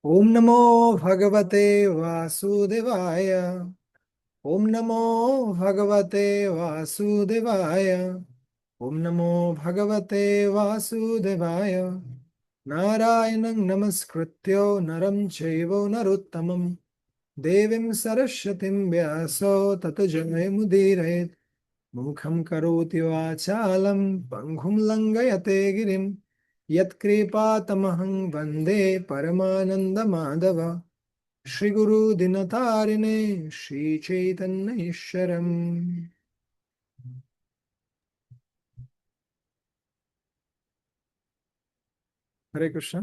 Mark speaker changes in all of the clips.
Speaker 1: ओम नमो भगवते वासुदेवाय। ओम नमो भगवते वासुदेवाय। ओम नमो भगवते वासुदेवाय। नारायणं नमस्कृत्य नरं चैव नरोत्तमं देवीं सरस्वतीं व्यासो ततो जयमुदीरयेत्। मुखं करोति वाचालं पङ्गुं लङ्घयते गिरिं यत्कृपातमहं वन्दे परमानन्दमाधव। श्री गुरु दिनतारिणे श्री चैतन्य ईश्वरम। হরে কৃষ্ণ।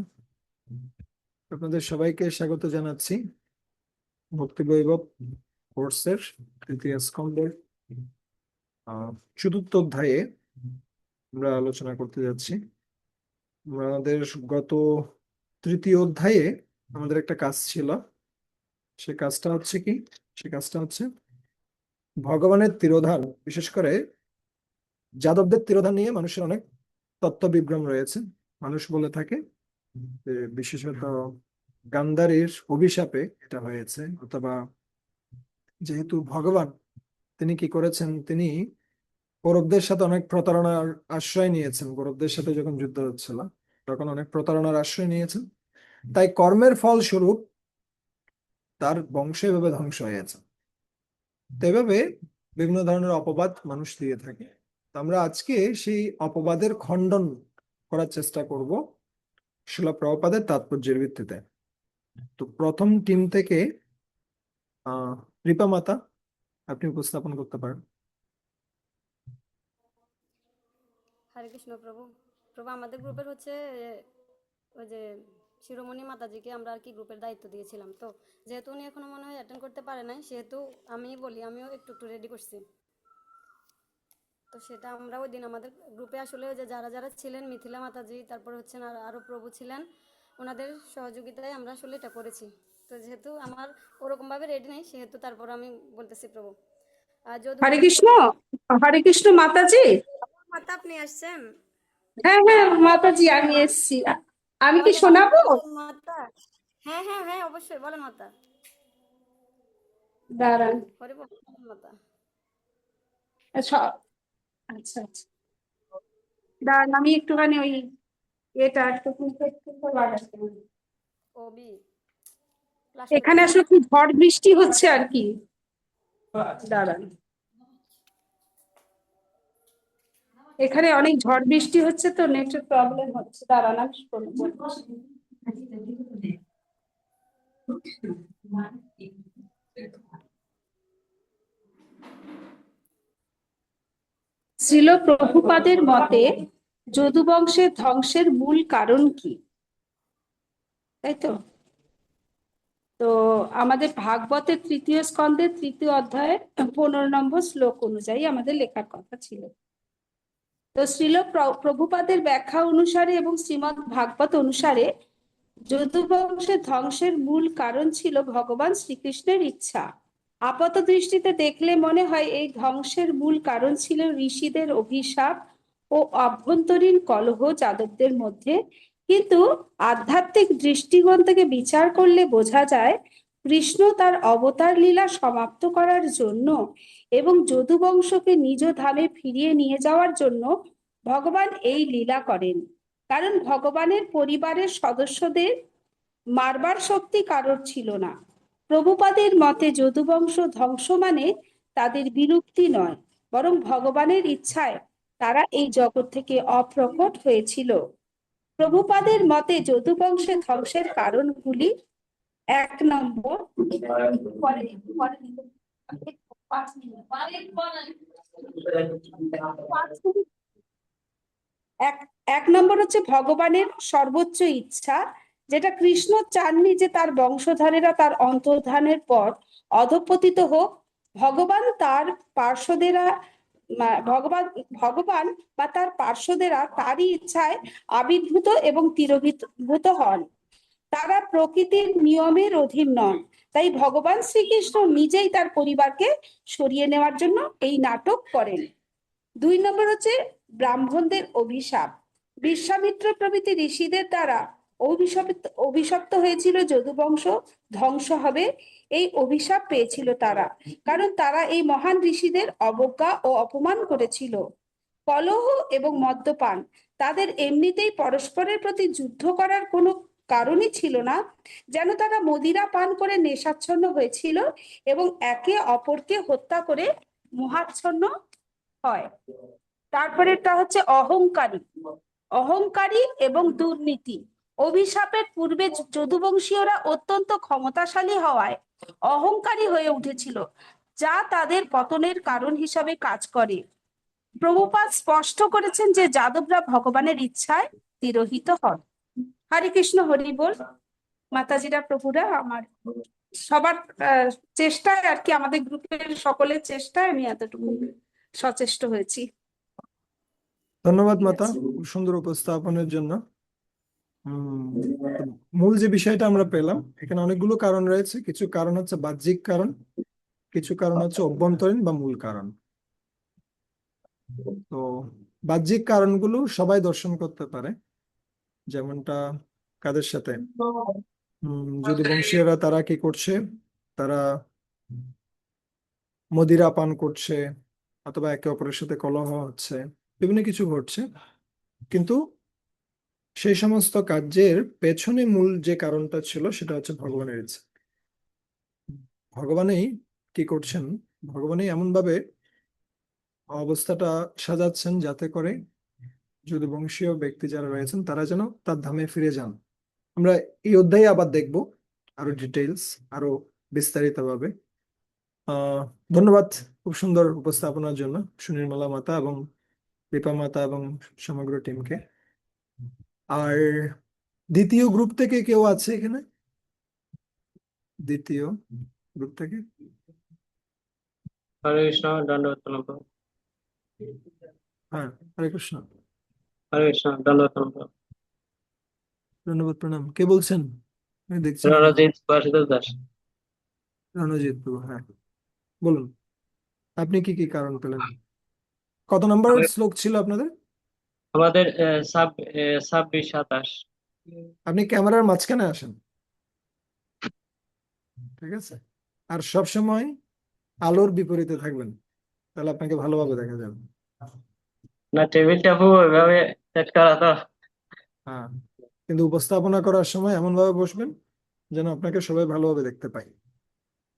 Speaker 1: আপনাদের সবাইকে স্বাগত জানাচ্ছি ভক্তি বৈভব কোর্সের তৃতীয় স্কন্ধের চতুর্থ অধ্যায়ে আমরা আলোচনা করতে যাচ্ছি। আমাদের গত তৃতীয় অধ্যায়ে আমাদের একটা কাজ ছিল। সে কাজটা হচ্ছে কি? সে কাজটা হচ্ছে ভগবানের তিরোধান, বিশেষ করে যাদবদের তিরোধান নিয়ে মানুষের অনেক তত্ত্ব বিভ্রম রয়েছে। মানুষ বলে থাকে যে বিশেষত গান্ধারীর অভিশাপে এটা হয়েছে, অথবা যেহেতু ভগবান তিনি কি করেছেন, তিনি কৌরবদের সাথে অনেক প্রতারণার আশ্রয় নিয়েছেন। কৌরবদের সাথে যখন যুদ্ধ হচ্ছিল তখন অনেক প্রতারণার আশ্রয় নিয়েছেন, তাই কর্মের ফল স্বরূপ তার বংশ এভাবে ধ্বংস হয়েছে। তো এভাবে বিভিন্ন ধরনের অপবাদ মানুষ দিয়ে থাকে। তো আমরা আজকে সেই অপবাদের খণ্ডন করার চেষ্টা করব শিলা প্রভুপাদের তাৎপর্যের ভিত্তিতে। তো প্রথম টিম থেকে রিপা মাতা, আপনি উপস্থাপন করতে পারেন।
Speaker 2: হরে কৃষ্ণ প্রভু। প্রভু আমাদের গ্রুপের হচ্ছে ওই যে শিরোমণি মাতাজিকে আমরা আর কি গ্রুপের দায়িত্ব দিয়েছিলাম, তো যেহেতু উনি এখনো মনে হয় অ্যাটেন্ড করতে পারে নাই, সেহেতু আমি বলি, আমিও একটু একটু রেডি করছি। তো সেটা আমরা ওই দিন আমাদের গ্রুপে আসলে ওই যে যারা যারা ছিলেন, মিথিলা মাতাজি, তারপর হচ্ছেন আরও প্রভু ছিলেন, ওনাদের সহযোগিতায় আমরা আসলে এটা করেছি। তো যেহেতু আমার ওরকমভাবে রেডি নেই, সেহেতু তারপর আমি বলতেছি প্রভু। আর
Speaker 3: হরে
Speaker 2: যদুবংশ
Speaker 3: কৃষ্ণ। হরে কৃষ্ণ মাতাজি।
Speaker 2: মাতা আপনি আসছেন?
Speaker 3: হ্যাঁ হ্যাঁ মাতাজি, আমি এসছি। আমি কি শোনাবো?
Speaker 2: বলেন মাতা। হ্যাঁ হ্যাঁ হ্যাঁ, অবশ্যই বলেন মাতা।
Speaker 3: দাঁড়ান।
Speaker 2: হরি বল মাতা।
Speaker 3: আচ্ছা আচ্ছা আচ্ছা, দাঁড়ান আমি একটুখানি ওই এটা একটু লাগাচ্ছি।
Speaker 2: ওবি প্লাস
Speaker 3: এখানে আসলে খুব ঝড় বৃষ্টি হচ্ছে আর কি। দাঁড়ান, এখানে অনেক ঝড় বৃষ্টি হচ্ছে তো নেটের প্রবলেম হচ্ছে। দাঁড়ান আমি বলছি। শ্রীল প্রভুপাদের মতে যদুবংশের ধ্বংসের মূল কারণ কি? তাই তো। তো আমাদের ভাগবতের তৃতীয় স্কন্ধের তৃতীয় অধ্যায়ের 15 নম্বর শ্লোক অনুযায়ী আমাদের লেখার কথা ছিল। তো শ্রীল প্রভুপাদের ব্যাখ্যা অনুসারে এবং শ্রীমৎ ভাগবত অনুসারে যদুবংশের ধ্বংসের মূল কারণ ছিল ভগবান শ্রীকৃষ্ণের ইচ্ছা। আপাত দৃষ্টিতে দেখলে মনে হয় এই ধ্বংসের মূল কারণ ছিল ঋষিদের অভিশাপ ও অভ্যন্তরীণ কলহ যাদবদের মধ্যে, কিন্তু আধ্যাত্মিক দৃষ্টিকোণ থেকে বিচার করলে বোঝা যায় কৃষ্ণ তার অবতার লীলা সমাপ্ত করার জন্য এবং যদুবংশকে নিজ ধামে ফিরিয়ে নিয়ে যাওয়ার জন্য ভগবান এই লীলা করেন। কারণ ভগবানের পরিবারের সদস্যদের মারবার শক্তি কারোর ছিল না। প্রভুপাদের মতে যদুবংশ ধ্বংস মানে তাদের বিলুপ্তি নয়, বরং ভগবানের ইচ্ছায় তারা এই জগৎ থেকে অপ্রকট হয়েছিল। প্রভুপাদের মতে যদুবংশের ধ্বংসের কারণগুলি: 1 নম্বর, এক এক নম্বর হচ্ছে ভগবানের সর্বোচ্চ ইচ্ছা, যেটা কৃষ্ণ চাননি যে তার বংশধরেরা তার অন্তর্ধানের পর অধঃপতিত হোক। ভগবান তার পার্শ্বদেরা ভগবান ভগবান বা তার পার্শ্বদেরা তারই ইচ্ছায় আবির্ভূত এবং তিরোভূত হন। তারা প্রকৃতির নিয়মের অধীন নন, তাই ভগবান শ্রীকৃষ্ণ নিজেই তার পরিবারকে সরিয়ে নেওয়ার জন্য এই নাটক করেন। 2 নম্বর হচ্ছে ব্রাহ্মণদের অভিশাপ। বিশ্বামিত্র প্রভৃতি ঋষিদের দ্বারা অভিশপ্ত হয়েছিল যদুবংশ ধ্বংস হবে, এই অভিশাপ পেয়েছিল তারা, কারণ তারা এই মহান ঋষিদের অবজ্ঞা ও অপমান করেছিল। কলহ এবং মদ্যপান, তাদের এমনিতেই পরস্পরের প্রতি যুদ্ধ করার কোনো কারণই ছিল না, যেন তারা মদিরা পান করে নেশাচ্ছন্ন হয়েছিল এবং একে অপরকে হত্যা করে মোহাচ্ছন্ন হয়। তারপরেরটা হচ্ছে অহংকারী। অহংকারী এবং দুর্নীতি, অভিশাপের পূর্বে যদুবংশীয়রা অত্যন্ত ক্ষমতাশালী হওয়ায় অহংকারী হয়ে উঠেছিল, যা তাদের পতনের কারণ হিসাবে কাজ করে। প্রভুপাদ স্পষ্ট করেছেন যে যাদবরা ভগবানের ইচ্ছায় তিরোহিত হন। হরে কৃষ্ণ, হরি বল। মাতাজিরা, প্রভুরা, আমার সবার চেষ্টায় আর কি, আমাদের গ্রুপের সকলের চেষ্টায় আমি এতটুকু সচেষ্ট হয়েছি।
Speaker 1: ধন্যবাদ
Speaker 3: ঠিক
Speaker 1: মাতা,
Speaker 3: আছে।
Speaker 1: খুব সুন্দর উপস্থাপনের জন্য। তো মূল যে বিষয়টা আমরা পেলাম, এখানে অনেকগুলো কারণ রয়েছে। কিছু কারণ হচ্ছে বাহ্যিক কারণ, কিছু কারণ হচ্ছে অভ্যন্তরীণ বা মূল কারণ। তো বাহ্যিক কারণগুলো সবাই দর্শন করতে পারে, যেমনটা কাদের সাথে যদি বংশীয়রা তারা কি করছে, তারা মদিরা পান করছে, অথবা একে অপরের সাথে কলহ হচ্ছে, বিভিন্ন কিছু ঘটছে। কিন্তু সেই সমস্ত কার্যের পেছনে মূল যে কারণটা ছিল সেটা হচ্ছে ভগবানের ইচ্ছা। ভগবানই কি করছেন, ভগবানই এমন ভাবে অবস্থাটা সাজাচ্ছেন যাতে করে যদি বংশীয় ব্যক্তি যারা রয়েছেন তারা যেন তার ধামে ফিরে যান। আমরা এই অধ্যায়ে আবার দেখব আরো ডিটেইলস, আরো বিস্তারিত ভাবে। আহ ধন্যবাদ খুব সুন্দর উপস্থাপনার জন্য সুনির্মলা মাতা এবং কৃপা মাতা এবং সমগ্র টিমকে। আর দ্বিতীয় গ্রুপ থেকে কেউ আছে এখানে? দ্বিতীয় গ্রুপ থেকে?
Speaker 4: হরে কৃষ্ণ, দণ্ডবত প্রণাম প্রভু।
Speaker 1: হ্যাঁ, হরে কৃষ্ণ।
Speaker 4: হরে কৃষ্ণ, দণ্ডবত প্রণাম প্রভু।
Speaker 1: ধন্যবাদ, প্রণাম। কে বলছেন? আমি দেখছি না নাম।
Speaker 4: রণজিৎ বাসুদেব দাস।
Speaker 1: রণজিৎ প্রভু, হ্যাঁ বলুন, আপনি কি কি কারণ পেলেন? কত নম্বর শ্লোক ছিল আপনাদের?
Speaker 4: আমাদের 26, 27।
Speaker 1: আপনি ক্যামেরার মাঝখানে আসেন, ঠিক আছে? আর সব সময় আলোর বিপরীতে থাকবেন, তাহলে আপনাকে ভালোভাবে দেখা যাবে।
Speaker 4: না, টেবিলটা ওইভাবে সেট করা তো।
Speaker 1: হ্যাঁ, কিন্তু উপস্থাপনা করার সময় এমন ভাবে বসবেন যেন আপনাকে সবাই ভালোভাবে দেখতে পায়,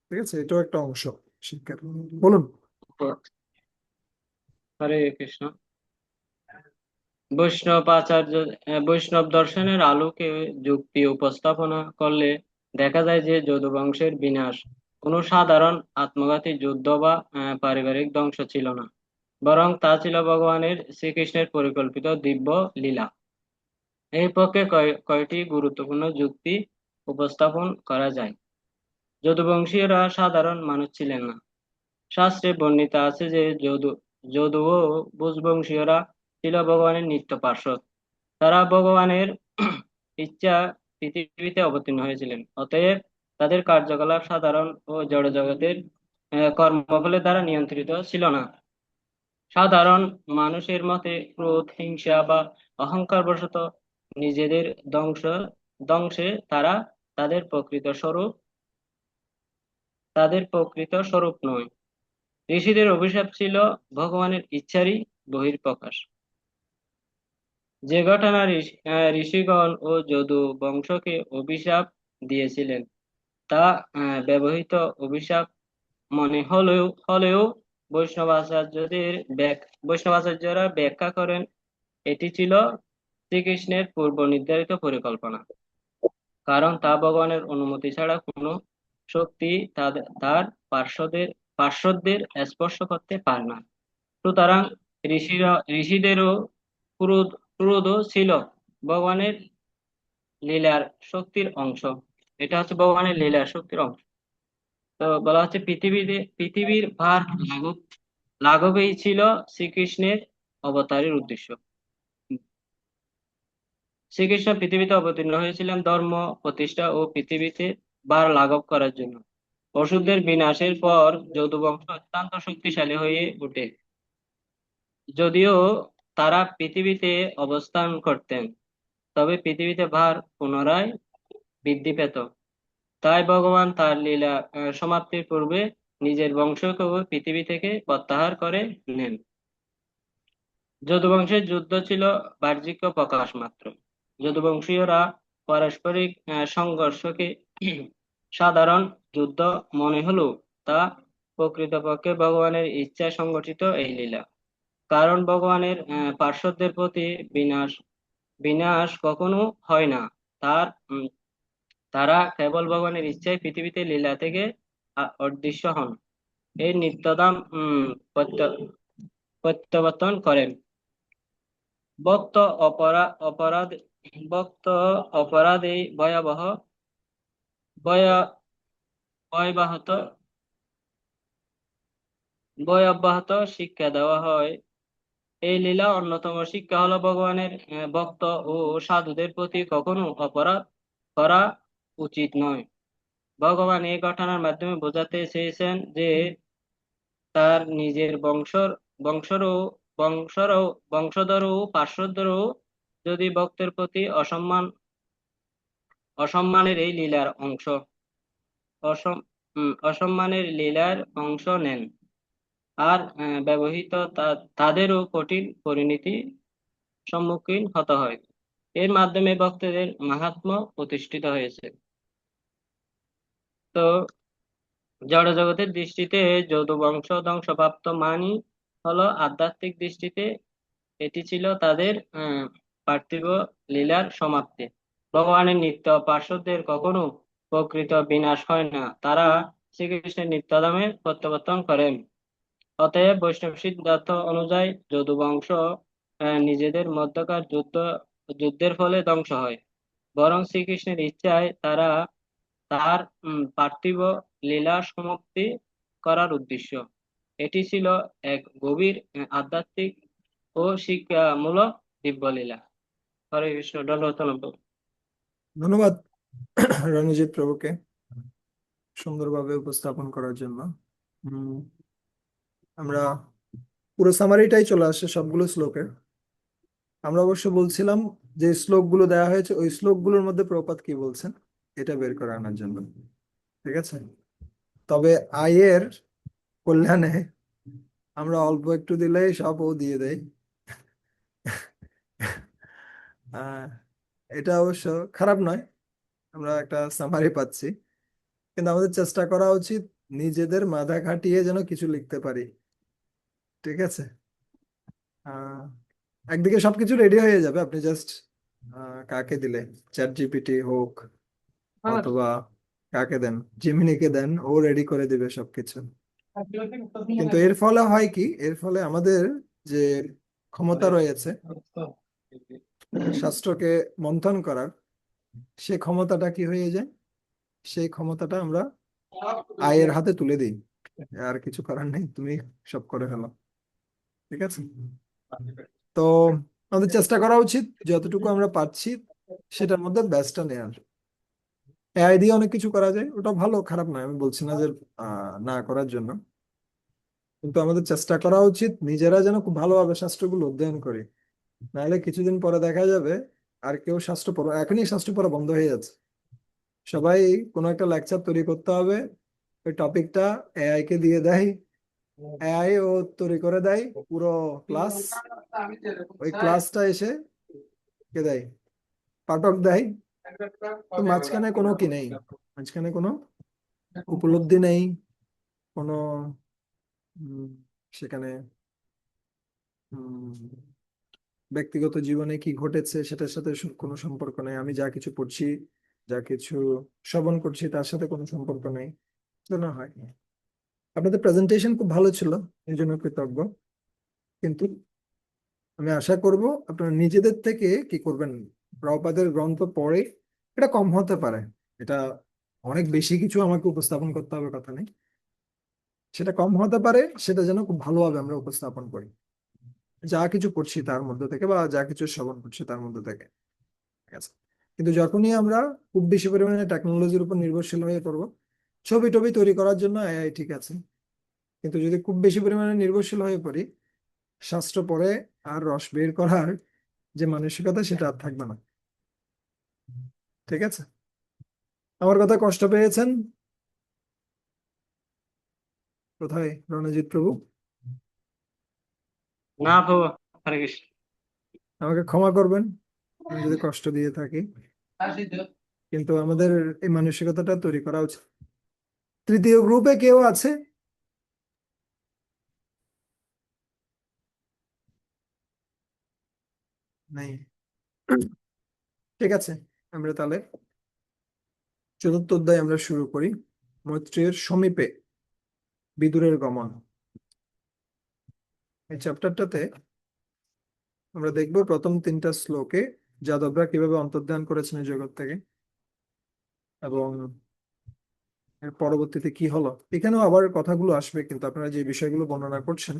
Speaker 1: ঠিক আছে? এটাও একটা অংশ শিক্ষার। বলুন।
Speaker 4: হরে কৃষ্ণ। বৈষ্ণব আচার্য বৈষ্ণব দর্শনের আলোকে যুক্তি উপস্থাপনা করলে দেখা যায় যে যদু বংশের বিনাশ কোনো সাধারণ আত্মঘাতী যুদ্ধ বা পারিবারিক ধ্বংস ছিল না, বরং তা ছিল ভগবানের শ্রীকৃষ্ণের পরিকল্পিত দিব্য লীলা। এই পক্ষে কয়টি গুরুত্বপূর্ণ যুক্তি উপস্থাপন করা যায়। যদুবংশীয়রা সাধারণ মানুষ ছিলেন না। শাস্ত্রে বর্ণিত আছে যে যদু ও ভোজবংশীয়রা ছিল ভগবানের নিত্য পার্ষদ। তারা ভগবানের ইচ্ছা পৃথিবীতে অবতীর্ণ হয়েছিলেন, অতএব তাদের কার্যকলাপ সাধারণ ও জড় জগতের কর্মফলের দ্বারা নিয়ন্ত্রিত ছিল না। সাধারণ মানুষের মতে ক্রোধ, হিংসা বা অহংকার বশত নিজেদের ধ্বংসে তারা তাদের প্রকৃত স্বরূপ তাদের প্রকৃত স্বরূপ নয়। ঋষিদের অভিশাপ ছিল ভগবানের ইচ্ছারই বহিঃপ্রকাশ। যে ঘটনা ঋষিগণ ও যদু বংশকে অভিশাপ দিয়েছিলেন তা ব্যবহৃত অভিশাপ মনে হলেও বৈষ্ণবাচার্যরা ব্যাখ্যা করেন এটি ছিল শ্রীকৃষ্ণের পূর্ব নির্ধারিত পরিকল্পনা, কারণ তা ভগবানের অনুমতি ছাড়া কোনো শক্তি তার পার্শ্বদের স্পর্শ করতে পারে না। সুতরাং ঋষিদেরও ক্রোধও ছিল ভগবানের লীলার শক্তির অংশ। এটা হচ্ছে ভগবানের লীলার শক্তির অংশ। তো বলা হচ্ছে পৃথিবীর ভার লাঘবেই ছিল শ্রীকৃষ্ণের অবতারের উদ্দেশ্য। শ্রীকৃষ্ণ পৃথিবীতে অবতীর্ণ হয়েছিলেন ধর্ম প্রতিষ্ঠা ও পৃথিবীতে ভার লাঘব করার জন্য। অসুরদের বিনাশের পর যদুবংশ অত্যন্ত শক্তিশালী হয়ে ওঠে। যদিও তারা পৃথিবীতে অবস্থান করতেন, তবে পৃথিবীতে ভার পুনরায় বৃদ্ধি পেত। তাই ভগবান তার লীলা সমাপ্তির পূর্বে নিজের বংশকেও পৃথিবী থেকে প্রত্যাহার করে নেন। যদুবংশের যুদ্ধ ছিল বাহ্যিক প্রকাশ মাত্র। যদুবংশীয়রা পারস্পরিক সংঘর্ষকে সাধারণ যুদ্ধ মনে হলেও তা প্রকৃতপক্ষে ভগবানের ইচ্ছায় সংগঠিত এই লীলা। কারণ ভগবানের পার্শ্বদের প্রতি বিনাশ বিনাশ কখনো হয় না। তার তারা কেবল ভগবানের ইচ্ছায় পৃথিবীতে লীলা থেকে অদৃশ্য হন। এই নিত্যধাম প্রত্যাবর্তন করেন। ভক্ত অপরাধ ভক্ত অপরাধে ভয়া- ভয়াবহত ভয়াবহত শিক্ষা দেওয়া হয়। এই লীলা অন্যতম শিক্ষা হলো ভগবানের ভক্ত ও সাধুদের প্রতি কখনো অপরাধ করা উচিত নয়। ভগবান এই ঘটনার মাধ্যমে বোঝাতে চেয়েছেন যে তার নিজের বংশরও বংশরও বংশধর ও পার্শ্বদেরও যদি ভক্তের প্রতি অসম্মানের এই লীলার অংশ অসম্মানের লীলার অংশ নেন, আর ব্যবহৃত তাদেরও কঠিন পরিণতি সম্মুখীন হতে হয়। এর মাধ্যমে ভক্তদের মাহাত্ম্য প্রতিষ্ঠিত হয়েছে। তো জড়জগতের দৃষ্টিতে যদু বংশ ধ্বংসপ্রাপ্ত মানই হলো আধ্যাত্মিক দৃষ্টিতে এটি ছিল তাদের পার্থিব লীলার সমাপ্তি। ভগবানের নিত্য পার্শ্বদের কখনো প্রকৃত বিনাশ হয় না, তারা শ্রীকৃষ্ণের নিত্যধামে প্রত্যাবর্তন করেন। অতএব বৈষ্ণব সিদ্ধান্ত অনুযায়ী যদু বংশ নিজেদের মধ্যকার যুদ্ধের ফলে ধ্বংস হয়, বরং শ্রীকৃষ্ণের ইচ্ছায় তারা তার পার্থিব লীলা সমাপ্তি করার উদ্দেশ্য। এটি ছিল এক গভীর আধ্যাত্মিক ও শিক্ষামূলক দিব্যলীলা। হরে কৃষ্ণ। দণ্ডবত প্রণাম।
Speaker 1: ধন্যবাদ রণজিৎ প্রভুকে সুন্দরভাবে উপস্থাপন করার জন্য। উম, আমরা পুরো সামারিটাই চলে আসে সবগুলো শ্লোকের। আমরা অবশ্য বলছিলাম যে শ্লোকগুলো দেওয়া হয়েছে ওই শ্লোকগুলোর মধ্যে প্রপাত কি বলছেন এটা বের করে আনার জন্য, ঠিক আছে। তবে আয়ের কল্যাণে আমরা অল্প একটু দিলেই সব ও দিয়ে দেয়। আহ এটা অবশ্য খারাপ নয়, আমরা একটা সামারি পাচ্ছি, কিন্তু আমাদের চেষ্টা করা উচিত নিজেদের মাথা খাটিয়ে যেন কিছু লিখতে পারি, ঠিক আছে। আহ একদিকে সবকিছু রেডি হয়ে যাবে, আপনি জাস্ট কাকে দিলে, চ্যাট জিপিটি হোক অথবা কাকে দেন, জিমিনিকে দেন, ও রেডি করে দিবে সবকিছু। কিন্তু এর ফলে হয় কি, এর ফলে আমাদের যে ক্ষমতা রয়েছে শাস্ত্রকে মন্থন করার, সে ক্ষমতাটা কি হয়ে যায়, সেই ক্ষমতাটা আমরা আয়ের হাতে তুলে দিই। আর কিছু করার নেই, তুমি সব করে ফেলো, ঠিক আছে। তো আমাদের চেষ্টা করা উচিত যতটুকু আমরা পাচ্ছি সেটার মধ্যে বেস্টটা নেওয়ার। এআই দিয়ে অনেক কিছু করা যায়, ওটা ভালো, খারাপ নয়, আমি বলছি না যে না করার জন্য, কিন্তু আমাদের চেষ্টা করা উচিত নিজেরা যেন খুব ভালোভাবে শাস্ত্রগুলো অধ্যয়ন করি। নাহলে কিছুদিন পরে দেখা যাবে আর কেউ শাস্ত্র পড়া, এখনই শাস্ত্র পড়া বন্ধ হয়ে যাচ্ছে। সবাই কোনো একটা লেকচার তৈরি করতে হবে, ওই টপিকটা এআই কে দিয়ে দেয়, এআই ও তৈরি করে দেয় পুরো ক্লাস, ওই ক্লাসটা এসে কে দেয়, পাঠক দেয়। তো মাঝখানে কোনো কি নেই, মাঝখানে কোনো উপলব্ধি নেই, কোনো উম, সেখানে ব্যক্তিগত জীবনে কি ঘটেছে সেটার সাথে কোনো সম্পর্ক নেই, আমি যা কিছু পড়ছি, যা কিছু শ্রবণ করছি তার সাথে কোনো সম্পর্ক নেই। তো না হয়, আপনাদের প্রেজেন্টেশন খুব ভালো ছিল, এই জন্য কৃতজ্ঞ। কিন্তু আমি আশা করব আপনারা নিজেদের থেকে কি করবেন, প্রভুপাদের গ্রন্থ পড়ে, এটা কম হতে পারে, এটা অনেক বেশি কিছু আমাকে উপস্থাপন করতে হবে কথা নেই, সেটা কম হতে পারে, সেটা যেন খুব ভালোভাবে আমরা উপস্থাপন করি যা কিছু পড়ছি তার মধ্যে থেকে বা যা কিছু শ্রবণ করছি তার মধ্যে থেকে, ঠিক আছে। কিন্তু যখনই আমরা খুব বেশি পরিমাণে টেকনোলজির উপর নির্ভরশীল হয়ে পড়বো, ছবি টবি তৈরি করার জন্য এআই ঠিক আছে, কিন্তু যদি খুব বেশি পরিমাণে নির্ভরশীল হয়ে পড়ি, শাস্ত্র পড়ে আর রস বের করার যে মানসিকতা সেটা আর থাকবে না। ঠিক আছে? আমার কথা কষ্ট পেয়েছেন? কোথায় রণজিৎ প্রভু?
Speaker 4: না প্রভু, হরে কৃষ্ণ।
Speaker 1: আমাকে ক্ষমা করবেন আমি যদি কষ্ট দিয়ে থাকি, কিন্তু আমাদের এই মানসিকতাটা তৈরি করা উচিত। তৃতীয় গ্রুপে কেউ আছে? নাই। ঠিক আছে, আমরা তাহলে চতুর্থ অধ্যায় আমরা শুরু করি। মৈত্রেয়ের সমীপে বিদুরের গমন। এই চ্যাপ্টারটাতে আমরা দেখব প্রথম 3টা শ্লোকে যাদবরা কিভাবে অন্তর্ধান করেছেন এই জগৎ থেকে, এবং এর পরবর্তীতে কি হলো। এখানেও আবার কথাগুলো আসবে, কিন্তু আপনারা যে বিষয়গুলো বর্ণনা করছেন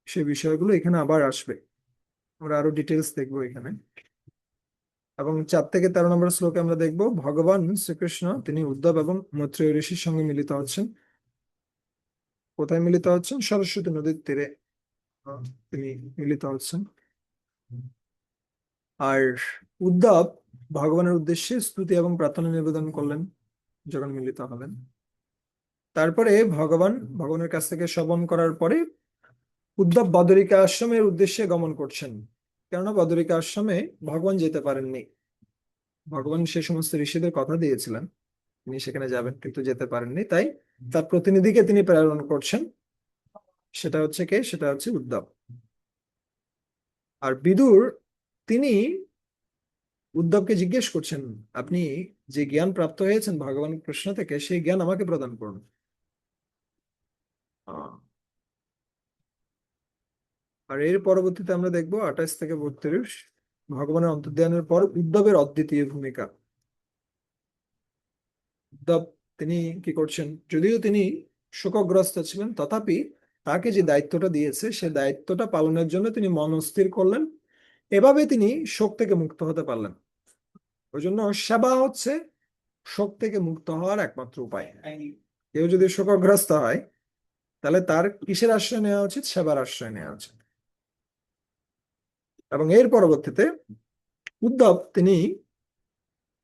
Speaker 1: সেই বিষয়গুলো এখানে আবার আসবে। আমরা আরো ডিটেলস দেখবো এখানে। এবং 4 থেকে 13 নম্বর শ্লোকে আমরা দেখব ভগবান শ্রীকৃষ্ণ তিনি উদ্ধব এবং মৈত্রেয় ঋষির সঙ্গে মিলিত হচ্ছেন। কোথায় মিলিত হচ্ছেন? সরস্বতী নদীর তীরে তিনি মিলিত হচ্ছেন। আর উদ্ধব ভগবানের উদ্দেশ্যে স্তুতি এবং প্রার্থনা নিবেদন করলেন যখন মিলিত হলেন। তারপরে ভগবানের কাছ থেকে শ্রবণ করার পরে উদ্ধব বদরিকা আশ্রমের উদ্দেশ্যে গমন করছেন। কেননা বদরিকা আশ্রমে ভগবান যেতে পারেননি। ভগবান সে সমস্ত ঋষিদের কথা দিয়েছিলেন তিনি সেখানে যাবেন, কিন্তু যেতে পারেননি। তাই তার প্রতিনিধিকে তিনি প্রেরণ করছেন। সেটা হচ্ছে কে? সেটা হচ্ছে উদ্ধব। আর বিদুর তিনি উদ্ধবকে জিজ্ঞেস করছেন, আপনি যে জ্ঞান প্রাপ্ত হয়েছেন ভগবান কৃষ্ণ থেকে সেই জ্ঞান আমাকে প্রদান করুন। আহ, আর এর পরবর্তীতে আমরা দেখবো 28 থেকে 32 ভগবানের অন্তর্ধানের পর উদ্ধবের অদ্বিতীয় ভূমিকা। উদ্ধব তিনি কি করছেন? যদিও তিনি শোকগ্রস্ত ছিলেন, তথাপি তাকে যে দায়িত্বটা দিয়েছে সে দায়িত্বটা পালনের জন্য তিনি মন স্থির করলেন। এভাবে তিনি শোক থেকে মুক্ত হতে পারলেন। ওই জন্য সেবা হচ্ছে শোক থেকে মুক্ত হওয়ার একমাত্র উপায়। কেউ যদি শোকগ্রস্ত হয় তাহলে তার কিসের আশ্রয় নেওয়া উচিত? সেবার আশ্রয় নেওয়া উচিত। এবং এর পরবর্তীতে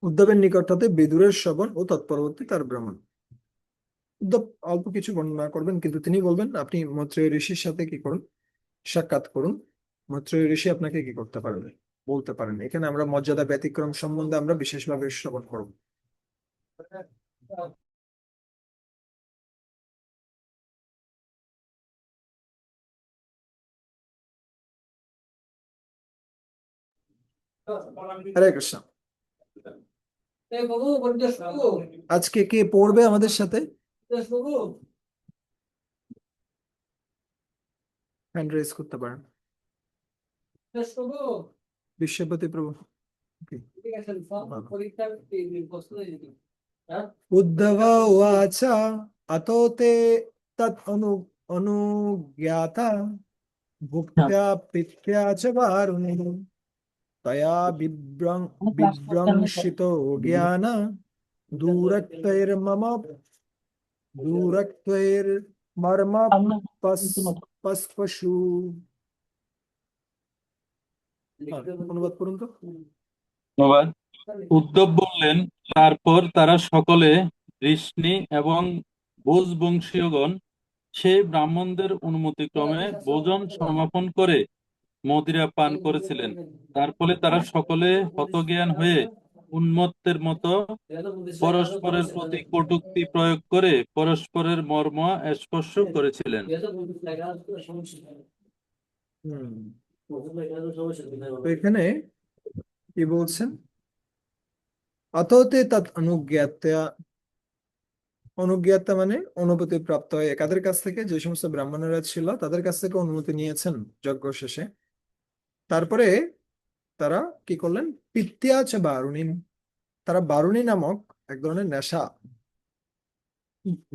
Speaker 1: উদ্ধবের নিকট হতে বিদুরের শ্রবণ ও তৎপরবর্তী তার ভ্রমণ। উদ্ধব অল্প কিছু বর্ণনা করবেন, কিন্তু তিনি বলবেন আপনি মৈত্রেয় ঋষির সাথে কি করুন, সাক্ষাৎ করুন। মৈত্রেয় ঋষি আপনাকে কি করতে পারবেন, বলতে পারেন। এখানে আমরা মর্যাদা ব্যতিক্রম সম্বন্ধে আমরা বিশেষভাবে শ্রবণ করব। হরে কৃষ্ণ। আজকে কে পড়বে আমাদের সাথে? হ্যান্ড রেজ করতে পারেন। বিশ্বপতি প্রভু। উদ্ধব উবাচ अतो ते तत् अनुज्ञाता भुक्त्या पीत्या च वारुणे तया विभ्रंशितो ज्ञान दूरक्तैर्मम दूरक्तैर्मर्म পস্পশু। অনুবাদ করুন তো।
Speaker 5: ধন্যবাদ। উদ্ধব বললেন, তারপর তারা সকলে ঋষ্ণি এবং ভোজবংশীয়গণ সেই ব্রাহ্মণদের অনুমতিক্রমে ভোজন সমাপন করে মদিরা পান করেছিলেন। তার ফলে তারা সকলে হতজ্ঞান হয়ে উন্মত্তের মতো পরস্পরের প্রতি কটূক্তি প্রয়োগ করে পরস্পরের মর্ম স্পর্শ করেছিলেন।
Speaker 1: তো এখানে কি বলছেন? অততে তৎ অনুজ্ঞাত্যা। অনুজ্ঞাতা মানে অনুমতি প্রাপ্ত হয় কাদের কাছ থেকে? যে সমস্ত ব্রাহ্মণেরা ছিল তাদের কাছ থেকে অনুমতি নিয়েছেন যজ্ঞ শেষে। তারপরে তারা কি করলেন? পিত্যাচ বারুণী। তারা বারুণী নামক এক ধরনের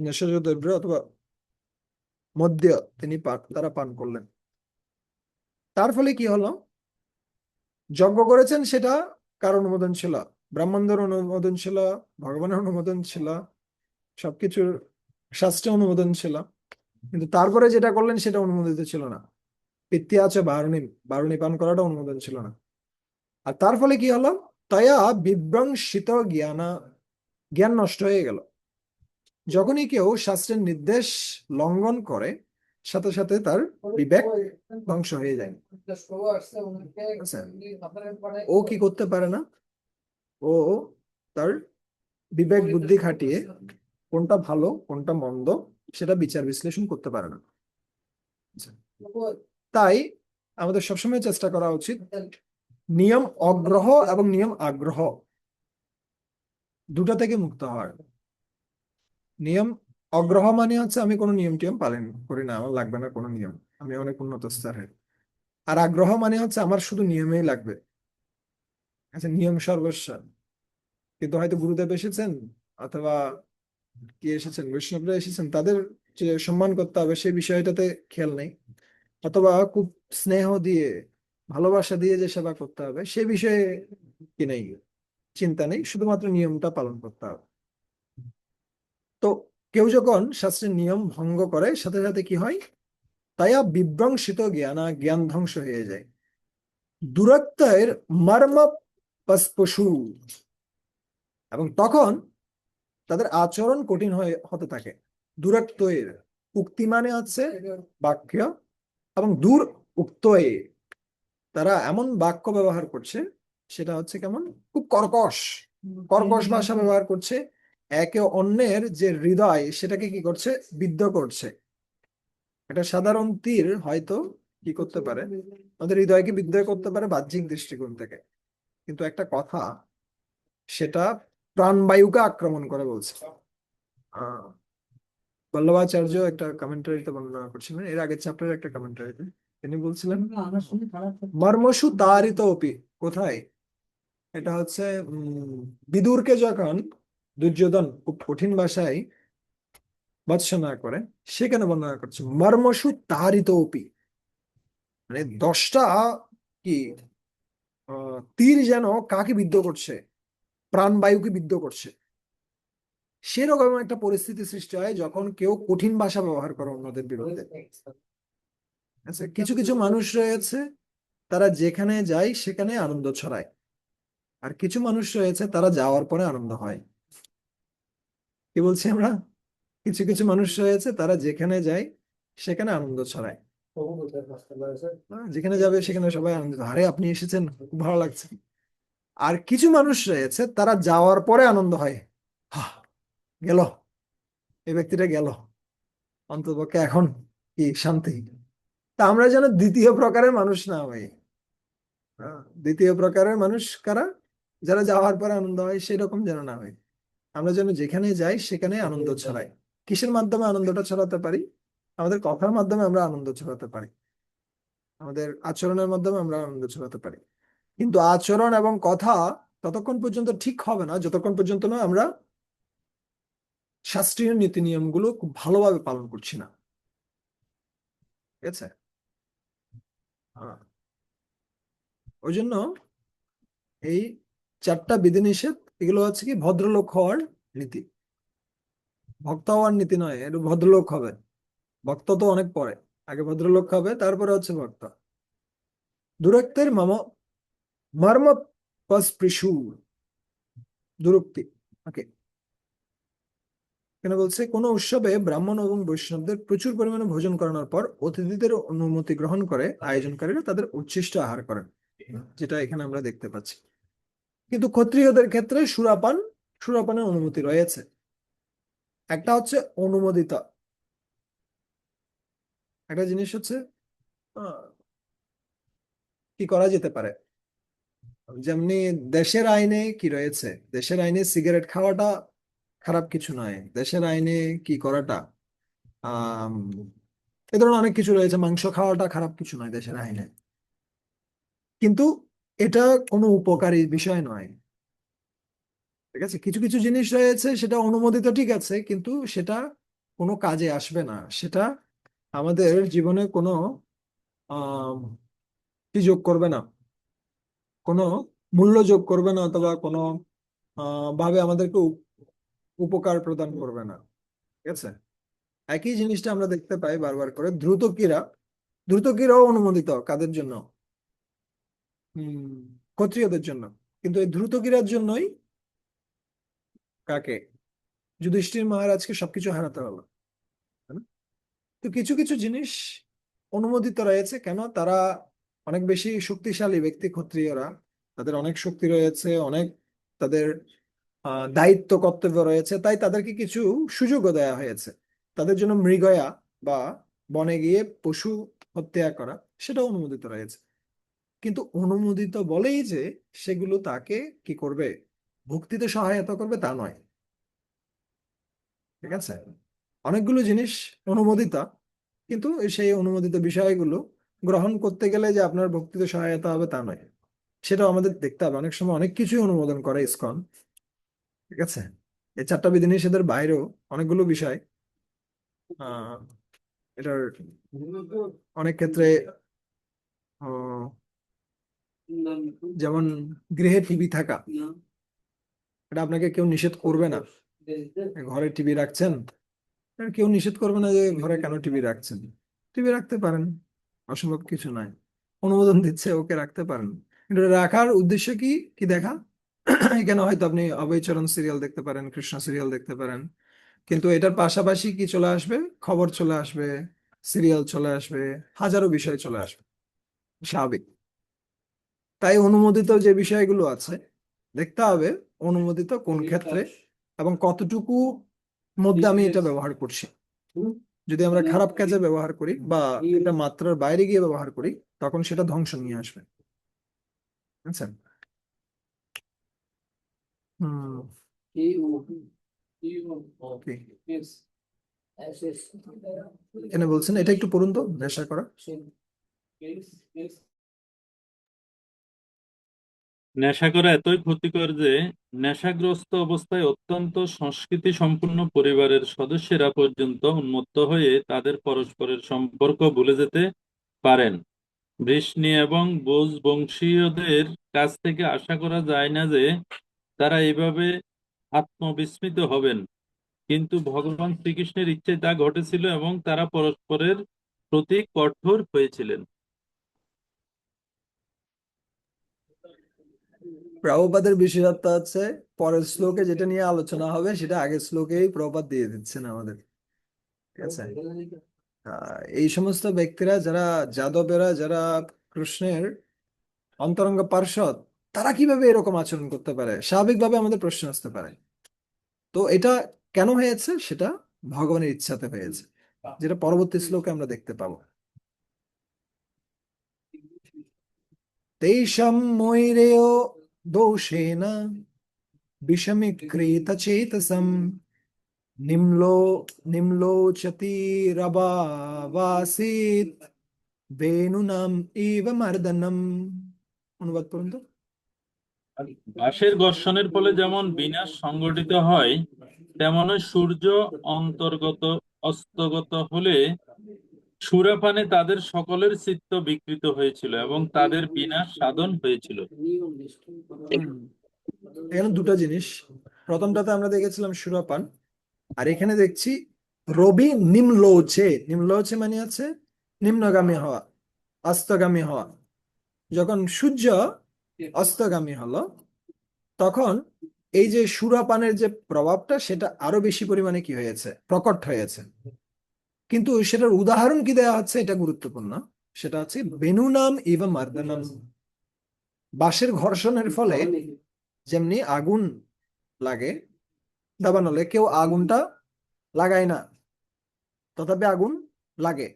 Speaker 1: নেশাজ দ্রব্য অথবা মদ্য তারা পান করলেন। তার ফলে কি হলো? যজ্ঞ করেছেন সেটা কার অনুমোদন ছিল? ব্রাহ্মণদের অনুমোদন ছিল, ভগবানের অনুমোদন ছিল, সবকিছুর শাস্ত্রে অনুমোদন ছিল, কিন্তু তারপরে যেটা করলেন সেটা অনুমোদিত ছিল না। পিত্তি আছে বারুণী পান করাটা অনুমোদন ছিল না। আর তার ফলে কি হলো? তয়া বিভ্রংশিত জ্ঞান নষ্ট হয়ে গেল। যখনই কেউ শাস্ত্রের নির্দেশ লঙ্ঘন করে, সাথে সাথে তার বিবেক ধ্বংস হয়ে যায়। আচ্ছা, ও কি করতে পারে না? ও তার বিবেক বুদ্ধি খাটিয়ে কোনটা ভালো কোনটা মন্দ সেটা বিচার বিশ্লেষণ করতে পারে না। আচ্ছা, তাই আমাদের সবসময় চেষ্টা করা উচিত নিয়ম অগ্রহ এবং নিয়ম আগ্রহ দুটা থেকে মুক্ত হওয়ার। নিয়ম অগ্রহ মানে হচ্ছে আমি কোনো নিয়ম টিয়ম পালন করি না, আমার লাগবে না কোনো নিয়ম, আমি অনেক উন্নত স্তরের। আর আগ্রহ মানে হচ্ছে আমার শুধু নিয়মেই লাগবে। আচ্ছা, নিয়ম সর্বস্ব, কিন্তু হয়তো গুরুদেব এসেছেন অথবা কি এসেছেন, বৈষ্ণবরা এসেছেন, তাদের যে সম্মান করতে হবে সেই বিষয়টাতে খেয়াল নেই, অথবা খুব স্নেহ দিয়ে ভালোবাসা দিয়ে যে সেবা করতে হবে সে বিষয়ে কি নেই, চিন্তা নেই, শুধুমাত্র নিয়মটা পালন করতে হবে। তো কেউ যখন শাস্ত্রের নিয়ম ভঙ্গ করে, সাথে সাথে কি হয়, তাইয়া বিভ্রংশিত জ্ঞান ধ্বংস হয়ে যায়। দুরত্বের মর্ম পশু, এবং তখন তাদের আচরণ কঠিন হতে থাকে। দূরত্বের, উক্তি মানে হচ্ছে বাক্য, এবং দূর উক্তয়ে তারা এমন বাক্য ব্যবহার করছে সেটা হচ্ছে কেমন, খুব কর্কশ কর্কশ ভাষা ব্যবহার করছে, একে অন্যের যে হৃদয় সেটাকে কি করছে, বিদ্ধ করছে। একটা সাধারণ তীর হয়তো কি করতে পারে, আমাদের হৃদয়কে বিদ্ধ করতে পারে বাহ্যিক দৃষ্টিকোণ থেকে, কিন্তু একটা কথা সেটা প্রাণবায়ুকে আক্রমণ করে বলছে। আহ বল্লভাচার্য একটা কমেন্টারিতে বর্ণনা করছিলেন, এর আগের চ্যাপ্টারের একটা কমেন্টারিতে তিনি বলছিলেন মর্মসু তারিত অপি। কোথায় এটা হচ্ছে, বিদুরকে যখন দুর্যোধন খুব কঠিন ভাষায় ভর্ৎসনা করে, সেখানে বর্ণনা করছে মর্মসু তারিত অপি, মানে 10টা কি তীর যেন কাকে বিদ্ধ করছে, প্রাণবায়ুকে বিদ্ধ করছে। সেরকম একটা পরিস্থিতি সৃষ্টি হয় যখন কেউ কঠিন ভাষা ব্যবহার করে অন্যদের বিরুদ্ধে। আচ্ছা, কিছু কিছু মানুষ রয়েছে তারা যেখানে যায় সেখানে আনন্দ ছড়ায়, আর কিছু মানুষ রয়েছে তারা যাওয়ার পরে আনন্দ হয়। কি বলছি আমরা, কিছু কিছু মানুষ রয়েছে তারা যেখানে যায় সেখানে আনন্দ ছড়ায়, যেখানে যাবে সেখানে সবাই আনন্দিত, আরে আপনি এসেছেন খুব ভালো লাগছে। আর কিছু মানুষ রয়েছে তারা যাওয়ার পরে আনন্দ হয়, হাহ, গেল, এই ব্যক্তিটা গেল, অন্ততপক্ষে এখন কি শান্তি। তা আমরা যেন দ্বিতীয় প্রকারের মানুষ না হই। দ্বিতীয় প্রকারের মানুষ কারা, যারা যাওয়ার পরে আনন্দ হয় সেরকম যেন না হয়। আমরা যেন যেখানে যাই সেখানে আনন্দ ছড়াই। কিসের মাধ্যমে আনন্দটা ছড়াতে পারি, আমাদের কথার মাধ্যমে আমরা আনন্দ ছড়াতে পারি, আমাদের আচরণের মাধ্যমে আমরা আনন্দ ছড়াতে পারি। কিন্তু আচরণ এবং কথা ততক্ষণ পর্যন্ত ঠিক হবে না যতক্ষণ পর্যন্ত না আমরা শাস্ত্রীয় নীতি নিয়মগুলো খুব ভালোভাবে পালন করছি না। ঠিক আছে? হ্যাঁ। ওই জন্য এই 4টা বিধিনিষেধ, এগুলো হচ্ছে কি ভদ্রলোক হওয়ার নীতি, ভক্ত হওয়ার নীতি নয়। এটা ভদ্রলোক হবে, ভক্ত তো অনেক পরে, আগে ভদ্রলোক হবে তারপরে হচ্ছে ভক্ত। দুরক্তের মর্ম পস্পৃশু, দুরুক্তি। ওকে, কেন বলছে কোন উৎসবে ব্রাহ্মণ এবং বৈষ্ণবদের প্রচুর পরিমাণে ভোজন করানোর পর অতিথিদের অনুমতি গ্রহণ করে আয়োজনকারীরা তাদের উচ্ছিষ্ট আহার করেন, যেটা এখানে আমরা দেখতে পাচ্ছি। কিন্তু ক্ষত্রিয়দের ক্ষেত্রে সুরাপানের অনুমতি রয়েছে। একটা হচ্ছে অনুমোদিত, একটা জিনিস হচ্ছে আহ, কি করা যেতে পারে, যেমনি দেশের আইনে কি রয়েছে, দেশের আইনে সিগারেট খাওয়াটা খারাপ কিছু নয়, দেশের আইনে কি করাটা আহ এ ধরনের অনেক কিছু রয়েছে, মাংস খাওয়াটা খারাপ কিছু নয় দেশের আইনে, কিন্তু এটা কোনো উপকারী বিষয় নয়। ঠিক আছে, কিছু কিছু জিনিস রয়েছে সেটা অনুমোদিত, ঠিক আছে, কিন্তু সেটা কোনো কাজে আসবে না, সেটা আমাদের জীবনে কোনো আহ কি যোগ করবে না, কোনো মূল্য যোগ করবে না, অথবা কোনো ভাবে আমাদেরকে উপকার প্রদান করবে না। ঠিক আছে, একই জিনিসটা আমরা দেখতে পাই বারবার করে, দ্রুত ক্রীড়াও অনুমোদিত কাদের জন্য, ক্ষত্রিয়দের জন্য, কিন্তু এই দ্রুত ক্রীড়ার জন্যই কাকে যুধিষ্ঠির মহারাজকে সবকিছু হারাতে হলো, তাই না? তো কিছু কিছু জিনিস অনুমোদিত রয়েছে, কেন? তারা অনেক বেশি শক্তিশালী ব্যক্তি, ক্ষত্রিয়রা, তাদের অনেক শক্তি রয়েছে, অনেক তাদের দায়িত্ব কর্তব্য রয়েছে, তাই তাদেরকে কিছু সুযোগও দেওয়া হয়েছে। তাদের জন্য মৃগয়া বা বনে গিয়ে পশু হত্যা করা, সেটা অনুমোদিত রয়েছে। কিন্তু অনুমোদিত বলেই যে সেগুলো তাকে কি করবে, ভক্তিতে সহায়তা করবে তা নয়। ঠিক আছে, অনেকগুলো জিনিস অনুমোদিত, কিন্তু সেই অনুমোদিত বিষয়গুলো গ্রহণ করতে গেলে যে আপনার ভক্তিতে সহায়তা হবে তা নয়, সেটাও আমাদের দেখতে হবে। অনেক সময় অনেক কিছুই অনুমোদন করে ইসকন। ঠিক আছে, এই 4টা বিধিনিষেধের বাইরেও অনেকগুলো বিষয় আহ এটার অনেক ক্ষেত্রে আহ, যেমন গৃহে টিভি থাকা, এটা আপনাকে কেউ নিষেধ করবে না। ঘরে টিভি রাখছেন, আর কেউ নিষেধ করবে না যে ঘরে কেন টিভি রাখছেন, টিভি রাখতে পারেন, অসম্ভব কিছু নয়। অনুমোদন দিচ্ছে, ওকে রাখতে পারেন। কিন্তু রাখার উদ্দেশ্য কি কি দেখা? এখানে হয়তো আপনি অভয়চরণ সিরিয়াল দেখতে পারেন, কৃষ্ণ সিরিয়াল দেখতে পারেন, কিন্তু এটার পাশাপাশি কি চলে আসবে? খবর চলে আসবে, সিরিয়াল চলে আসবে, হাজারো বিষয় চলে আসবে, স্বাভাবিক। তাই অনুমোদিত যে বিষয়গুলো আছে দেখতে হবে অনুমোদিত কোন ক্ষেত্রে এবং কতটুকু মধ্যে আমি এটা ব্যবহার করছি। যদি আমরা খারাপ কাজে ব্যবহার করি বা এটা মাত্রার বাইরে গিয়ে ব্যবহার করি, তখন সেটা ধ্বংস নিয়ে আসবে। আচ্ছা, হুম, okay. এখানে বলছেন, এটা একটু পড়ুন তো, নেশা করা।
Speaker 5: নেশা করা এতই ক্ষতিকর যে নেশাগ্রস্ত অবস্থায় অত্যন্ত সংস্কৃতি সম্পন্ন পরিবারের সদস্যরা পর্যন্ত উন্মত্ত হয়ে তাদের পরস্পরের সম্পর্ক ভুলে যেতে পারেন। বৃষ্ণি এবং বোজ বংশীয়দের কাছ থেকে আশা করা যায় না যে তারা এভাবে আত্মবিস্মৃত হবেন, কিন্তু ভগবান শ্রীকৃষ্ণের ইচ্ছায় তা ঘটেছিল এবং তারা পরস্পরের প্রতি কঠোর হয়েছিলেন।
Speaker 1: প্রভুপাদের বিশেষত্ব হচ্ছে পরের শ্লোকে যেটা নিয়ে আলোচনা হবে সেটা আগের শ্লোকেই প্রভুপাদ দিয়ে দিচ্ছেন আমাদের। ঠিক আছে, এই সমস্ত ব্যক্তিরা যারা যাদবেরা, যারা কৃষ্ণের অন্তরঙ্গ পার্ষদ, তারা কিভাবে এরকম আচরণ করতে পারে? স্বাভাবিকভাবে আমাদের প্রশ্ন আসতে পারে। তো এটা কেন হয়েছে? সেটা ভগবানের ইচ্ছাতে হয়েছে, যেটা পরবর্তী শ্লোকে আমরা দেখতে পাবো। তেষাং ময়ূরেয় দোষেণ বিষমীকৃত চেতসম নিম্লো নিম্লোচতিরবাবাসিত বেনুনাম ইব মর্দনম। অনুবাদ করুন তো।
Speaker 5: বাঁশের ঘর্ষণের ফলে যেমন বিনাশ সংঘটিত হয়, তেমনই সূর্য অন্তর্গত অস্তগত হলে সুরাপানে তাদের সকলের চিত্ত বিকৃত হয়েছিল এবং তাদের বিনাশ সাধন হয়েছিল।
Speaker 1: হুম, এখানে দুটো জিনিস। প্রথমটাতে আমরা দেখেছিলাম সুরাপান, আর এখানে দেখছি রবি নিম্লোচে। নিম্লোচে মানে আছে নিম্নগামী হওয়া, অস্তগামী হওয়া। যখন সূর্য অস্তগামী হলো, তখন এই যে সুরাপানের যে প্রভাবটা, সেটা আরো বেশি পরিমাণে কি হয়েছে, প্রকট হয়েছে। কিন্তু সেটার উদাহরণ কি দেওয়া হচ্ছে, এটা গুরুত্বপূর্ণ। সেটা হচ্ছে বেনুনাম ইভ মার্দনাম। বাঁশের ঘর্ষণের ফলে যেমনি আগুন লাগে, দাবানলে কেউ আগুনটা লাগায় না, তথাপি আগুন লাগে।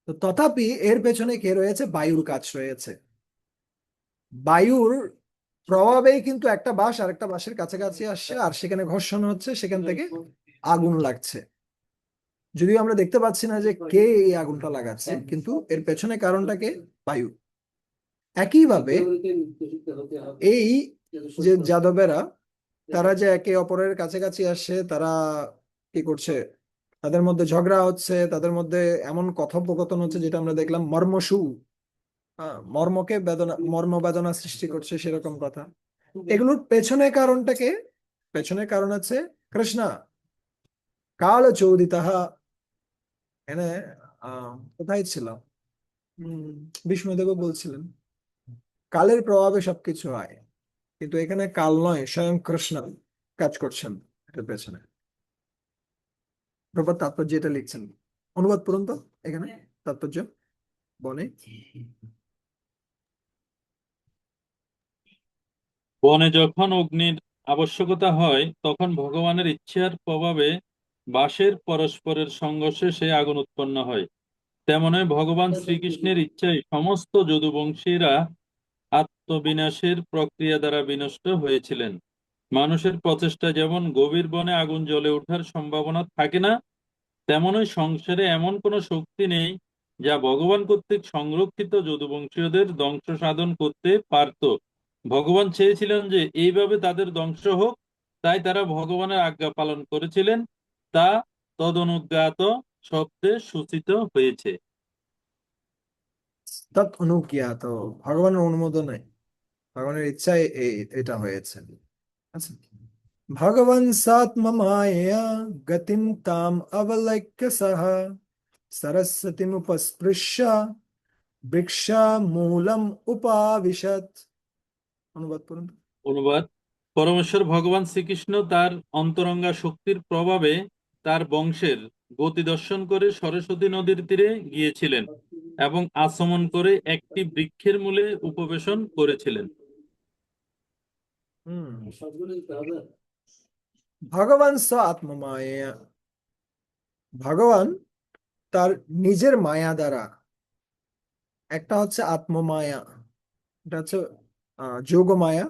Speaker 1: তো তথাপি এর পেছনে কে রয়েছে? বায়ুর কাজ রয়েছে। বায়ুর প্রভাবেই কিন্তু একটা বাঁশ আর একটা বাঁশের কাছাকাছি আসছে, আর সেখানে ঘর্ষণ হচ্ছে, সেখান থেকে আগুন লাগছে। যদিও আমরা দেখতে পাচ্ছি না যে কে এই আগুনটা লাগাচ্ছে, কিন্তু এর পেছনে কারণটা কে? বায়ু। একইভাবে এই যে যাদবেরা, তারা যে একে অপরের কাছাকাছি আসছে, তারা কি করছে? তাদের মধ্যে ঝগড়া হচ্ছে, তাদের মধ্যে এমন কথোপকথন হচ্ছে যেটা আমরা দেখলাম মর্মসু, মর্মকে বেদনা, মর্ম বেদনা সৃষ্টি করছে, সেরকম কথা। এগুলোর পেছনে কারণটাকে, পেছনে কারণ আছে কৃষ্ণ কাল চৌদিতাহ। এনে কোথায় ছিল? হম, বিষ্ণুদেব বলছিলেন কালের প্রভাবে সবকিছু হয়। কিন্তু এখানে কাল নয়, স্বয়ং কৃষ্ণ কাজ করছেন এটার পেছনে। প্রপাত তাৎপর্য এটা লিখছেন, অনুবাদ পড়ুন তো এখানে তাৎপর্য বনে।
Speaker 5: বনে যখন অগ্নির আবশ্যকতা হয়, তখন ভগবানের ইচ্ছার প্রভাবে বাঁশের পরস্পরের সংঘর্ষে সেই আগুন উৎপন্ন হয়। তেমনি ভগবান শ্রীকৃষ্ণের ইচ্ছায় সমস্ত যদুবংশীরা আত্মবিনাশের প্রক্রিয়া দ্বারা বিনষ্ট হয়েছিলেন। মানুষের প্রচেষ্টা যেমন গভীর বনে আগুন জ্বলে ওঠার সম্ভাবনা থাকে না, তেমনই সংসারে এমন কোনো শক্তি নেই যা ভগবান কর্তৃক সংরক্ষিত যদুবংশীয়দের ধ্বংস সাধন করতে পারত। ভগবান চেয়েছিলেন যে এইভাবে তাদের ধ্বংস হোক, তাই তারা ভগবানের আজ্ঞা পালন করেছিলেন, তা তদনুজ্ঞাত শব্দে সূচিত হয়েছে।
Speaker 1: তৎ অনুজ্ঞাত, ভগবানের অনুমোদনে, ভগবানের ইচ্ছায় এটা হয়েছে। আচ্ছা, ভগবান সাত্ম মায়া গতিম তাম অবলক্ষ্য সহ সরস্বতীমুপস্পৃশ্য বৃক্ষা মূলম উপাবিশত। অনুবাদ করুন।
Speaker 5: অনুবাদ: পরমেশ্বর ভগবান শ্রীকৃষ্ণ তার অন্তরঙ্গা শক্তির প্রভাবে তার বংশের গতি দর্শন করে সরস্বতী নদীর তীরে গিয়েছিলেন এবং আচমন করে একটি বৃক্ষের মূলে উপবেশন করেছিলেন।
Speaker 1: হুম, ভগবান স আত্মমায়া, ভগবান তার নিজের মায়া দ্বারা, একটা হচ্ছে আত্মমায়া, এটা হচ্ছে যোগ মায়া,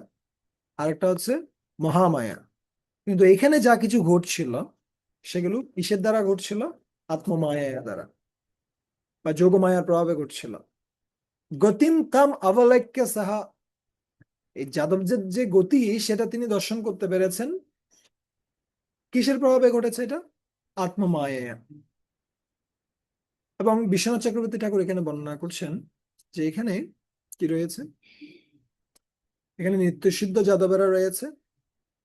Speaker 1: আর একটা হচ্ছে মহামায়া। কিন্তু এখানে যা কিছু ঘটছিল সেগুলো কিসের দ্বারা ঘটছিল? আত্মমায়া দ্বারা বা যোগমায়ার প্রভাবে ঘটছিল। গতিম তাম অবলক্ষ্য সাহা, এই যাদবদের যে গতি সেটা তিনি দর্শন করতে পেরেছেন। কিসের প্রভাবে ঘটেছে এটা? আত্মমায়া। এবং বিশ্বনাথ চক্রবর্তী ঠাকুর এখানে বর্ণনা করছেন যে এখানে কি রয়েছে, এখানে নিত্যসিদ্ধ যাদবেরা রয়েছে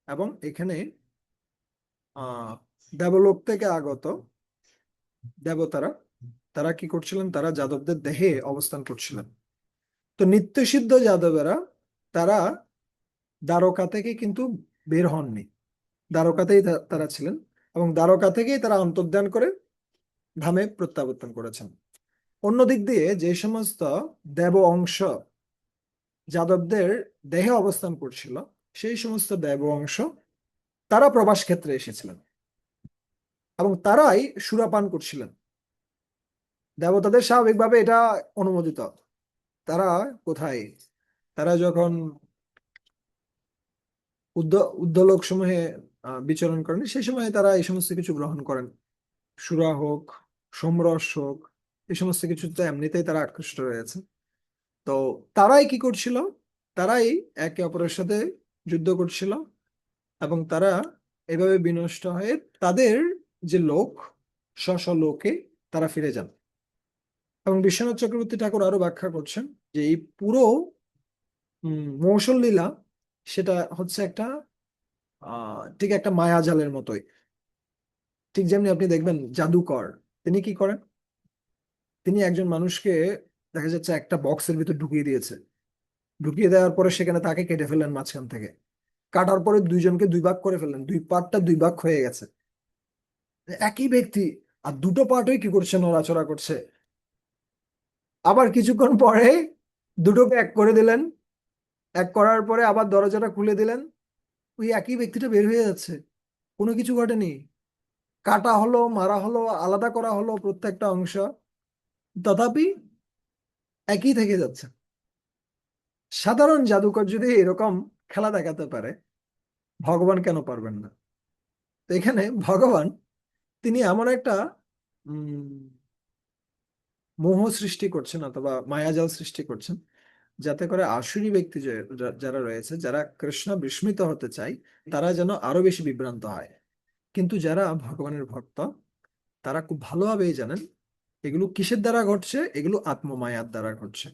Speaker 1: এবং এখানে দেবলোক থেকে আগত দেবতারা, তারা কি করছিলেন? তারা যাদবদের দেহে অবস্থান করছিলেন। তো নিত্যসিদ্ধ যাদবেরা তারা দ্বারকা থেকে কিন্তু বের হননি, দ্বারকাতেই তারা ছিলেন এবং দ্বারকা থেকেই তারা অন্তর্ধান করে ধামে প্রত্যাবর্তন করেছেন। অন্য দিক দিয়ে যে সমস্ত দেব অংশ যাদবদের দেহে অবস্থান করছিল, সেই সমস্ত দেব অংশ তারা প্রবাস ক্ষেত্রে এসেছিলেন এবং তারাই সুরাপান করছিলেন। দেবতাদের স্বাভাবিকভাবে এটা অনুমোদিত। তারা কোথায়? তারা যখন উদ্ধলোক সমূহে বিচরণ করেন, সেই সময় তারা এই সমস্ত কিছু গ্রহণ করেন। সুরা হোক, সোমরস হোক, এই সমস্ত কিছুতে এমনিতেই তারা আকৃষ্ট রয়েছে। তো তারাই কি করছিল? তারাই একে অপরের সাথে যুদ্ধ করছিল এবং তারা এভাবে বিনষ্ট হয়ে তাদের যে লোক, স্ব লোকে তারা ফিরে যান। এবং বিশ্বনাথ চক্রবর্তী ঠাকুর আরো ব্যাখ্যা করছেন যে এই পুরো মৌসল লীলা সেটা হচ্ছে একটা ঠিক একটা মায়াজালের মতোই। ঠিক যেমনি আপনি দেখবেন জাদুকর, তিনি কি করেন? তিনি একজন মানুষকে দেখা যাচ্ছে একটা বক্সের ভিতর ঢুকিয়ে দিয়েছে, ঢুকিয়ে দেওয়ার পরে সেখানে তাকে কেটে ফেললেন মাঝখান থেকে, কাটার পরে দুইজনকে দুই ভাগ করে ফেললেন, দুই পার্টটা দুই ভাগ হয়ে গেছে, একই ব্যক্তি আর দুটো পার্টই কি করছে? নড়াচড়া করছে। আবার কিছুক্ষণ পরে দুটোকে এক করে দিলেন, এক করার পরে আবার দরজাটা খুলে দিলেন, ওই একই ব্যক্তিটা বের হয়ে যাচ্ছে, কোনো কিছু ঘটেনি। কাটা হলো, মারা হলো, আলাদা করা হলো প্রত্যেকটা অংশ, তথাপি একই থেকে যাচ্ছে। সাধারণ জাদুকর যদি এরকম খেলা দেখাতে পারে, ভগবান কেন পারবেন না? তো এখানে ভগবান তিনি এমন একটা উম মোহ সৃষ্টি করছেন অথবা মায়াজাল সৃষ্টি করছেন, যাতে করে আসুরি ব্যক্তি যারা রয়েছে, যারা কৃষ্ণ বিস্মিত হতে চায়, তারা যেন আরো বেশি বিভ্রান্ত হয়। কিন্তু যারা ভগবানের ভক্ত, তারা খুব ভালোভাবেই জানেন এগুলো কিসের দ্বারা ঘটছে, এগুলো আত্মমায়ার দ্বারা ঘটছে।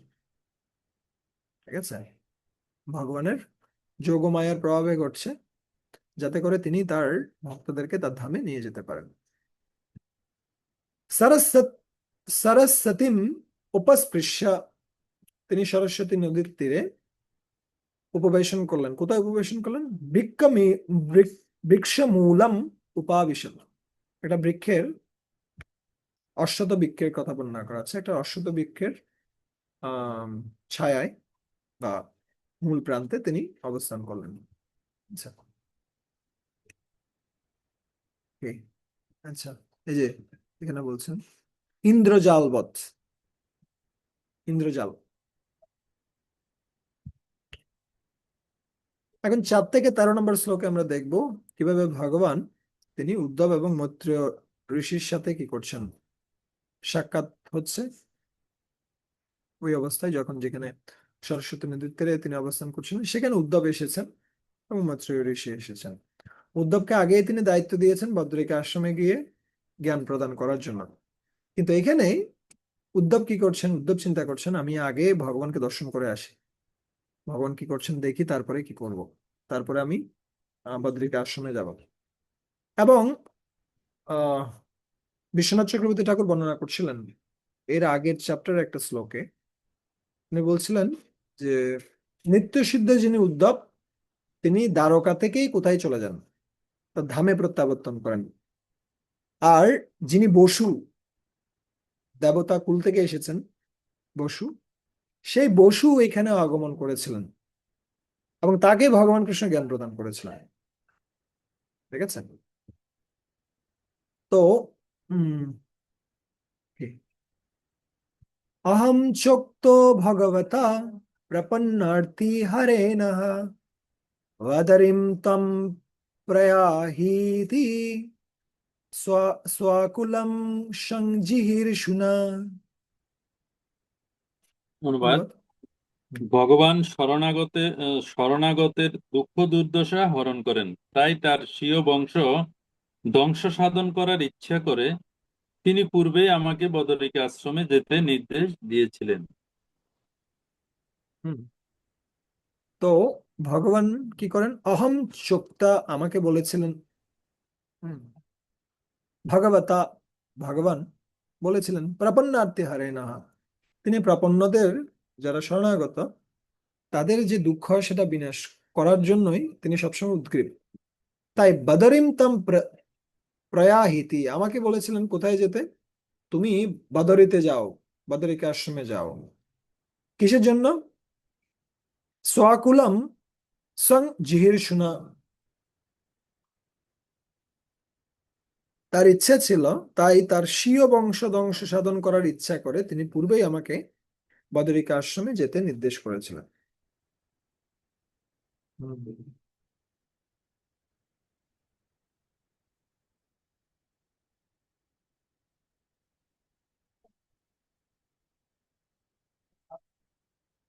Speaker 1: ঠিক আছে, ভগবানের যোগমায়ার প্রভাবে ঘটছে, যাতে করে তিনি তার ভক্তদেরকে তার ধামে নিয়ে যেতে পারেন। সরস্বত সরস্বতীম উপস্পৃশ্য, তিনি সরস্বতী নদীর তীরে উপবেশন করলেন। কোথায় উপবেশন করলেন? বৃক্ষমূলম উপাবিশত। এটা বৃক্ষের, অশ্বত্থ বৃক্ষের কথা বর্ণনা করা আছে। একটা অশ্বত্থ বৃক্ষের আহ ছায়ায় বা মূল প্রান্তে তিনি অবস্থান করলেন। আচ্ছা, okay, আচ্ছা, এই যে এখানে বলছেন ইন্দ্রজালবৎ, ইন্দ্রজাল। এখন 4 থেকে 13 নম্বর শ্লোকে আমরা দেখব কিভাবে ভগবান তিনি উদ্ধব এবং মৈত্রেয় ঋষির সাথে কি করছেন, সাক্ষাৎ হচ্ছে ওই অবস্থায়, যখন যেখানে সরস্বতী নদীর তীরে তিনি অবস্থান করছিলেন, সেখানে উদ্ধব এসেছেন এবং মৈত্রেয় ঋষি এসেছেন। উদ্ধবকে আগেই তিনি দায়িত্ব দিয়েছেন বদ্রিকা আশ্রমে গিয়ে জ্ঞান প্রদান করার জন্য। কিন্তু এখানে উদ্ধব কি করছেন? উদ্ধব চিন্তা করছেন আমি আগে ভগবানকে দর্শন করে আসি, ভগবান কি করছেন দেখি, তারপরে কি করব, তারপরে আমি বদ্রিকা আশ্রমে যাব। এবং আহ বিশ্বনাথ চক্রবর্তী ঠাকুর বর্ণনা করছিলেন এর আগের চ্যাপ্টার একটা শ্লোকে, উনি বলছিলেন যে নিত্য সিদ্ধ যিনি উদ্ধব, তিনি দ্বারকা থেকেই কোথায় চলে যান, তার ধামে প্রত্যাবর্তন করেন। আর যিনি বসু, দেবতা কুল থেকে এসেছেন বসু, সেই বসু এখানে আগমন করেছিলেন এবং তাকে ভগবান কৃষ্ণ জ্ঞান প্রদান করেছিলেন। ঠিক আছে? তো উম কি? अहं चोक्तो भगवता प्रपन्नार्थी हरेनः वदरिं तं प्रयाहीति स्वाकुलं संजिहीर्षुना।
Speaker 5: অনুবাদ:
Speaker 1: অনুবাদ।
Speaker 5: ভগবান শরণাগতের দুঃখ দুর্দশা হরণ করেন, তাই তার স্বীয় বংশ ধ্বংস সাধন করার ইচ্ছা করে তিনি পূর্বেই আমাকে বদরিকা আশ্রমে যেতে নির্দেশ দিয়েছিলেন।
Speaker 1: হুম। তো ভগবান কি করেন? অহম চোক্তা, আমাকে বলেছিলেন। হুম। ভগবতা, ভগবান বলেছিলেন প্রপন্নার্থী হারে না, তিনি প্রপন্নদের, যারা শরণাগত, তাদের যে দুঃখ সেটা বিনাশ করার জন্যই তিনি সবসময় উদ্গ্রীব। তাই বদরিম তম প্রয়াহিতি, আমাকে বলেছিলেন কোথায় যেতে, তুমি বদরিতে যাও, বদরিকা আশ্রমে যাও। কিসের জন্য? স্বাকুলম সং জিহির্ষুনা, তার ইচ্ছা ছিল, তাই তার স্বীয় বংশ ধ্বংস সাধন করার ইচ্ছা করে তিনি পূর্বেই আমাকে বদরিকা আশ্রমে যেতে নির্দেশ করেছিলেন।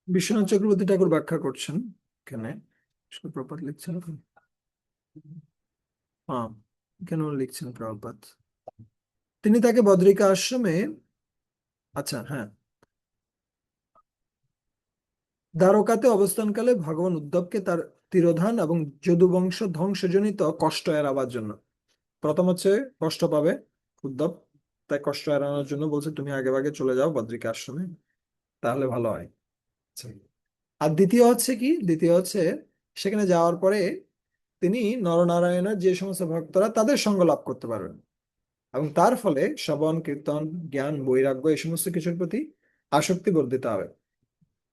Speaker 1: বিশ্বনাথ চক্রবর্তী ঠাকুর ব্যাখ্যা করছেন এখানে, প্রপাত লিখছেন। হ্যাঁ, কেন লিখছেন প্রভুপাদ? তিনি তাকে বদরিকা আশ্রমে, আচ্ছা হ্যাঁ, দ্বারকাতে অবস্থানকালে ভগবান উদ্ধবকে তার তিরোধান এবং যদুবংশ ধ্বংসজনিত কষ্ট এড়াবার জন্য, প্রথম হচ্ছে কষ্ট পাবে উদ্ধব, তাই কষ্ট এড়ানোর জন্য বলছে তুমি আগে ভাগে চলে যাও বদরিকা আশ্রমে, তাহলে ভালো হয়। আচ্ছা। আর দ্বিতীয় হচ্ছে কি? দ্বিতীয় হচ্ছে সেখানে যাওয়ার পরে তিনি নরনারায়ণের যে সমস্ত ভক্তরা, তাদের সঙ্গ লাভ করতে পারবেন এবং তার ফলে শ্রবণ কীর্তন জ্ঞান বৈরাগ্য এই সমস্ত কিছুর প্রতি আসক্তি বর্ধিত হবে,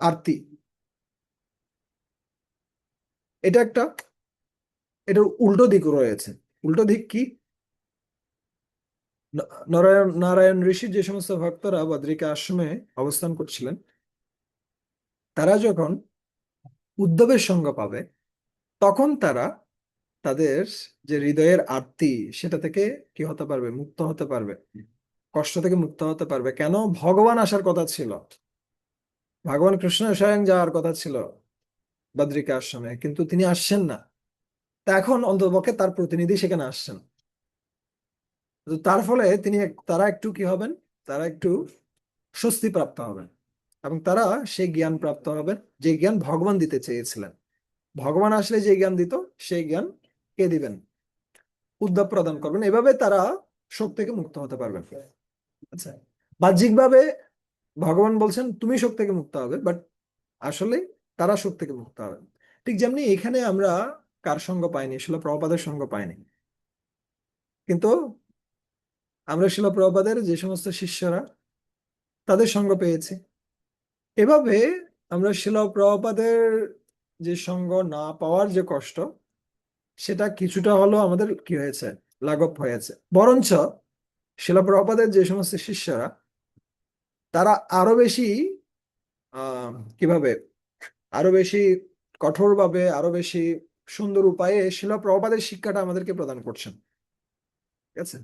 Speaker 1: আরতি। এটা একটা, এটার উল্টো দিকও রয়েছে। উল্টো দিক কি? নারায়ণ ঋষির যে সমস্ত ভক্তরা বদ্রিকা আশ্রমে অবস্থান করছিলেন, তারা যখন উদ্ধবের সঙ্গ পাবে, তখন তারা তাদের যে হৃদয়ের আরতি, সেটা থেকে কি হতে পারবে? মুক্ত হতে পারবে, কষ্ট থেকে মুক্ত হতে পারবে। কেন? ভগবান আসার কথা ছিল, ভগবান কৃষ্ণ স্বয়ং যাওয়ার কথা ছিল বদ্রিকা আশ্রমে, কিন্তু তিনি আসছেন না। তা এখন অন্ততপক্ষে তার প্রতিনিধি সেখানে আসছেন। তো তার ফলে তারা একটু কি হবেন? তারা একটু স্বস্তি প্রাপ্ত হবেন এবং তারা সেই জ্ঞান প্রাপ্ত হবেন যে জ্ঞান ভগবান দিতে চেয়েছিলেন। ভগবান আসলে যে জ্ঞান দিত, সেই জ্ঞান কে দিবেন? উদ্ধব প্রদান করবেন। এভাবে তারা শোক থেকে মুক্ত হতে পারবেন। আচ্ছা, বাহ্যিকভাবে ভগবান বলছেন তুমি শোক থেকে মুক্ত হবে, বাট আসলে তারা শোক থেকে মুক্ত হবে। ঠিক যেমনি এখানে আমরা কার সঙ্গ পাইনি, শিলা প্রভুপাদের সঙ্গ পাইনি, কিন্তু আমরা শিলা প্রভুপাদের যে সমস্ত শিষ্যরা তাদের সঙ্গ পেয়েছি। এভাবে আমরা শিলা প্রভুপাদের যে সঙ্গ না পাওয়ার যে কষ্ট, সেটা কিছুটা হলেও আমাদের কি হয়েছে, লাঘব হয়েছে। বরঞ্চ শিলা প্রভুপাদের যে সমস্ত শিষ্যরা তারা আরো বেশি কিভাবে, আরো বেশি কঠোরভাবে, আরো বেশি সুন্দর উপায়ে শিলা প্রভুপাদের শিক্ষাটা আমাদেরকে প্রদান করছেন। ঠিক আছে।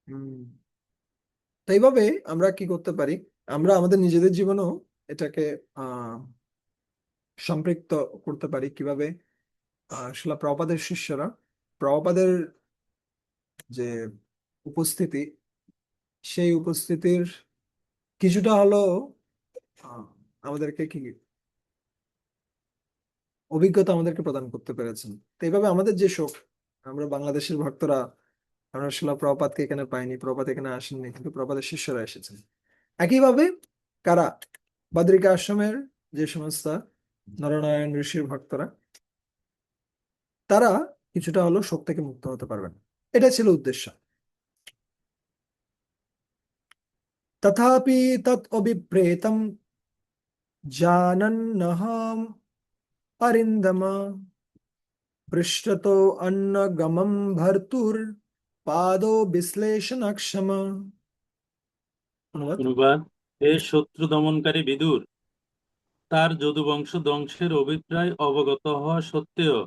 Speaker 1: হম তো এইভাবে আমরা কি করতে পারি, আমরা আমাদের নিজেদের জীবনেও এটাকে আহ সম্পৃক্ত করতে পারি। কিভাবে শিলা প্রভুপাদের শিষ্যরা প্রভুপাদের যে উপস্থিতি, সেই উপস্থিতির কিছুটা হলো আহ, আমাদেরকে কি অভিজ্ঞতা আমাদেরকে প্রদান করতে পেরেছেন। তো এইভাবে আমাদের যে শোক, আমরা বাংলাদেশের ভক্তরা আমরা শিলা প্রভুপাদকে এখানে পাইনি, প্রভুপাদ এখানে আসেননি, কিন্তু প্রভুপাদের শিষ্যরা এসেছেন। একইভাবে কারা, বদ্রিকা আশ্রমের যে সমস্ত নরনারায়ণ ঋষির ভক্তরা, তারা কিছুটা হলো শোক থেকে মুক্ত হতে পারবেন। এটা ছিল উদ্দেশ্য। তথাপি তৎ অভিপ্রেতম জানন্নহম অরিন্দম পৃষ্ঠতো অন্নগমম ভর্তুর পাদো বিশ্লেষণক্ষম। অনুবাদ।
Speaker 5: অনুবাদ: হে শত্রু দমনকারী বিদুর, তার যদুবংশ ধ্বংসের অভিপ্রায় অবগত হওয়া সত্ত্বেও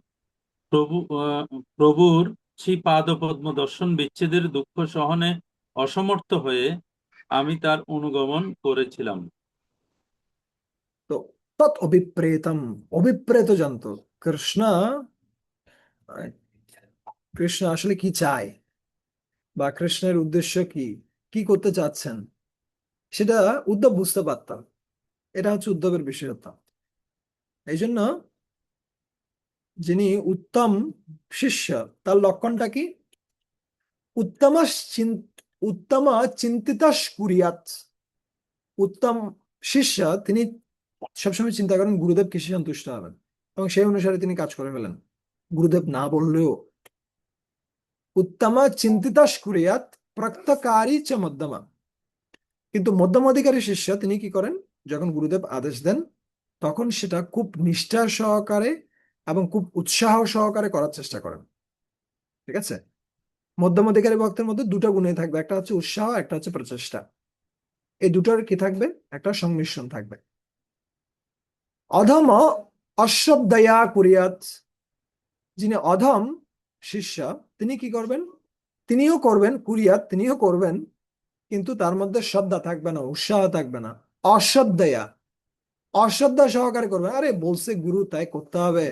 Speaker 5: প্রভু প্রভুর শ্রী পাদপদ্ম দর্শন বিচ্ছেদের দুঃখ সহনে অসমর্থ হয়ে আমি তার অনুগমন করেছিলাম।
Speaker 1: তো তৎ অভিপ্রেতম, অভিপ্রেত জানতো কৃষ্ণ, কৃষ্ণ আসলে কি চায় বা কৃষ্ণের উদ্দেশ্য কি, কি করতে চাচ্ছেন, সেটা উদ্ধব বুঝতে পারতাম। এটা হচ্ছে উদ্ধবের বিশেষত্ব। এই জন্য যিনি উত্তম শিষ্য, তার লক্ষণটা কি, উত্তম উত্তম চিন্তিতাস কুরিয়াত। উত্তম শিষ্য তিনি সবসময় চিন্তা করেন গুরুদেব কিসে সন্তুষ্ট হবেন, এবং সেই অনুসারে তিনি কাজ করে ফেলেন গুরুদেব না বললেও। উত্তম চিন্তিতাস কুরিয়াত প্রত্যকারী চ মধ্যমা। কিন্তু মধ্যম অধিকারী শিষ্য তিনি কি করেন, যখন গুরুদেব আদেশ দেন তখন সেটা খুব নিষ্ঠা সহকারে এবং খুব উৎসাহ সহকারে করার চেষ্টা করেন। ঠিক আছে। মধ্যম অধিকারী ভক্তের মধ্যে দুটো গুণই থাকবে, একটা হচ্ছে উৎসাহ, একটা হচ্ছে প্রচেষ্টা। এই দুটোর কি থাকবে, একটা সংমিশ্রণ থাকবে। অধম অশ্রদ্ধয়া কুরিয়াত। যিনি অধম শিষ্য তিনি কি করবেন, তিনিও করবেন কুরিয়াত, তিনিও করবেন, কিন্তু তার মধ্যে শ্রদ্ধা থাকবে না, উৎসাহ থাকবে না। অশ্রদ্ধয়া, অশ্রদ্ধা সহকারে করবে, আরে বলছে গুরু তাই করতে হবে,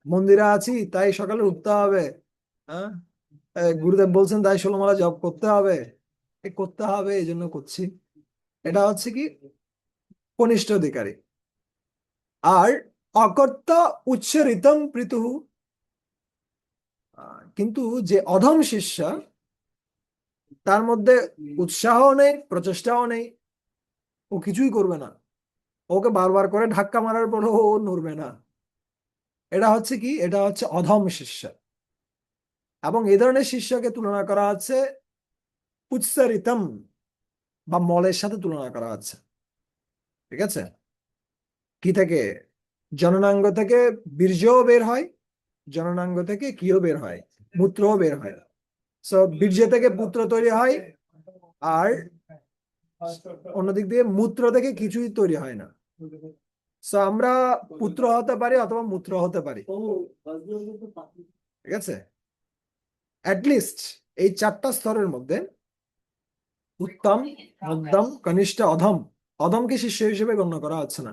Speaker 1: মন্দিরে আছি তাই সকালে উঠতে হবে, হ্যাঁ, গুরুদেব বলছেন তাই 16 মালা জপ করতে হবে, এ করতে হবে এই জন্য করছি। এটা হচ্ছে কি কনিষ্ঠ অধিকারী। আর অকর্তা উচ্চরিতম প্রীতুঃ। কিন্তু যে অধম শিষ্য, তার মধ্যে উৎসাহ নেই, প্রচেষ্টাও নেই, ও কিছুই করবে না, ওকে বারবার করে ধাক্কা মারার পরও ও নড়বে না। এটা হচ্ছে কি, এটা হচ্ছে অধম শিষ্য। এবং এই ধরনের শিষ্যকে তুলনা করা হচ্ছে উচ্চরিতম বা মলের সাথে তুলনা করা হচ্ছে। ঠিক আছে। কি থেকে, জননাঙ্গ থেকে বীর্যও বের হয়, জননাঙ্গ থেকে কিও বের হয়, মূত্রও বের হয়। সো বীর্য থেকে পুত্র তৈরি হয়, আর অন্যদিক দিয়ে মূত্র থেকে কিছুই তৈরি হয় না। সো আমরা পুত্র হতে পারি অথবা মূত্র হতে পারি। ঠিক আছে। অ্যাটলিস্ট এই 4টা স্তরের মধ্যে উত্তম, মধ্যম, কনিষ্ঠ, অধম, অধমকে শিষ্য হিসেবে গণ্য করা হচ্ছে না।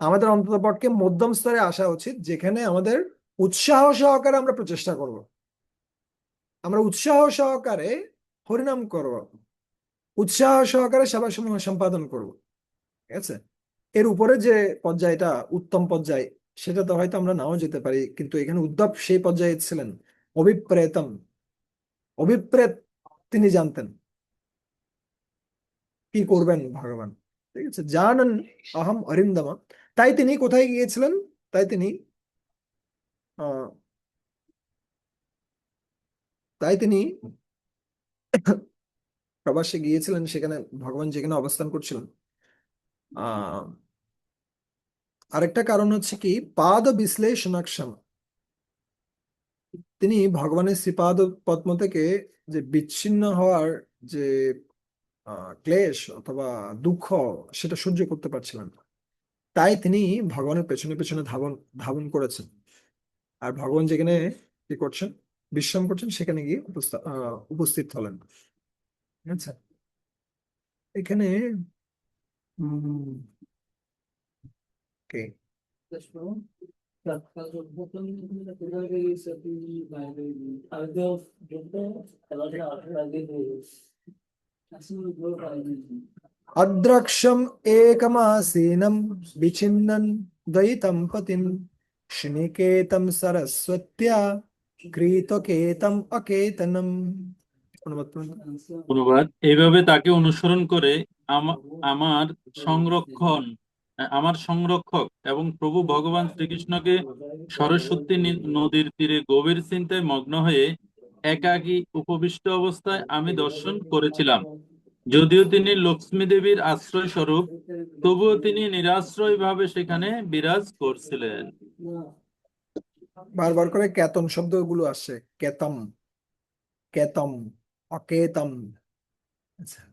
Speaker 1: আমাদের অন্ততপক্ষে মধ্যম স্তরে আসা উচিত, যেখানে আমাদের উৎসাহ সহকারে আমরা প্রচেষ্টা করব, আমরা উৎসাহ সহকারে হরিনাম করব, উৎসাহ সহকারে সেবা সমূহ সম্পাদন করব। ঠিক আছে। এর উপরে যে পর্যায়টা উত্তম পর্যায়, সেটা তো হয়তো আমরা নাও যেতে পারি, কিন্তু এখানে উদ্ধব সেই পর্যায়ে ছিলেন। অভিপ্রেতম, অভিপ্রেত, তিনি জানতেন কি করবেন ভগবান। ঠিক আছে। জানেন অহম অরিন্দম। তাই তিনি কোথায় গিয়েছিলেন, তাই তিনি আহ, তাই তিনি প্রবাসে গিয়েছিলেন, সেখানে ভগবান যেখানে অবস্থান করছিলেন। আহ আরেকটা কারণ হচ্ছে কি, পাদ বিশ্লেষণাক্ষম, তিনি ভগবানের শ্রীপাদ পদ্ম থেকে যে বিচ্ছিন্ন হওয়ার যে ক্লেশ অথবা দুঃখ, সেটা সহ্য করতে পারছিলেন না। তাই তিনি ভগবানের পেছনে পেছনে ধাবন ধাবন করেছেন। আর ভগবান যেখানে কি করছেন, বিশ্রাম করছেন, সেখানে গিয়ে উপস্থিত হলেন। আচ্ছা, এখানে কে अद्रक्षम एकमासीनं विचिन्नन् द्वैतं पतिं शनिकेतं सरस्वत्या कृतकेतं अकेतनम्। অনুবাদ করুন।
Speaker 5: অনুবাদ: এইভাবে তাকে অনুসরণ করে আমা- আমার সংরক্ষণ আমার সংরক্ষক এবং প্রভু ভগবান শ্রীকৃষ্ণকে সরস্বতী নদীর তীরে গভীর চিন্তায় মগ্ন হয়ে একাকী উপবিষ্ট অবস্থায় আমি দর্শন করেছিলাম। যদিও তিনি লক্ষ্মী দেবীর আশ্রয় স্বরূপ, তবুও তিনি নিরাশ্রয় ভাবে সেখানে বিরাজ করছিলেন।
Speaker 1: বারবার করে কেতন শব্দগুলো আসছে, কেতম, কেতম, অকেতম। আচ্ছা,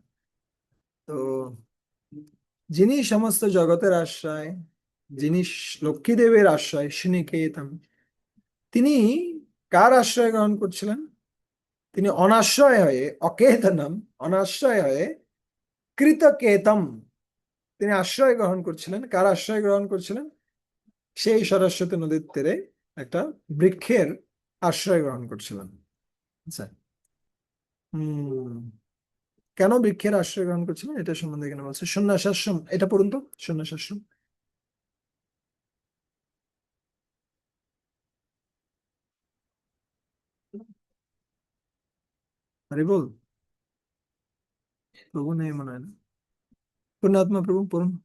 Speaker 1: তো যিনি সমস্ত জগতের আশ্রয়, যিনি লক্ষ্মী দেবের আশ্রয়, শ্রীনিকেতন, তিনি কার আশ্রয় গ্রহণ করছিলেন? তিনি অনাশ্রয় হয়ে, অকেতনম, অনাশ্রয় হয়ে কৃতকেতম, তিনি আশ্রয় গ্রহণ করছিলেন। কার আশ্রয় গ্রহণ করছিলেন? সেই সরস্বতী নদীর তীরে একটা বৃক্ষের আশ্রয় গ্রহণ করছিলেন। আচ্ছা, হম কেন বৃক্ষের আশ্রয় গ্রহণ করছিলেন এটা সম্বন্ধে এখানে বলছে। সন্ন্যাসাশ্রম, এটা পড়ুন তো, সন্ন্যাসাশ্রম। আরে বল, প্রভু নেই মনে হয় না। পূর্ণাত্মা প্রভু পড়ুন।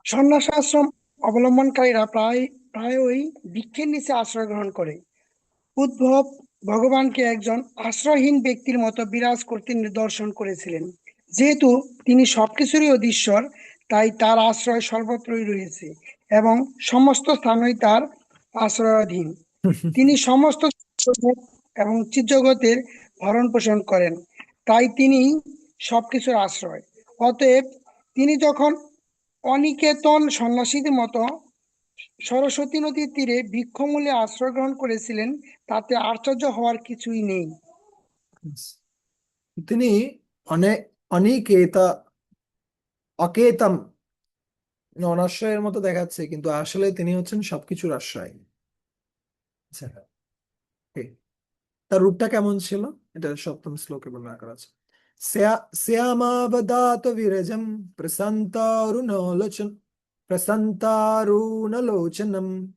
Speaker 6: সন্ন্যাসাশ্রম অবলম্বনকারীরা প্রায়ই বৃক্ষের নিচে আশ্রয় গ্রহণ করে। উদ্ধব ভগবানকে একজন আশ্রয়হীন ব্যক্তির মতো বিরাজ করতে নিদর্শন করেছিলেন। যেহেতু তিনি সবকিছুরই অধীশ্বর, তাই তার আশ্রয় সর্বত্রই রয়েছে এবং সমস্ত স্থানই তার আশ্রয়াধীন। তিনি সমস্ত জগৎ এবং চিৎজগতের ভরণ পোষণ করেন, তাই তিনি সবকিছুর আশ্রয়। অতএব তিনি যখন অনিকেতন সন্ন্যাসীদের মতো সরস্বতী নদীর তীরে বৃক্ষমূলে আশ্রয় গ্রহণ করেছিলেন, তাতে আশ্চর্য হওয়ার কিছুই নেই।
Speaker 1: তিনি অনেক অনিকেতা, অকেতম, অনাশ্রয়ের মতো দেখাচ্ছে, কিন্তু আসলে তিনি হচ্ছেন সবকিছুর আশ্রয়। আচ্ছা, okay. তার রূপটা কেমন ছিল, এটা সপ্তম শ্লোকে বর্ণনা করা আছে। শ্যামাবদাত বিরজম প্রশান্তারুণলোচন, প্রশান্তারুণলোচনম,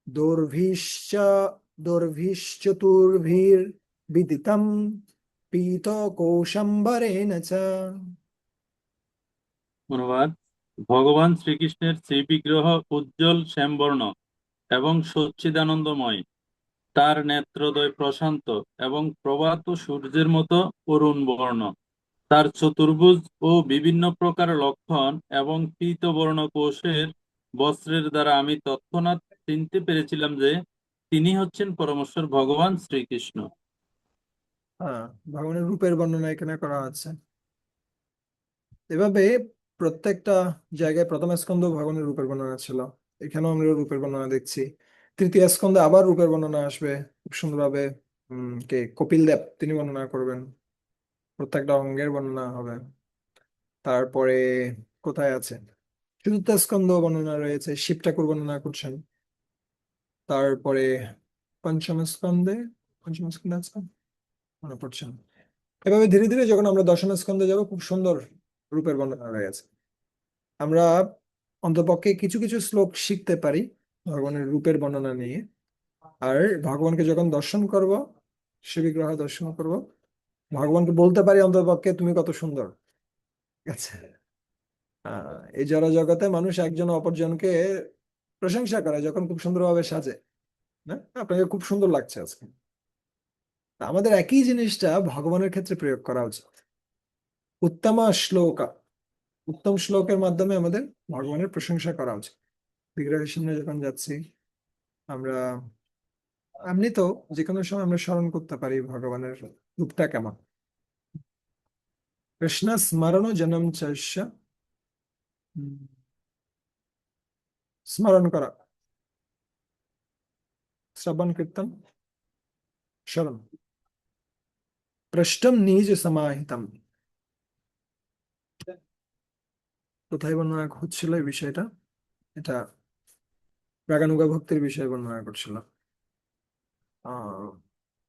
Speaker 1: দোর্ভিশ্চ দোর্ভিশ্চতুর্ভির বিদিতম পীতকোশম্বরেণ চ।
Speaker 5: অনুবাদ: ভগবান শ্রীকৃষ্ণের শ্রীবিগ্রহ উজ্জ্বল শ্যামবর্ণ এবং সচ্চিদানন্দময়। তার নেত্রদ্বয় প্রশান্ত এবং প্রভাত সূর্যের মতো অরুণ বর্ণ। তার চতুর্ভুজ ও বিভিন্ন প্রকার লক্ষণ এবং পীতবর্ণ কোষের বস্ত্রের দ্বারা আমি তৎক্ষণাৎ চিনতে পেরেছিলাম যে তিনি হচ্ছেন পরমেশ্বর ভগবান শ্রীকৃষ্ণ।
Speaker 1: হ্যাঁ, ভগবানের রূপের বর্ণনা এখানে করা আছে। এভাবে প্রত্যেকটা জায়গায় প্রথম স্কন্ধ ভগবানের রূপের বর্ণনা ছিল, এখানেও আমরা রূপের বর্ণনা দেখছি। তৃতীয় স্কন্ধে আবার রূপের বর্ণনা আসবে খুব সুন্দরভাবে। কে কপিল দেব, তিনি বর্ণনা করবেন, প্রত্যেকটা অঙ্গের বর্ণনা হবে। তারপরে কোথায় আছে, চতুর্থ স্কন্ধ বর্ণনা রয়েছে, শিব ঠাকুর বর্ণনা করছেন। তারপরে পঞ্চম স্কন্ধে, পঞ্চম স্কন্ধে আছে, মনে পড়ছে না। এভাবে ধীরে ধীরে যখন আমরা দশম স্কন্ধে যাব, খুব সুন্দর রূপের বর্ণনা রয়েছে। আমরা অন্তপক্ষে কিছু কিছু শ্লোক শিখতে পারি ভগবানের রূপের বর্ণনা নিয়ে। আর ভগবানকে যখন দর্শন করব, শিববিগ্রহ দর্শন করব, ভগবানকে বলতে পারি অন্তপক্ষে তুমি কত সুন্দর। ঠিক আছে, এই জড় জগতে মানুষ একজন অপরজনকে প্রশংসা করে যখন খুব সুন্দরভাবে সাজে, না আপনাকে খুব সুন্দর লাগছে আজকে। তা আমাদের একই জিনিসটা ভগবানের ক্ষেত্রে প্রয়োগ করা উচিত। উত্তম শ্লোকা, উত্তম শ্লোকের মাধ্যমে আমাদের ভগবানের প্রশংসা করা উচিত। বিগ্রহের সামনে যখন যাচ্ছি আমরা এমনি তো যে কোনো সময় আমরা স্মরণ করতে পারি ভগবানের রূপটা কেমন। কৃষ্ণ স্মরণ জনম চস্য, স্মরণ করা, শ্রবণ কীর্তন স্মরণ, পৃষ্ঠম নিজ সমাহিতম। কোথায় বর্ণনা হচ্ছিল এই বিষয়টা? এটা রাগানুগা ভক্তির বিষয়ে বর্ণনা করছিল। আহ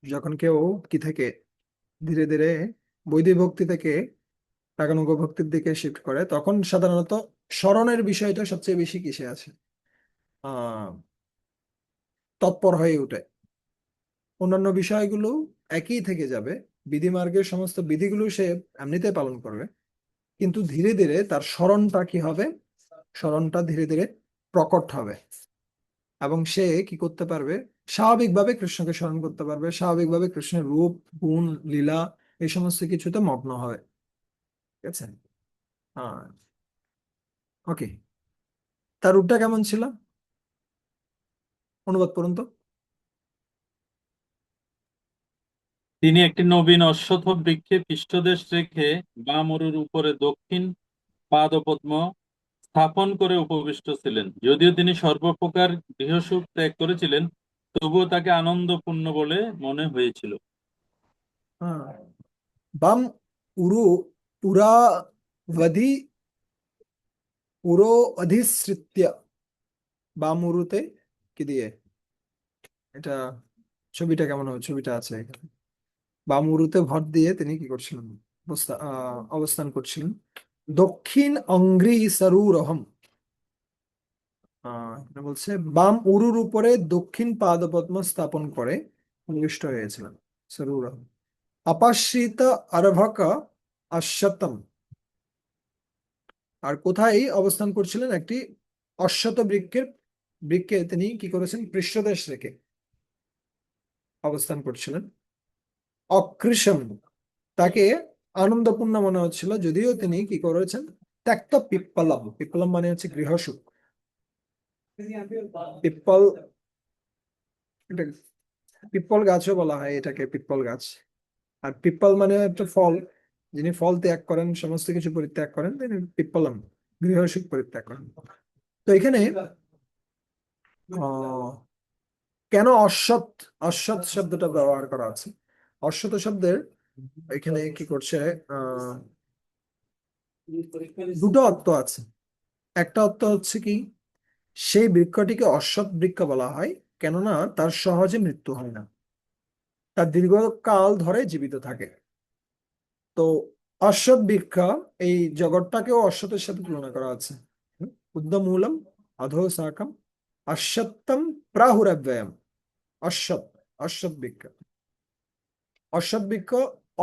Speaker 1: যখন কেউ কি থেকে ধীরে ধীরে বৈদিক ভক্তি থেকে রাগানুগ ভক্তির দিকে শিফট করে, তখন সাধারণত স্মরণের বিষয়টা সবচেয়ে বেশি কিসে আছে, আহ তৎপর হয়ে ওঠে। অন্যান্য বিষয়গুলো একই থেকে যাবে, বিধিমার্গের সমস্ত বিধিগুলো সে এমনিতে পালন করবে, কিন্তু ধীরে ধীরে তার স্মরণটা কি হবে, স্মরণটা ধীরে ধীরে প্রকট হবে এবং সে কি করতে পারবে, স্বাভাবিকভাবে কৃষ্ণকে স্মরণ করতে পারবে, স্বাভাবিকভাবে কৃষ্ণের রূপ গুণ লীলা এই সমস্ত কিছুতে মগ্ন হবে। ঠিক আছে? হ্যাঁ, ওকে। তার রূপটা কেমন ছিল? অনুবাদ করুন তো।
Speaker 5: তিনি একটি নবীন অশ্বত্থ বৃক্ষে পৃষ্ঠদেশ রেখে বাম উরুর উপরে দক্ষিণ পাদপদ্ম স্থাপন করে উপবিষ্ট ছিলেন। যদিও তিনি সর্বপ্রকার গৃহসুখ ত্যাগ করেছিলেন, তবুও তাকে আনন্দপূর্ণ বলে মনে হয়েছিল।
Speaker 1: হ্যাঁ, বাম উরু পুরাবধি পুরো অধিসৃত্য, বাম উরুতে কি দিয়ে, এটা ছবিটা কেমন হবে? ছবিটা আছে এখানে। বাম উরুতে ভর দিয়ে তিনি কি করছিলেন? অবস্থান করছিলেন। দক্ষিণ অঙ্গ্রি সরুরহম, এখানে বলছে বাম উরুর উপরে দক্ষিণ পাদপদ্ম স্থাপন করে ভূমিষ্ঠ হয়েছিলেন। সরুরহম আপাশ্রিত আরভক অশ্বতম, আর কোথায় অবস্থান করছিলেন? একটি অশ্বত বৃক্ষে তিনি কি করেছেন? পৃষ্ঠদেশ রেখে অবস্থান করছিলেন। অকৃশম, তাকে আনন্দপূর্ণ মনে হচ্ছিল, যদিও তিনি কি করেছেন? ত্যক্ত পিপ্পলম, পিপ্পলম মানে হচ্ছে গৃহসুখ। পিপ্পল, এটা পিপ্পল গাছও বলা হয় এটাকে, পিপ্পল গাছ। আর পিপ্পল মানে একটা ফল, যিনি ফল ত্যাগ করেন, সমস্ত কিছু পরিত্যাগ করেন, তিনি পিপ্পলম, গৃহসুখ পরিত্যাগ করেন। তো এখানে আহ কেন অশ্বত, অশ্বত শব্দটা ব্যবহার করা আছে? অশ্বত শব্দের এখানে কি করছে, দুটো অর্থ আছে। একটা অর্থ হচ্ছে কি, সেই বৃক্ষটিকে অশ্বত বৃক্ষ বলা হয় কেননা তার সহজে মৃত্যু হয় না, তার দীর্ঘকাল ধরে জীবিত থাকে। তো অশ্বত বৃক্ষ, এই জগৎটাকেও অশ্বতের সাথে তুলনা করা আছে। উদ্যমূলম অধো শাখম অশ্বত্থম প্রাহুরব্যয়ম। অশ্বত, অশ্বত বৃক্ষ, অশ্বত বৃক্ষ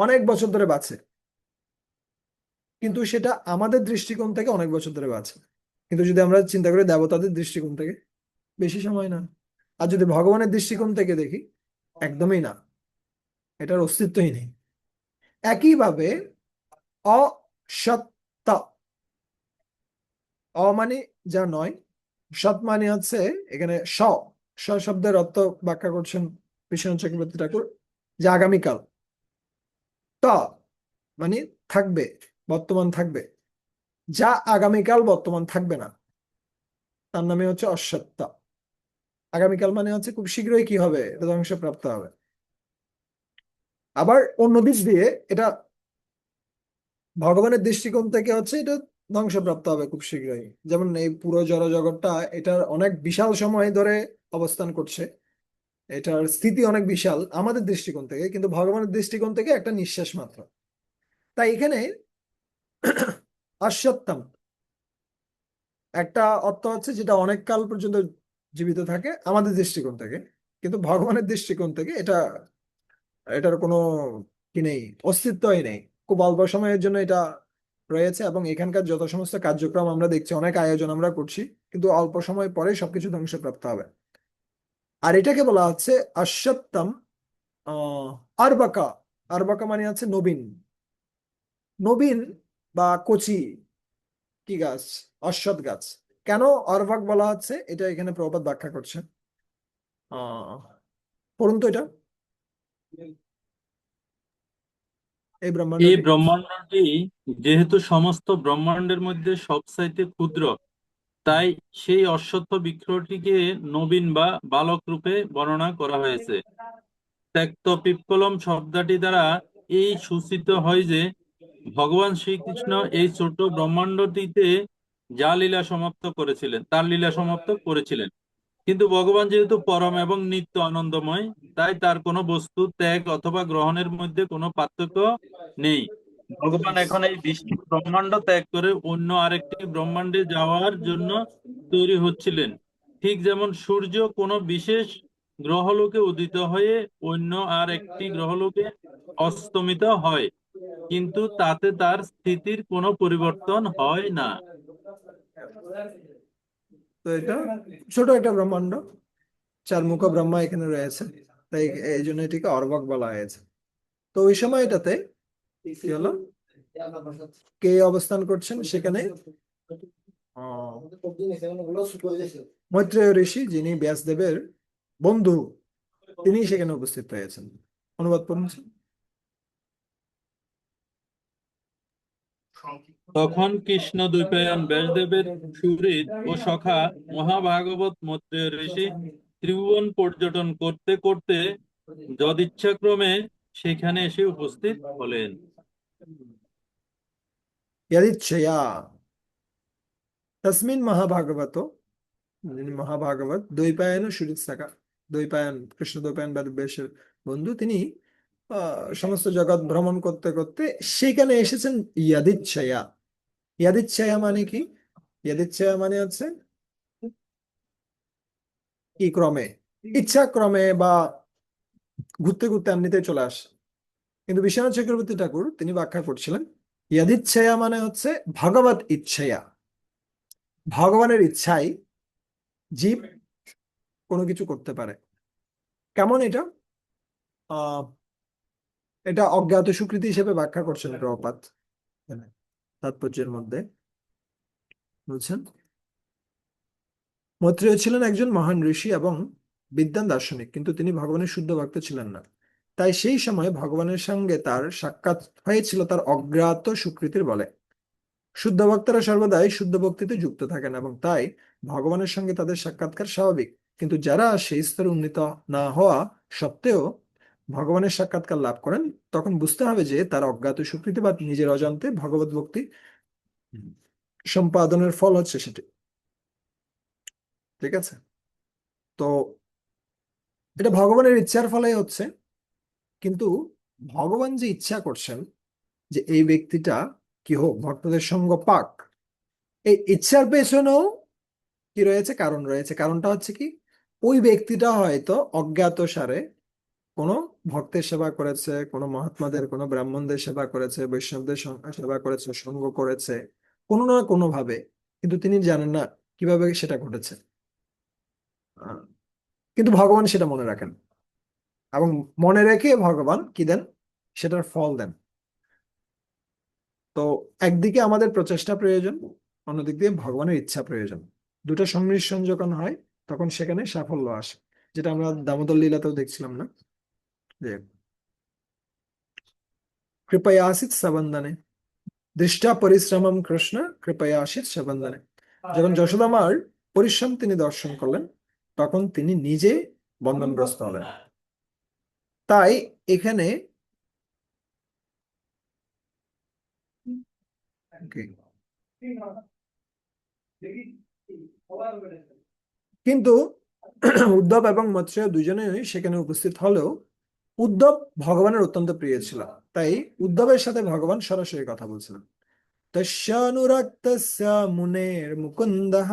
Speaker 1: অনেক বছর ধরে বাঁচে, কিন্তু সেটা আমাদের দৃষ্টিকোণ থেকে অনেক বছর ধরে বাঁচে, কিন্তু যদি আমরা চিন্তা করি দেবতাদের দৃষ্টিকোণ থেকে, বেশি সময় না। আর যদি ভগবানের দৃষ্টিকোণ থেকে দেখি, একদমই না, এটার অস্তিত্বই নেই। একইভাবে অসত্য, অ মানে যা নয়, সৎ মানে হচ্ছে এখানে স শব্দের অর্থ ব্যাখ্যা করছেন বিশ্বনাথ চক্রবর্তী ঠাকুর, যে আগামীকাল। ত মানে থাকবে, বর্তমান থাকবে, যা আগামীকাল বর্তমান থাকবে না, তার নামে হচ্ছে অসত্য। আগামীকাল মানে হচ্ছে খুব শীঘ্রই কি হবে, এটা ধ্বংসপ্রাপ্ত হবে। আবার অন্য দিক দিয়ে এটা ভগবানের দৃষ্টিকোণ থেকে হচ্ছে এটা ধ্বংসপ্রাপ্ত হবে খুব শীঘ্রই। যেমন এই পুরো জড় জগৎটা এটা অনেক বিশাল সময় ধরে অবস্থান করছে, এটার স্থিতি অনেক বিশাল আমাদের দৃষ্টিকোণ থেকে, কিন্তু ভগবানের দৃষ্টিকোণ থেকে একটা নিঃশ্বাস মাত্র। তাই এখানে অশ্বত্থম একটা অর্থ হচ্ছে যেটা অনেক কাল পর্যন্ত জীবিত থাকে আমাদের দৃষ্টিকোণ থেকে, কিন্তু ভগবানের দৃষ্টিকোণ থেকে এটা, এটার কোনো কি নেই, অস্তিত্বই নেই। খুব অল্প সময়ের জন্য এটা রয়েছে, এবং এখানকার যত সমস্ত কার্যক্রম আমরা দেখছি, অনেক আয়োজন আমরা করছি, কিন্তু অল্প সময় পরে সবকিছু ধ্বংসপ্রাপ্ত হবে। আর এটাকে বলা হচ্ছে অশ্বত্থম আহ আরবাকা। আরবাকা মানে হচ্ছে নবীন, নবীন বা কচি কি গাছ, অশ্বত্থ গাছ। কেন অর্বাক বলা হচ্ছে এটা এখানে প্রভুপাদ ব্যাখ্যা করছে। পড়ুন তো এটা, এই
Speaker 5: এই
Speaker 1: ব্রহ্মাণ্ডটি।
Speaker 5: ব্রহ্মাণ্ডটি যেহেতু সমস্ত ব্রহ্মাণ্ডের মধ্যে সবচাইতে ক্ষুদ্র, তাই সেই অশ্বত্থ বৃক্ষটিকে নবীন বা বালক রূপে বর্ণনা করা হয়েছে। ত্যক্ত পিপ্পলম শব্দটি দ্বারা এই সূচিত হয় যে ভগবান শ্রীকৃষ্ণ এই ছোট ব্রহ্মাণ্ডটিতে তার লীলা সমাপ্ত করেছিলেন। কিন্তু ভগবান যেহেতু পরম এবং নিত্য আনন্দময়, তাই তার কোনো বস্তু ত্যাগ অথবা গ্রহণের মধ্যে কোনো পার্থক্য নেই। ভগবান এখন এই বিশ্ব ব্রহ্মাণ্ড ত্যাগ করে অন্য আরেকটি ব্রহ্মাণ্ডে যাওয়ার জন্য তৈরি হচ্ছিলেন। ঠিক যেমন সূর্য কোনো বিশেষ গ্রহলোকে উদিত হয়ে অন্য আর একটি গ্রহলোকে অস্তমিত হয়, কিন্তু তাতে তার স্থিতির কোনো পরিবর্তন হয় না।
Speaker 1: তো এটা ছোট একটা ব্রহ্মাণ্ড, চার মুখ ব্রহ্মা এখানে রয়েছে, তাই এই জন্য এটিকে অর্বক বলা হয়েছে। তো ওই সময় এটাতে কি হলো, কে অবস্থান করছেন সেখানে? মৈত্রেয় ঋষি, যিনি ব্যাসদেবের বন্ধু, তিনি সেখানে উপস্থিত হয়েছেন। অনুবাদ পড়ুন।
Speaker 5: তখন কৃষ্ণ দ্বৈপায়ন ব্যাসদেবের সুহৃদ ও সখা মহাভাগবত মৈত্রেয় ঋষি ত্রিভুবন পর্যটন করতে করতে যদিচ্ছাক্রমে সেখানে এসে উপস্থিত হলেন।
Speaker 1: यदिच्छया तस्मिन् महाभागवतो, যিনি মহাভাগবত দ্বৈপায়ন সুহৃদ সখা, দ্বৈপায়ন কৃষ্ণ দ্বৈপায়ন বেশের বন্ধু, তিনি সমস্ত জগৎ ভ্রমণ করতে করতে সেখানে এসেছেন ইয়াদিচ্ছয়া। ইয়াদিচ্ছয়া মানে কি? ইয়াদিচ্ছয়া মানে হচ্ছে কি ক্রমে, ইচ্ছা ক্রমে, বা ঘুরতে ঘুরতে এমনিতে চলে আসে। কিন্তু বিশ্বনাথ চক্রবর্তী ঠাকুর তিনি ব্যাখ্যা করছিলেন, ইয়াদিচ্ছয়া মানে হচ্ছে ভগবত ইচ্ছয়া, ভগবানের ইচ্ছায় জীব কোনো কিছু করতে পারে। কেমন এটা? আহ এটা অজ্ঞাত স্বীকৃতি হিসেবে ব্যাখ্যা করছেন প্রভুপাদ তাৎপর্যের মধ্যে, বুঝছেন? মৈত্রেয় ছিলেন একজন মহান ঋষি এবং বিদ্বান দার্শনিক, কিন্তু তিনি ভগবানের শুদ্ধ ভক্ত ছিলেন না। তাই সেই সময় ভগবানের সঙ্গে তার সাক্ষাৎ হয়েছিল তার অজ্ঞাত স্বীকৃতির বলে। শুদ্ধ ভক্তরা সর্বদাই শুদ্ধ ভক্তিতে যুক্ত থাকেন, এবং তাই ভগবানের সঙ্গে তাদের সাক্ষাৎকার স্বাভাবিক। কিন্তু যারা সেই স্তরে উন্নীত না হওয়া সত্ত্বেও ভগবানের সাক্ষাৎকার লাভ করেন, তখন বুঝতে হবে যে তার অজ্ঞাত স্বীকৃতি বা নিজের অজান্তে ভগবত ভক্তি সম্পাদনের ফল হচ্ছে সেটি। ঠিক আছে? তো এটা ভগবানের ইচ্ছার ফলেই হচ্ছে, কিন্তু ভগবান যে ইচ্ছা করছেন যে এই ব্যক্তিটা কি হোক, ভক্তদের সঙ্গ পাক, এই ইচ্ছার পেছনেও কি রয়েছে, কারণ রয়েছে। কারণটা হচ্ছে কি, ওই ব্যক্তিটা হয়তো অজ্ঞাত সারে কোনো ভক্তের সেবা করেছে, কোনো মহাত্মাদের, কোনো ব্রাহ্মণদের সেবা করেছে, বৈষ্ণবদের সেবা করেছে, সঙ্গ করেছে কোনো না কোনো ভাবে, কিন্তু তিনি জানেন না কিভাবে সেটা ঘটেছে। আহ, কিন্তু ভগবান সেটা মনে রাখেন, এবং মনে রেখে ভগবান কি দেন, সেটার ফল দেন। তো একদিকে আমাদের প্রচেষ্টা প্রয়োজন, অন্যদিক দিয়ে ভগবানের ইচ্ছা প্রয়োজন। দুটো সংমিশ্রণ যখন হয়, তখন সেখানে সাফল্য আসে, যেটা আমরা দামোদর লীলাতেও দেখছিলাম না, যে কৃপয়াসিত সবন্দনে দৃষ্টা পরিশ্রমম কৃষ্ণ কৃপয়াসিত সবন্দনে। যখন যশোদা মার পরিশ্রম তিনি দর্শন করলেন, তখন তিনি নিজে বন্ধনগ্রস্ত হলেন। তাই এখানে কিন্তু উদ্ধব এবং মৎস্য দুজনেই সেখানে উপস্থিত হলেও উদ্ধব ভগবানের অত্যন্ত প্রিয় ছিল, তাই উদ্ধবের সাথে ভগবান সরাসরি কথা বলছিলেন। তস্যানুরক্তস্য মুনের মুকুন্দঃ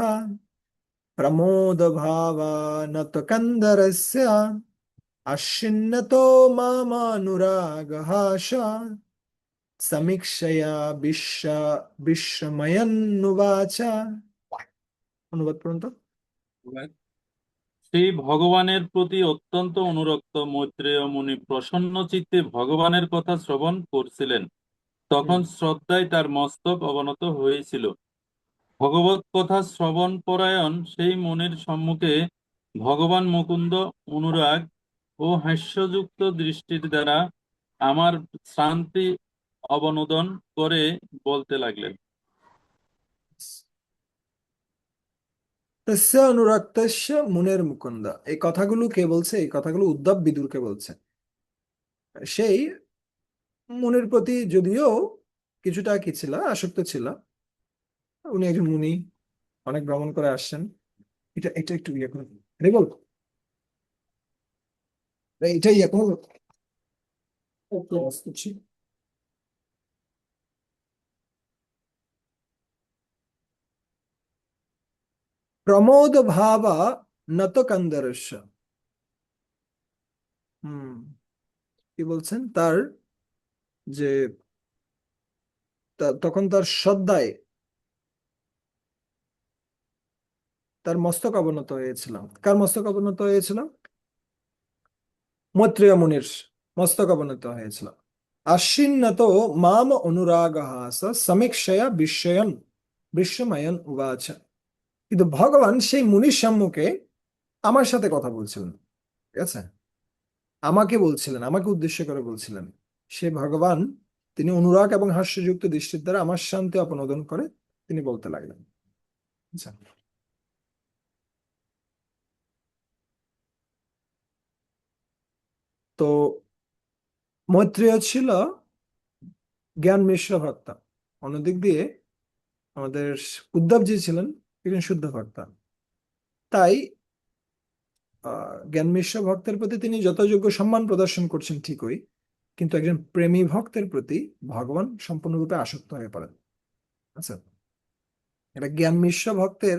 Speaker 1: প্রমোদ ভাবানত কন্দরস্য আশ্চিন্নতো মামানুরাগহাস। সমীক্ষয়া বিস্ময়ন্নুবাচ। অনুবাদ পর্যন্ত।
Speaker 5: শ্রী ভগবানের প্রতি অত্যন্ত অনুরক্ত মৈত্রেয় মুনি প্রসন্ন চিত্তে ভগবানের কথা শ্রবণ করছিলেন। তখন শ্রদ্ধায় তার মস্তক অবনত হয়েছিল। ভগবত কথা শ্রবণ পরায়ণ সেই মুনির সম্মুখে ভগবান মুকুন্দ অনুরাগ ও হাস্যযুক্ত দৃষ্টির দ্বারা আমার শ্রান্তি অবনোদন করে বলতে লাগলেন।
Speaker 1: তস্য অনুরক্তস্য মুনের মুকুন্দ। এই কথাগুলো কে বলছে? এই কথাগুলো উদ্ধব বিদুরকে বলছে। সেই মুনির প্রতি যদিও কিছুটা কি ছিল, আসক্ত ছিল। উনি একজন মুনি, অনেক ভ্রমণ করে আসছেন। এটা এটা একটু ইয়ে করুন, আরে বল, এটা ইয়ে করুন। একটু আওয়াজ করছি। প্রমোদ ভাবা নত কন্দর্শ। হুম, কি বলছেন? তার যে তখন তার শ্রদ্ধায় তার মস্তক অবনত হয়েছিল। কার মস্তক অবনত হয়েছিল? মৈত্রেয় মুনির মস্তক অবনত হয়েছিল। আশ্বিন্নত মাম অনুরাগঃ স সমীক্ষয়া বিস্ময়ন উবাচ। কিন্তু ভগবান সেই মুনির সম্মুখে আমার সাথে কথা বলছিলেন, ঠিক আছে? আমাকে বলছিলেন, আমাকে উদ্দেশ্য করে বলছিলেন। সে ভগবান, তিনি অনুরাগ এবং হাস্যযুক্ত দৃষ্টির দ্বারা আমার শান্তি অপনোদন করে তিনি বলতে লাগলেন। আচ্ছা, তো মৈত্রেয় ছিল জ্ঞান মিশ্র ভক্তা। অন্যদিক দিয়ে আমাদের উদ্ধবজি ছিলেন একজন শুদ্ধ ভক্তা। তাই জ্ঞান মিশ্র ভক্তের প্রতি তিনি যথাযোগ্য সম্মান প্রদর্শন করছেন ঠিকই, কিন্তু একজন প্রেমী ভক্তের প্রতি ভগবান সম্পূর্ণরূপে আসক্ত হয়ে পড়েন। আচ্ছা, এটা জ্ঞান মিশ্র ভক্তের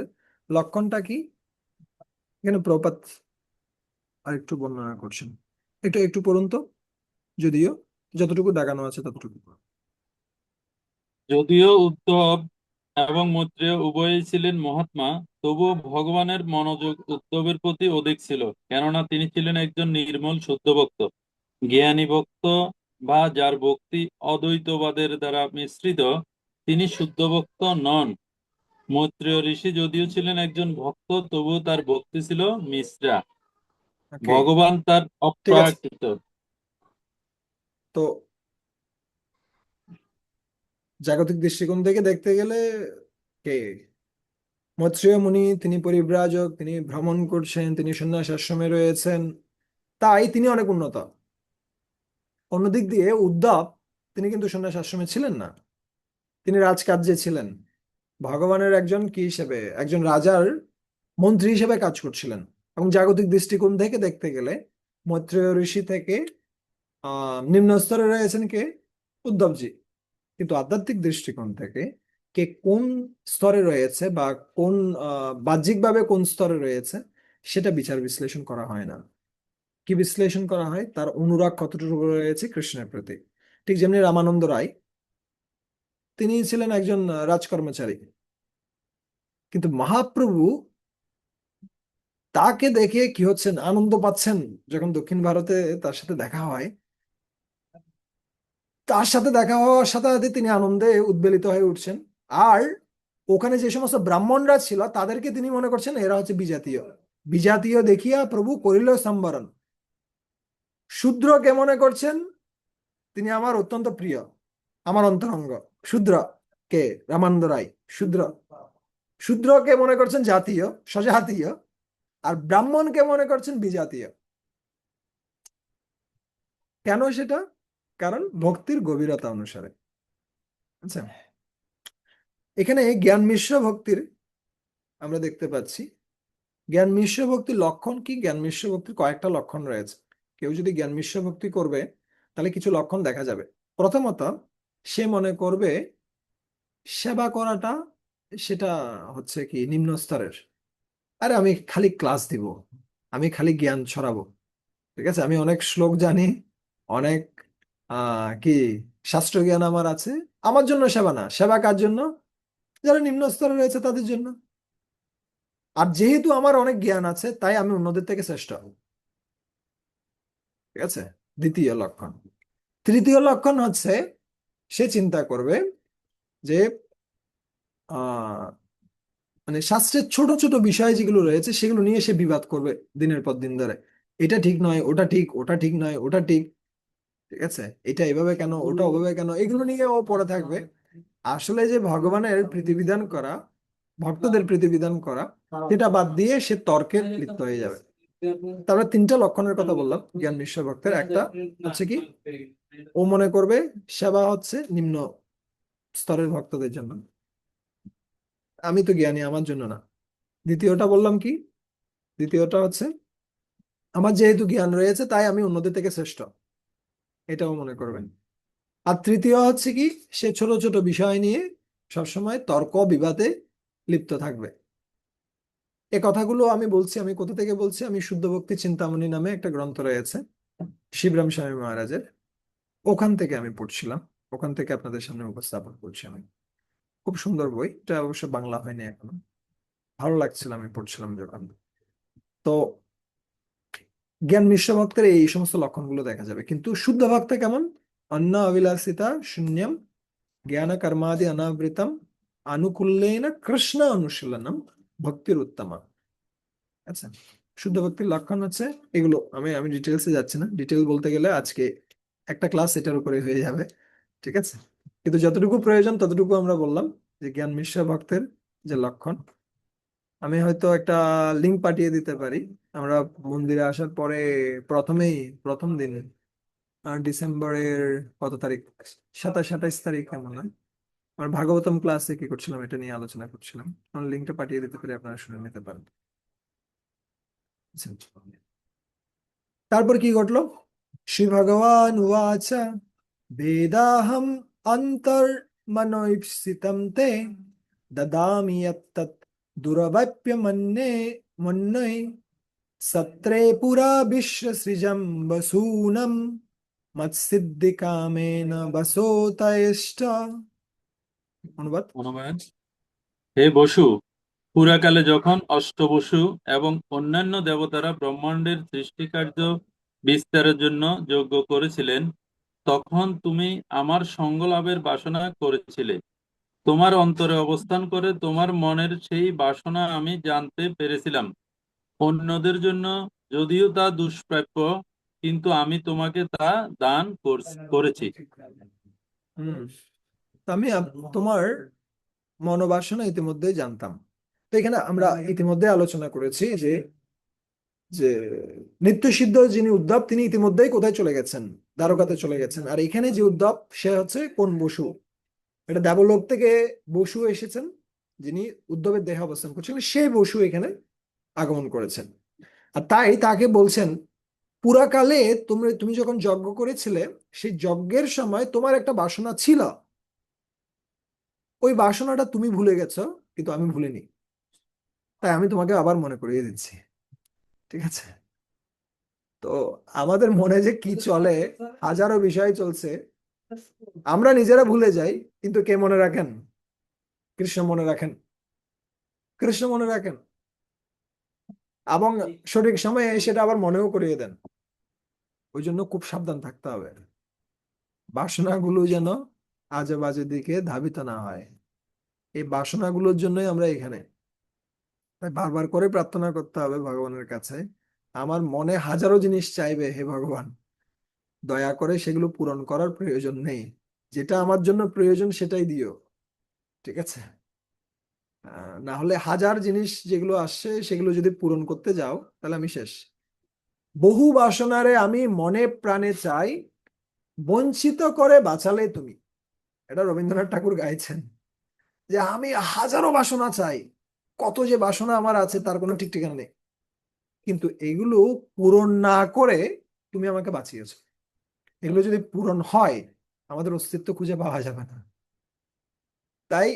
Speaker 1: লক্ষণটা কি? এখানে প্রপাত আর একটু বর্ণনা করছেন, একটু একটু পড়ুন তো, যদিও যতটুকু দেখানো আছে ততটুকু পড়ুন।
Speaker 5: যদিও উদ্ধব এবং মৈত্রেয় উভয়ই ছিলেন মহাত্মা, তবুও ভগবানের মনোযোগ উদ্ধবের প্রতি অধিক ছিল, কেননা তিনি ছিলেন একজন নির্মল শুদ্ধ ভক্ত। জ্ঞানী ভক্ত বা যার ভক্তি অদ্বৈতবাদের দ্বারা মিশ্রিত, তিনি শুদ্ধ ভক্ত নন। মৈত্রেয় ঋষি যদিও ছিলেন একজন ভক্ত, তবুও তার ভক্তি ছিল মিশ্রা।
Speaker 1: ওকে,
Speaker 5: ভগবান তার
Speaker 1: ঠিক আছে।
Speaker 5: অপ্রাকৃত।
Speaker 1: তো জাগতিক দৃষ্টিকোণ থেকে দেখতে গেলে কে? মৈত্রেয় মুনি, তিনি পরিব্রাজক, তিনি ভ্রমণ করছেন, তিনি সন্ন্যাস আশ্রমে রয়েছেন, তাই তিনি অনেক উন্নত। অন্যদিক দিয়ে উদ্ধব, তিনি কিন্তু সন্ন্যাস আশ্রমে ছিলেন না, তিনি রাজকার্যে ছিলেন। ভগবানের একজন কি হিসেবে, একজন রাজার মন্ত্রী হিসেবে কাজ করছিলেন। এবং জাগতিক দৃষ্টিকোণ থেকে দেখতে গেলে মৈত্রেয় ঋষি থেকে নিম্ন স্তরে রয়েছেন কে? উদ্ধবজি। কিন্তু আধ্যাত্মিক দৃষ্টিকোণ থেকে কে কোন স্তরে রয়েছে বা কোন বাহ্যিকভাবে কোন স্তরে রয়েছে, সেটা বিচার বিশ্লেষণ করা হয় না। কি বিশ্লেষণ করা হয়? তার অনুরাগ কতটুকু রয়েছে কৃষ্ণের প্রতি। ঠিক যেমনি রামানন্দ রায়, তিনি ছিলেন একজন রাজকর্মচারী, কিন্তু মহাপ্রভু তাকে দেখে কি হচ্ছেন, আনন্দ পাচ্ছেন। যখন দক্ষিণ ভারতে তার সাথে দেখা হয়, তার সাথে দেখা হওয়ার সাথে সাথে তিনি আনন্দে উদ্বেলিত হয়ে উঠছেন। আর ওখানে যে সমস্ত ব্রাহ্মণরা ছিল তাদেরকে তিনি মনে করছেন এরা হচ্ছে বিজাতীয়। বিজাতীয় দেখিয়া প্রভু করিল সম্বরণ। শূদ্রকে মনে করছেন তিনি আমার অত্যন্ত প্রিয়, আমার অন্তরঙ্গ। শূদ্র কে? রামানন্দ রায় শূদ্র। শূদ্রকে মনে করছেন জাতীয়, স্বজাতীয়, আর ব্রাহ্মণকে মনে করছেন বিজাতীয়। কেন সেটা? কারণ ভক্তির গভীরতা অনুসারে। আচ্ছা, এখানে জ্ঞান মিশ্র ভক্তির আমরা দেখতে পাচ্ছি। জ্ঞান মিশ্র ভক্তির লক্ষণ কি? জ্ঞান মিশ্র ভক্তির কয়েকটা লক্ষণ রয়েছে। কেউ যদি জ্ঞান মিশ্র ভক্তি করবে তাহলে কিছু লক্ষণ দেখা যাবে। প্রথমত, সে মনে করবে সেবা করাটা সেটা হচ্ছে কি নিম্ন স্তরের। আরে আমি খালি ক্লাস দিব, আমি খালি জ্ঞান ছড়াবো, ঠিক আছে, আমি অনেক শ্লোক জানি, অনেক কি শাস্ত্র জ্ঞান আমার আছে, আমার জন্য সেবা না, সেবা কার জন্য? যারা নিম্ন স্তরে রয়েছে তাদের জন্য। আর যেহেতু আমার অনেক জ্ঞান আছে, তাই আমি অন্যদের থেকে শ্রেষ্ঠ। ঠিক আছে, দ্বিতীয় লক্ষণ। তৃতীয় লক্ষণ হচ্ছে সে চিন্তা করবে যে আহ মানে শাস্ত্রের ছোট ছোট বিষয় যেগুলো রয়েছে সেগুলো নিয়ে সে বিবাদ করবে দিনের পর দিন ধরে। এটা ঠিক নয়, ওটা ঠিক, ওটা ঠিক নয়, ওটা ঠিক। ঠিক আছে, এটা এভাবে কেন, ওটা ওভাবে কেন, এগুলো নিয়ে ও পড়ে থাকবে। আসলে যে ভগবানের প্রতিবিধান করা, ভক্তদের প্রতিবিধান করা, সেটা বাদ দিয়ে সে তর্কে লিপ্ত হয়ে যাবে। তারপরে তিনটা লক্ষণের কথা বললাম জ্ঞান নিশ্চয় ভক্তের। একটা হচ্ছে কি, ও মনে করবে সেবা হচ্ছে নিম্ন স্তরের ভক্তদের জন্য, আমি তো জ্ঞানী, আমার জন্য না। দ্বিতীয়টা বললাম কি, দ্বিতীয়টা হচ্ছে আমার যেহেতু জ্ঞান রয়েছে তাই আমি অন্যদের থেকে শ্রেষ্ঠ, এটাও মনে করবেন। আর তৃতীয় হচ্ছে কি, সে ছোট ছোট বিষয় নিয়ে সবসময় তর্ক বিবাদে লিপ্ত থাকবে। এ কথাগুলো আমি বলছি, আমি কোথা থেকে বলছি, আমি শুদ্ধ ভক্তি চিন্তামণি নামে একটা গ্রন্থ রয়েছে শিবরাম স্বামী মহারাজের, ওখান থেকে আমি পড়ছিলাম, ওখান থেকে আপনাদের সামনে উপস্থাপন করছি আমি। খুব সুন্দর বই, এটা অবশ্য বাংলা হয়নি এখনো, ভালো লাগছিল আমি পড়ছিলাম যখন। তো জ্ঞান মিশ্র ভক্তের এই সমস্ত লক্ষণগুলো দেখা যাবে। কিন্তু শুদ্ধ ভক্ত কেমন? অন্য অবিলাসিতা শূন্যম জ্ঞান কর্মাদি অনাবৃতম আনুকূল্যেন কৃষ্ণ অনুশীলনম ভক্তির উত্তম। আচ্ছা, শুদ্ধ ভক্তির লক্ষণ হচ্ছে এগুলো। আমি আমি ডিটেলসে যাচ্ছি না, ডিটেল বলতে গেলে আজকে একটা ক্লাস এটার উপরে হয়ে যাবে। ঠিক আছে, কিন্তু যতটুকু প্রয়োজন ততটুকু আমরা বললাম যে জ্ঞান মিশ্র ভক্তের যে লক্ষণ। আমি হয়তো একটা লিংক পাঠিয়ে দিতে পারি। আমরা মন্দিরে আসার পরে প্রথমেই, প্রথম দিন ডিসেম্বরের কত তারিখ, 27-28 তারিখ এমন হয়, আমার ভাগবতম ক্লাসে কি করছিলাম এটা নিয়ে আলোচনা করছিলাম। আমি লিঙ্কটা পাঠিয়ে দিতে পারি, আপনারা শুনে নিতে পারেন। আচ্ছা। তারপর কি ঘটলো? শ্রী ভগবান উবাচ বেদাহম অন্তর্মনৈপ্সিতম তে দদামি যত্তৎ দুরবপ্য মন্যে মন্যৈ সত্রে পুরা বিশ্বসৃজম বসূনম মৎসিদ্ধি কামেন বসোতয়িষ্ঠ। অনুবাদ।
Speaker 5: অনুবাদ: হে বসু, পুরাকালে যখন অষ্টবসু এবং অন্যান্য দেবতারা ব্রহ্মাণ্ডের সৃষ্টিকার্য বিস্তারের জন্য যজ্ঞ করেছিলেন, তখন তুমি আমার সঙ্গ লাভের বাসনা করেছিলে। তোমার অন্তরে অবস্থান করে তোমার মনের সেই বাসনা আমি জানতে পেরেছিলাম। অন্যদের জন্য যদিও তা দুষ্প্রাপ্য, কিন্তু আমি তোমাকে তা দান করেছি।
Speaker 1: হম, তো আমি তোমার মনোবাসনা ইতিমধ্যে জানতাম। তো এখানে আমরা ইতিমধ্যে আলোচনা করেছি যে যে নিত্যসিদ্ধ যিনি উদ্ধব তিনি ইতিমধ্যেই কোথায় চলে গেছেন, দ্বারকাতে চলে গেছেন। আর এখানে যে উদ্ধব সে হচ্ছে কোন বসু, এটা দেবলোক থেকে বসু এসেছেন, যিনি উদ্ধবের দেহে অবস্থান করছিলেন সেই বসু এখানে আগমন করেছেন। আর তাই তাকে বলছেন পুরাকালে তুমি যখন যজ্ঞ করেছিলে সেই যজ্ঞের সময় তোমার একটা বাসনা ছিল, ওই বাসনাটা তুমি ভুলে গেছো, কিন্তু আমি ভুলিনি, তাই আমি তোমাকে আবার মনে করিয়ে দিচ্ছি। ঠিক আছে, তো আমাদের মনে যে কি চলে, হাজারো বিষয় চলছে, আমরা নিজেরা ভুলে যাই, কিন্তু কে মনে রাখেন? কৃষ্ণ মনে রাখেন, কৃষ্ণ মনে রাখেন, এবং সঠিক সময়ে সেটা আবার মনেও করিয়ে দেন। ওই জন্য খুব সাবধান থাকতে হবে, বাসনাগুলো যেন আজে বাজে দিকে ধাবিত না হয়। এই বাসনাগুলোর জন্যই আমরা এখানে, তাই বারবার করে প্রার্থনা করতে হবে ভগবানের কাছে। আমার মনে হাজারো জিনিস চাইবে, হে ভগবান দয়া করে সেগুলো পূরণ করার প্রয়োজন নেই, যেটা আমার জন্য প্রয়োজন সেটাই দিও। ঠিক আছে, না হলে হাজার জিনিস যেগুলো আসছে সেগুলো যদি পূরণ করতে যাও তাহলে আমি শেষ। বহু বাসনারে আমি মনে প্রাণে চাই, বঞ্চিত করে বাঁচালে তুমি। এটা রবীন্দ্রনাথ ঠাকুর গাইছেন যে আমি হাজারো বাসনা চাই, কত যে বাসনা আমার আছে তার কোনো ঠিক ঠিকানা নেই, কিন্তু এগুলো পূরণ না করে তুমি আমাকে বাঁচিয়েছো। এগুলো যদি পূরণ হয় আমাদের অস্তিত্ব খুঁজে পাওয়া যাবে না। তাই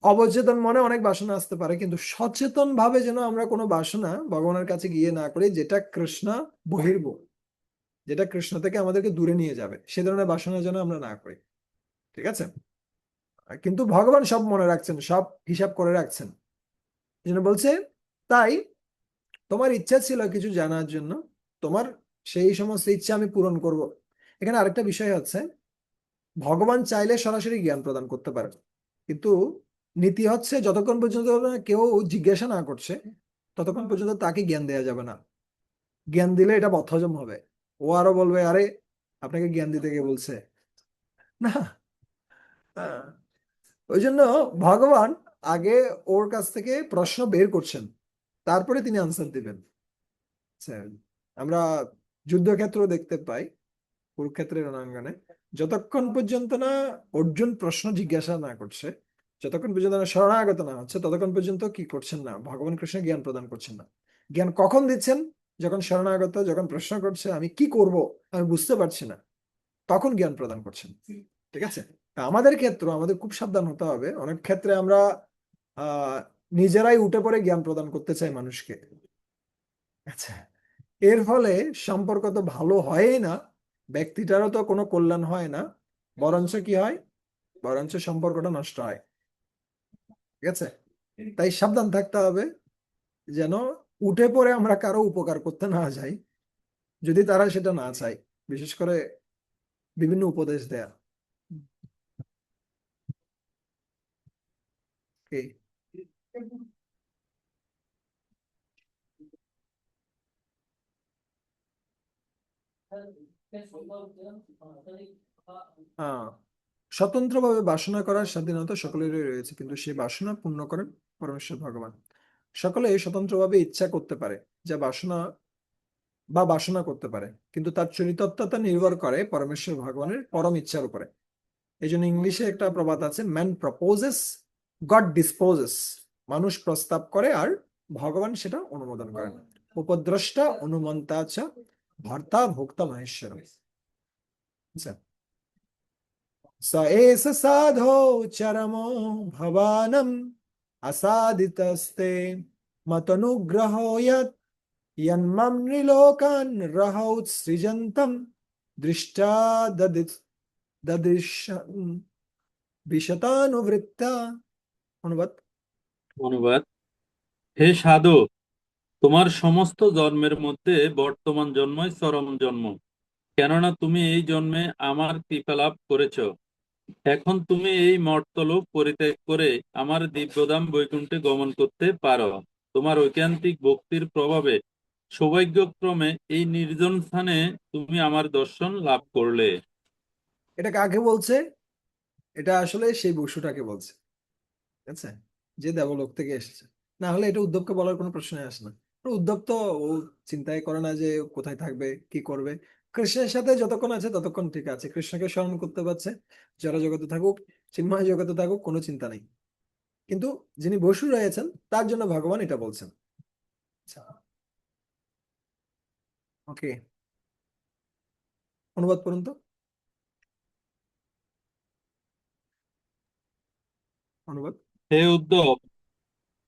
Speaker 1: অবচেতন মনে অনেক বাসনা আসতে পারে, কিন্তু সচেতন ভাবে যেন আমরা কোনো বাসনা ভগবানের কাছে গিয়ে না করি যেটা কৃষ্ণ বহির্ভ, যেটা কৃষ্ণ থেকে আমাদেরকে দূরে নিয়ে যাবে, সে ধরনের বাসনা যেন আমরা না করি। ঠিক আছে? কিন্তু ভগবান সব মনে রাখছেন, সব হিসাব করে রাখছেন। এই জন্য বলছে, তাই তোমার ইচ্ছা ছিল কিছু জানার জন্য, তোমার সেই সমস্ত ইচ্ছা আমি পূরণ করব। এখানে আরেকটা বিষয় হচ্ছে, ভগবান চাইলে সরাসরি জ্ঞান প্রদান করতে পারে, কিন্তু নীতি হচ্ছে যতক্ষণ পর্যন্ত না কেউ জিজ্ঞাসা না করছে ততক্ষণ পর্যন্ত তাকে জ্ঞান দেওয়া যাবে না। জ্ঞান দিলে এটা বদ্ধহজম হবে। ও আরো বলবে, আরে আপনাকে জ্ঞান দিতে কে বলছে, না। আহ, ওই জন্য ভগবান আগে ওর কাছ থেকে প্রশ্ন বের করছেন, তারপরে তিনি আনসার দিবেন। আচ্ছা, আমরা যুদ্ধক্ষেত্র দেখতে পাই, কুরুক্ষেত্রের রণাঙ্গনে, যতক্ষণ পর্যন্ত না অর্জুন প্রশ্ন জিজ্ঞাসা না করছে, যতক্ষণ পর্যন্ত না শরণাগত না হচ্ছে, ততক্ষণ পর্যন্ত কি করছেন না, ভগবান কৃষ্ণ জ্ঞান প্রদান করছেন না। জ্ঞান কখন দিচ্ছেন? যখন শরণাগত, যখন প্রশ্ন করছে আমি কি করব, আমি বুঝতে পারছি না, তখন জ্ঞান প্রদান করছেন। ঠিক আছে? তা আমাদের ক্ষেত্রে আমাদের খুব সাবধান হতে হবে। অনেক ক্ষেত্রে আমরা আহ নিজেরাই উঠে পড়ে জ্ঞান প্রদান করতে চাই মানুষকে। আচ্ছা, এর ফলে সম্পর্ক তো ভালো হয়ই না, ব্যক্তিটারও তো কোনো কল্যাণ হয় না, বরঞ্চ কি হয়, বরঞ্চ সম্পর্কটা নষ্ট হয়। ঠিক আছে? তাই সাবধান থাকতে হবে যেন উঠে পড়ে আমরা কারো উপকার করতে না যাই, যদি তারা সেটা না চায়, বিশেষ করে বিভিন্ন উপদেশ দেয়া। কি? হ্যাঁ, স্বতন্ত্রভাবে বাসনা করার স্বাধীনতা সকলেরই রয়েছে, কিন্তু সেই বাসনা পূর্ণ করেন পরমেশ্বর ভগবান। সকলে স্বতন্ত্রভাবে ইচ্ছা করতে পারে, যা বাসনা বা বাসনা করতে পারে, কিন্তু তার চরিতার্থতা নির্ভর করে পরমেশ্বর ভগবানের পরম ইচ্ছার উপরে। এই জন্য ইংলিশে একটা প্রবাদ আছে, ম্যান প্রপোজেস, গড ডিসপোজেস। মানুষ প্রস্তাব করে আর ভগবান সেটা অনুমোদন করেন। উপদ্রষ্টা অনুমন্তা চ ভর্তা ভোক্তা মহেশ্বর। আচ্ছা, स एष साधो चरमो भवानम् असादितस्ते मतनुग्रहो यत् यन्मम नृलोकान् रहौ सृजन्तम् दृष्टा ददृश विशतानुवृत्ता। অনুবাদ।
Speaker 5: অনুবাদ: হে সাধু, তোমার সমস্ত জন্মের মধ্যে বর্তমান জন্মই চরম জন্ম, কেননা তুমি এই জন্মে আমার কৃপা লাভ করেছ। এখন তুমি এই মর্তলোক পরিত্যাগ করে আমার দিব্যধাম বৈকুণ্ঠে গমন করতে পারো। তোমার ঐকান্তিক ভক্তির প্রভাবে সৌভাগ্যক্রমে এই নির্জন স্থানে তুমি আমার দর্শন লাভ করলে।
Speaker 1: এটা কাকে বলছে? এটা আসলে সেই বসুটাকে বলছে। ঠিক আছে? যে দেবলোক থেকে এসেছে। না হলে এটা উদ্ধবকে বলার কোনো প্রশ্নই আসে না। উদ্ধব তো ও চিন্তাই করে না যে কোথায় থাকবে, কি করবে। কৃষ্ণের সাথে যতক্ষণ আছে ততক্ষণ ঠিক আছে, কৃষ্ণকে স্মরণ করতে পারছে, জড় জগতে থাকুক, চিন্ময় জগতে থাকুক, কোনো চিন্তা নেই। কিন্তু যিনি বসু রয়েছেন তার জন্য ভগবান এটা বলছেন। আচ্ছা, ওকে, অনুবাদ করুন তো। অনুবাদ।
Speaker 5: হে উদ্ধব,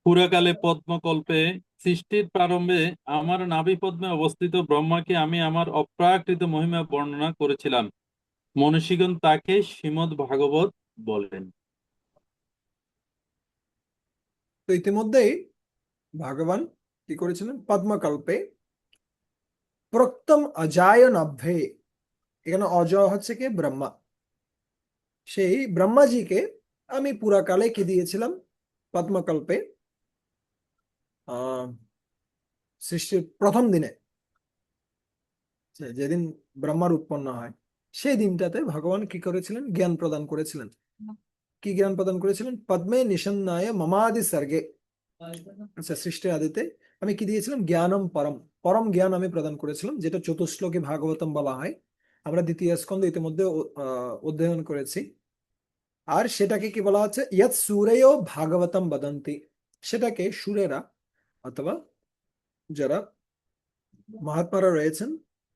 Speaker 5: পুরাকালে পদ্মকল্পে সৃষ্টির প্রারম্ভে আমার নাভিপদ্মে অবস্থিত ব্রহ্মাকে আমি আমার অপ্রাকৃত মহিমা বর্ণনা করেছিলাম। মনীষীগণ তাকে শ্রীমদ্ ভাগবত বলেন।
Speaker 1: তো ইতিমধ্যেই ভগবান কি করেছিলেন? পদ্মকল্পে প্রক্তম অজায় নভ্যে, এখানে অজয় হচ্ছে কি? ব্রহ্মা। সেই ব্রহ্মাজিকে আমি পুরাকালে কি দিয়েছিলাম? পদ্মকল্পে, আহ সৃষ্টির প্রথম দিনে, যেদিন ব্রহ্মার উৎপন্ন হয়, সেই দিনটাতে ভগবান কি করেছিলেন? জ্ঞান প্রদান করেছিলেন। কি জ্ঞান প্রদান করেছিলেন? পদ্মে নিষন্নায় মমাদি সর্গে। আচ্ছা, সৃষ্টির আদিতে আমি কি দিয়েছিলাম? জ্ঞানম পরম, পরম জ্ঞান আমি প্রদান করেছিলাম, যেটা চতুশ্লোকে ভাগবতম বলা হয়। আমরা দ্বিতীয় স্কন্ধ ইতিমধ্যে অধ্যয়ন করেছি। আর সেটাকে কি বলা হচ্ছে? ইয়ৎ সুরেয় ভাগবতম বদন্তি। সেটাকে সুরেরা অথবা যারা মহাত্মারা রয়েছেন,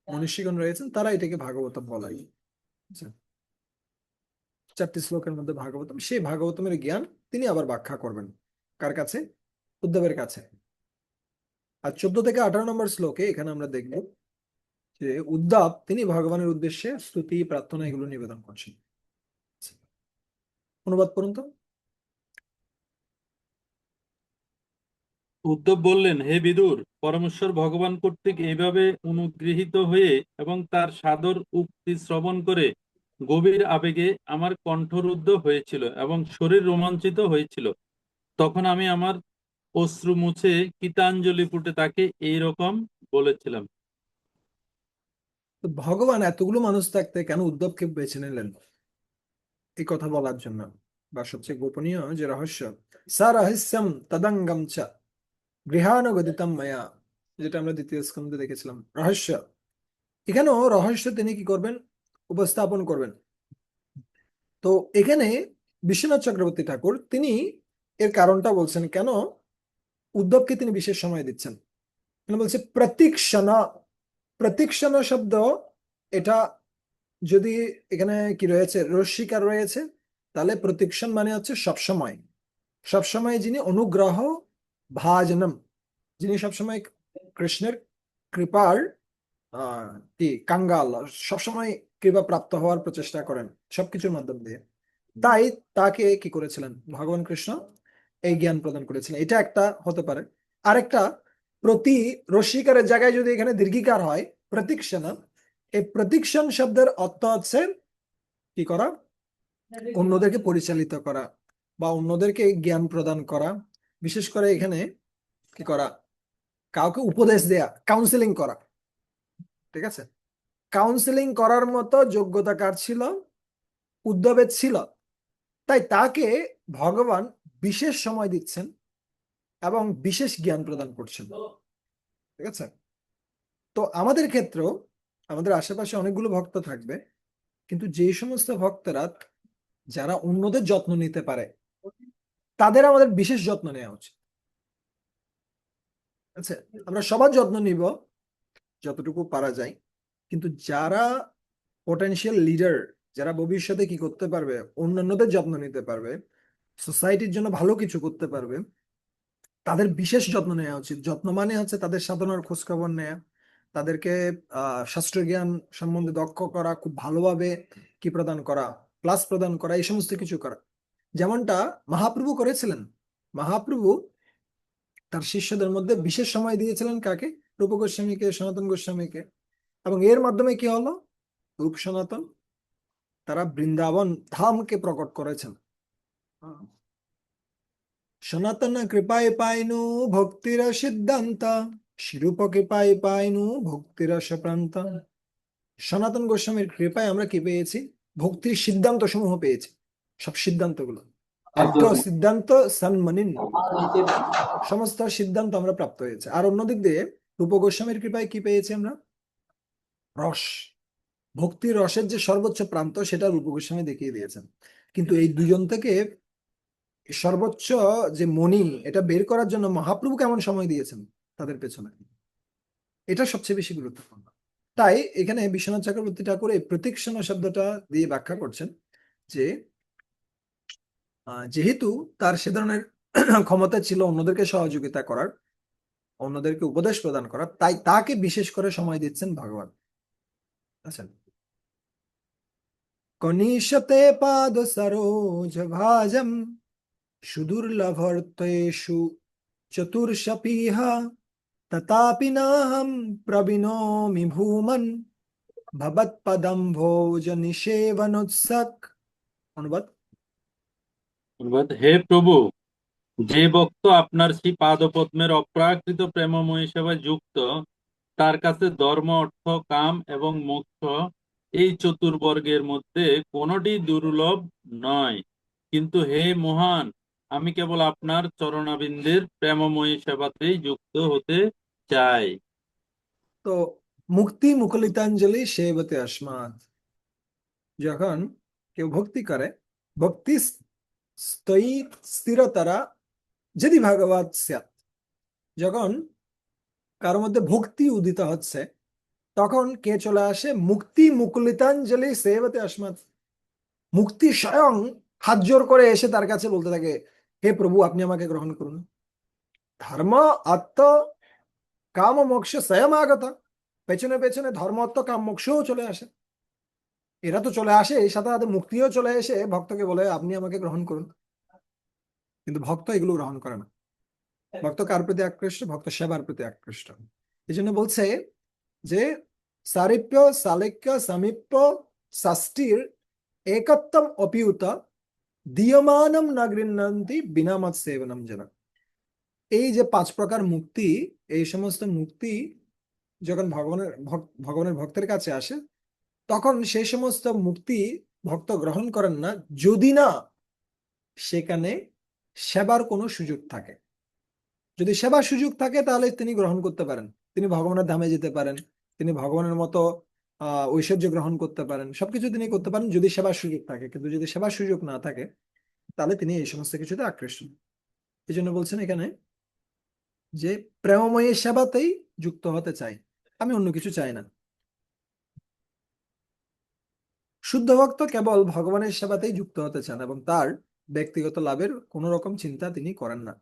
Speaker 1: মনীষীগণ রয়েছেন, তারা এটাকে ভাগবতম বলাই। আচ্ছা, 4টি শ্লোকের মধ্যে ভাগবতম, সেই ভাগবতমের জ্ঞান তিনি আবার ব্যাখ্যা করবেন কার কাছে? উদ্ধবের কাছে। আর 14 থেকে 18 নম্বর শ্লোকে এখানে আমরা দেখব যে উদ্ধব তিনি ভগবানের উদ্দেশ্যে স্তুতি প্রার্থনা এগুলো নিবেদন করছেন। অনুবাদ করুন তো।
Speaker 5: উদ্ধব বললেন, হে বিদুর, পরমেশ্বর ভগবান কর্তৃক এইভাবে অনুগৃহীত হয়ে এবং তার সাদর উক্তি শ্রবণ করে গভীর আবেগে আমার কণ্ঠরুদ্ধ হয়েছিল এবং শরীর রোমাঞ্চিত হয়েছিল। তখন আমি আমার অশ্রু মুছে কৃতাঞ্জলি পুটে তাকে এইরকম বলেছিলাম।
Speaker 1: তো ভগবান এতগুলো মানুষ থাকতে কেন উদ্ধবকে বেছে নিলেন এই কথা বলার জন্য? বা সবচেয়ে গোপনীয় যে রহস্য, সা রহস্যম তদঙ্গম চ গৃহানুগদিতম মায়া, যেটা আমরা দ্বিতীয় স্কন্ধে দেখেছিলাম রহস্য, এখানেও রহস্য তিনি কি করবেন? উপস্থাপন করবেন। তো এখানে বিশ্বনাথ চক্রবর্তী ঠাকুর তিনি এর কারণটা বলছেন কেন উদ্ধবকে তিনি বিশেষ সময় দিচ্ছেন। এখানে বলছে প্রতীক্ষণা। প্রতীক্ষণা শব্দ, এটা যদি এখানে কি রয়েছে, রস্বীকার রয়েছে, তাহলে প্রতীক্ষণ মানে হচ্ছে সবসময়। সবসময় যিনি অনুগ্রহ ভাজনম, যিনি সবসময় কৃষ্ণের কৃপার কি কাঙ্গাল, সবসময় কৃপা প্রাপ্ত হওয়ার প্রচেষ্টা করেন সবকিছুর মাধ্যম দিয়ে, তাই তাকে কি করেছিলেন ভগবান কৃষ্ণ এই জ্ঞান প্রদান করেছিলেন। এটা একটা হতে পারে। আরেকটা, প্রতি রস্বীকারের জায়গায় যদি এখানে দীর্ঘিকার হয় প্রতীক্ষণ, এই প্রতীক্ষণ শব্দের অর্থ হচ্ছে কি করা? অন্যদেরকে পরিচালিত করা বা অন্যদেরকে জ্ঞান প্রদান করা। বিশেষ করে এখানে কি করা? কাউকে উপদেশ দেয়া, কাউন্সিলিং করা। ঠিক আছে, কাউন্সিলিং করার মতো যোগ্যতা কার ছিল? উদ্ধবের ছিল। তাই তাকে ভগবান বিশেষ সময় দিচ্ছেন এবং বিশেষ জ্ঞান প্রদান করছেন। ঠিক আছে, তো আমাদের ক্ষেত্রেও আমাদের আশেপাশে অনেকগুলো ভক্ত থাকবে, কিন্তু যে সমস্ত ভক্তরা যারা অন্যদের যত্ন নিতে পারে তাদের আমাদের বিশেষ যত্ন নেওয়া উচিত। আচ্ছা, আমরা সবার যত্ন নিব যতটুকু পারা যায়, কিন্তু যারা পোটেনশিয়াল লিডার, যারা ভবিষ্যতে কি করতে পারবে, অন্যান্যদের যত্ন নিতে পারবে, সোসাইটির জন্য ভালো কিছু করতে পারবে, তাদের বিশেষ যত্ন নেওয়া উচিত। যত্ন মানে হচ্ছে তাদের সাধনার খোঁজ খবর নেওয়া, তাদেরকে শাস্ত্র জ্ঞান সম্বন্ধে দক্ষ করা, খুব ভালোভাবে কি প্রদান করা, ক্লাস প্রদান করা, এই সমস্ত কিছু করা। যেমনটা মহাপ্রভু করেছিলেন। মহাপ্রভু তার শিষ্যদের মধ্যে বিশেষ সময় দিয়েছিলেন কাকে? রূপ গোস্বামীকে, সনাতন গোস্বামীকে। এবং এর মাধ্যমে কি হলো? রূপ সনাতন তারা বৃন্দাবন ধামকে প্রকট করেছেন। সনাতন কৃপায় পাইনু ভক্তির সিদ্ধান্ত, শিরূপ কৃপায় পাইনু ভক্তির প্রান্ত। সনাতন গোস্বামীর কৃপায় আমরা কি পেয়েছি? ভক্তির সিদ্ধান্ত সমূহ পেয়েছি, সব সিদ্ধান্তগুলো। অর্থ সিদ্ধান্ত সন্মনিন, সমস্ত সিদ্ধান্ত আমরা প্রাপ্ত হয়েছে। আর অন্যদিক দিয়ে রূপ গোস্বামীর কৃপায় কি পেয়েছি আমরা? রস, ভক্তির রসের যে সর্বোচ্চ প্রান্ত সেটা রূপ গোস্বামী দেখিয়ে দিয়েছেন। কিন্তু এই দুজন থেকে সর্বোচ্চ যে মণি, এটা বের করার জন্য মহাপ্রভু কেমন সময় দিয়েছেন তাদের পেছনে, এটা সবচেয়ে বেশি গুরুত্বপূর্ণ। তাই এখানে বিশ্বনাথ চক্রবর্তী ঠাকুর এই প্রতীক্ষণা শব্দটা দিয়ে ব্যাখ্যা করছেন যে যেহেতু তার সে ধরনের ক্ষমতা ছিল অন্যদেরকে সহযোগিতা করার, অন্যদেরকে উপদেশ প্রদান করার, তাই তাকে বিশেষ করে সময় দিচ্ছেন ভগবান। আচ্ছা, কনিষ্যতে পাদ সরোজ ভাজম সুদুর্লভর্তেষু চতুর্ষপীহ তথাপি নাহম প্রবিনোমি ভূমন ভবৎপদম্ভোজ নিষেবনোৎসক। অনুবাদ।
Speaker 5: হে প্রভু, যে ভক্ত আপনার শ্রী পাদপদ্মের অপ্রাকৃত প্রেমময়ী সেবায় যুক্ত, তার কাছে ধর্ম, অর্থ, কাম এবং মোক্ষ এই চতুর্বর্গের মধ্যে কোনটি দুর্লভ নয়। কিন্তু হে মহান, আমি কেবল আপনার চরণাবিন্দের প্রেমময়ী সেবাতেই যুক্ত হতে চাই।
Speaker 1: তো মুক্তি মুকুলিতাঞ্জলি সেবতে আসমাদ, যখন কেউ ভক্তি করে, ভক্তি স্তয়ী স্থিরতারা যদি ভাগবত স্যাৎ, যখন কারোর মধ্যে ভক্তি উদিত হচ্ছে, তখন কে চলে আসে? মুক্তি মুকুলিতাঞ্জলি সেবতে আসমাদ, মুক্তি স্বয়ং হাত জোর করে এসে তার কাছে বলতে থাকে, হে প্রভু আপনি আমাকে গ্রহণ করুন। ধর্ম আত্ম কাম মোক্ষ স্বয়ং আগত, পেছনে পেছনে ধর্ম অর্থ কাম মোক্ষও চলে আসে। এরা তো চলে আসে, এই সাথে সাথে মুক্তিও চলে এসে ভক্তকে বলে আপনি আমাকে গ্রহণ করুন, কিন্তু ভক্ত এগুলো গ্রহণ করে না। ভক্ত কার প্রতি আকৃষ্ট? ভক্ত সেবার প্রতি আকৃষ্ট। এই জন্য বলছে যে সারিপ্য সালেক্য সামীপ্য ষষ্ঠীর একত্বম অপিউত দীয়মানম না গৃহ্ণন্তি বিনা মত সেবনম জন। এই যে 5 প্রকার মুক্তি, এই সমস্ত মুক্তি যখন ভগবানের ভক্তের কাছে আসে, তখন সেই সমস্ত মুক্তি ভক্ত গ্রহণ করেন না, যদি না সেখানে সেবার কোনো সুযোগ থাকে। যদি সেবার সুযোগ থাকে তাহলে তিনি গ্রহণ করতে পারেন, তিনি ভগবানের ধামে যেতে পারেন, তিনি ভগবানের মতো ঐশ্বর্য গ্রহণ করতে পারেন, সবকিছু তিনি করতে পারেন যদি সেবার সুযোগ থাকে। কিন্তু যদি সেবার সুযোগ না থাকে তাহলে তিনি এই সমস্ত কিছুতে আকৃষ্ট। এই জন্য বলছেন এখানে যে প্রেমময়ী সেবাতেই যুক্ত হতে চাই, আমি অন্য কিছু চাই না। শুদ্ধ ভক্ত কেবল ভগবানের সেবাতেই যুক্ত হতে চান এবং তার ব্যক্তিগত লাভের কোন রকম চিন্তা তিনি করেন না।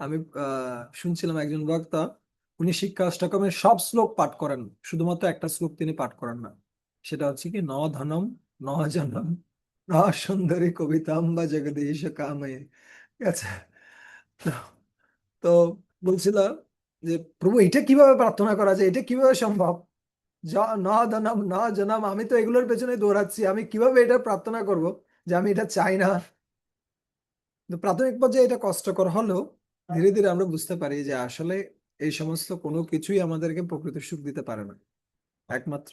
Speaker 1: আমি শুনছিলাম একজন বক্তা, উনি শিক্ষা অষ্টকমের সব শ্লোক পাঠ করেন, শুধুমাত্র একটা শ্লোক তিনি পাঠ করেন না, সেটা হচ্ছে কি, ন ধনম ন জনম ন সুন্দরী কবিতাম বা জগদীশ কাময়ে। ঠিক আছে? তো তো বলছিলাম যে প্রভু এটা কিভাবে প্রার্থনা করা যায়, এটা কিভাবে সম্ভব? ন ধনম ন জনম, আমি তো এগুলোর পেছনে দৌড়াচ্ছি, আমি কিভাবে এটা প্রার্থনা করব যে আমি এটা চাই না? কিন্তু প্রাথমিক পর্যায়ে এটা কষ্টকর হলেও ধীরে ধীরে আমরা বুঝতে পারি যে আসলে এই সমস্ত কোনো কিছুই আমাদেরকে প্রকৃত সুখ দিতে পারে না, একমাত্র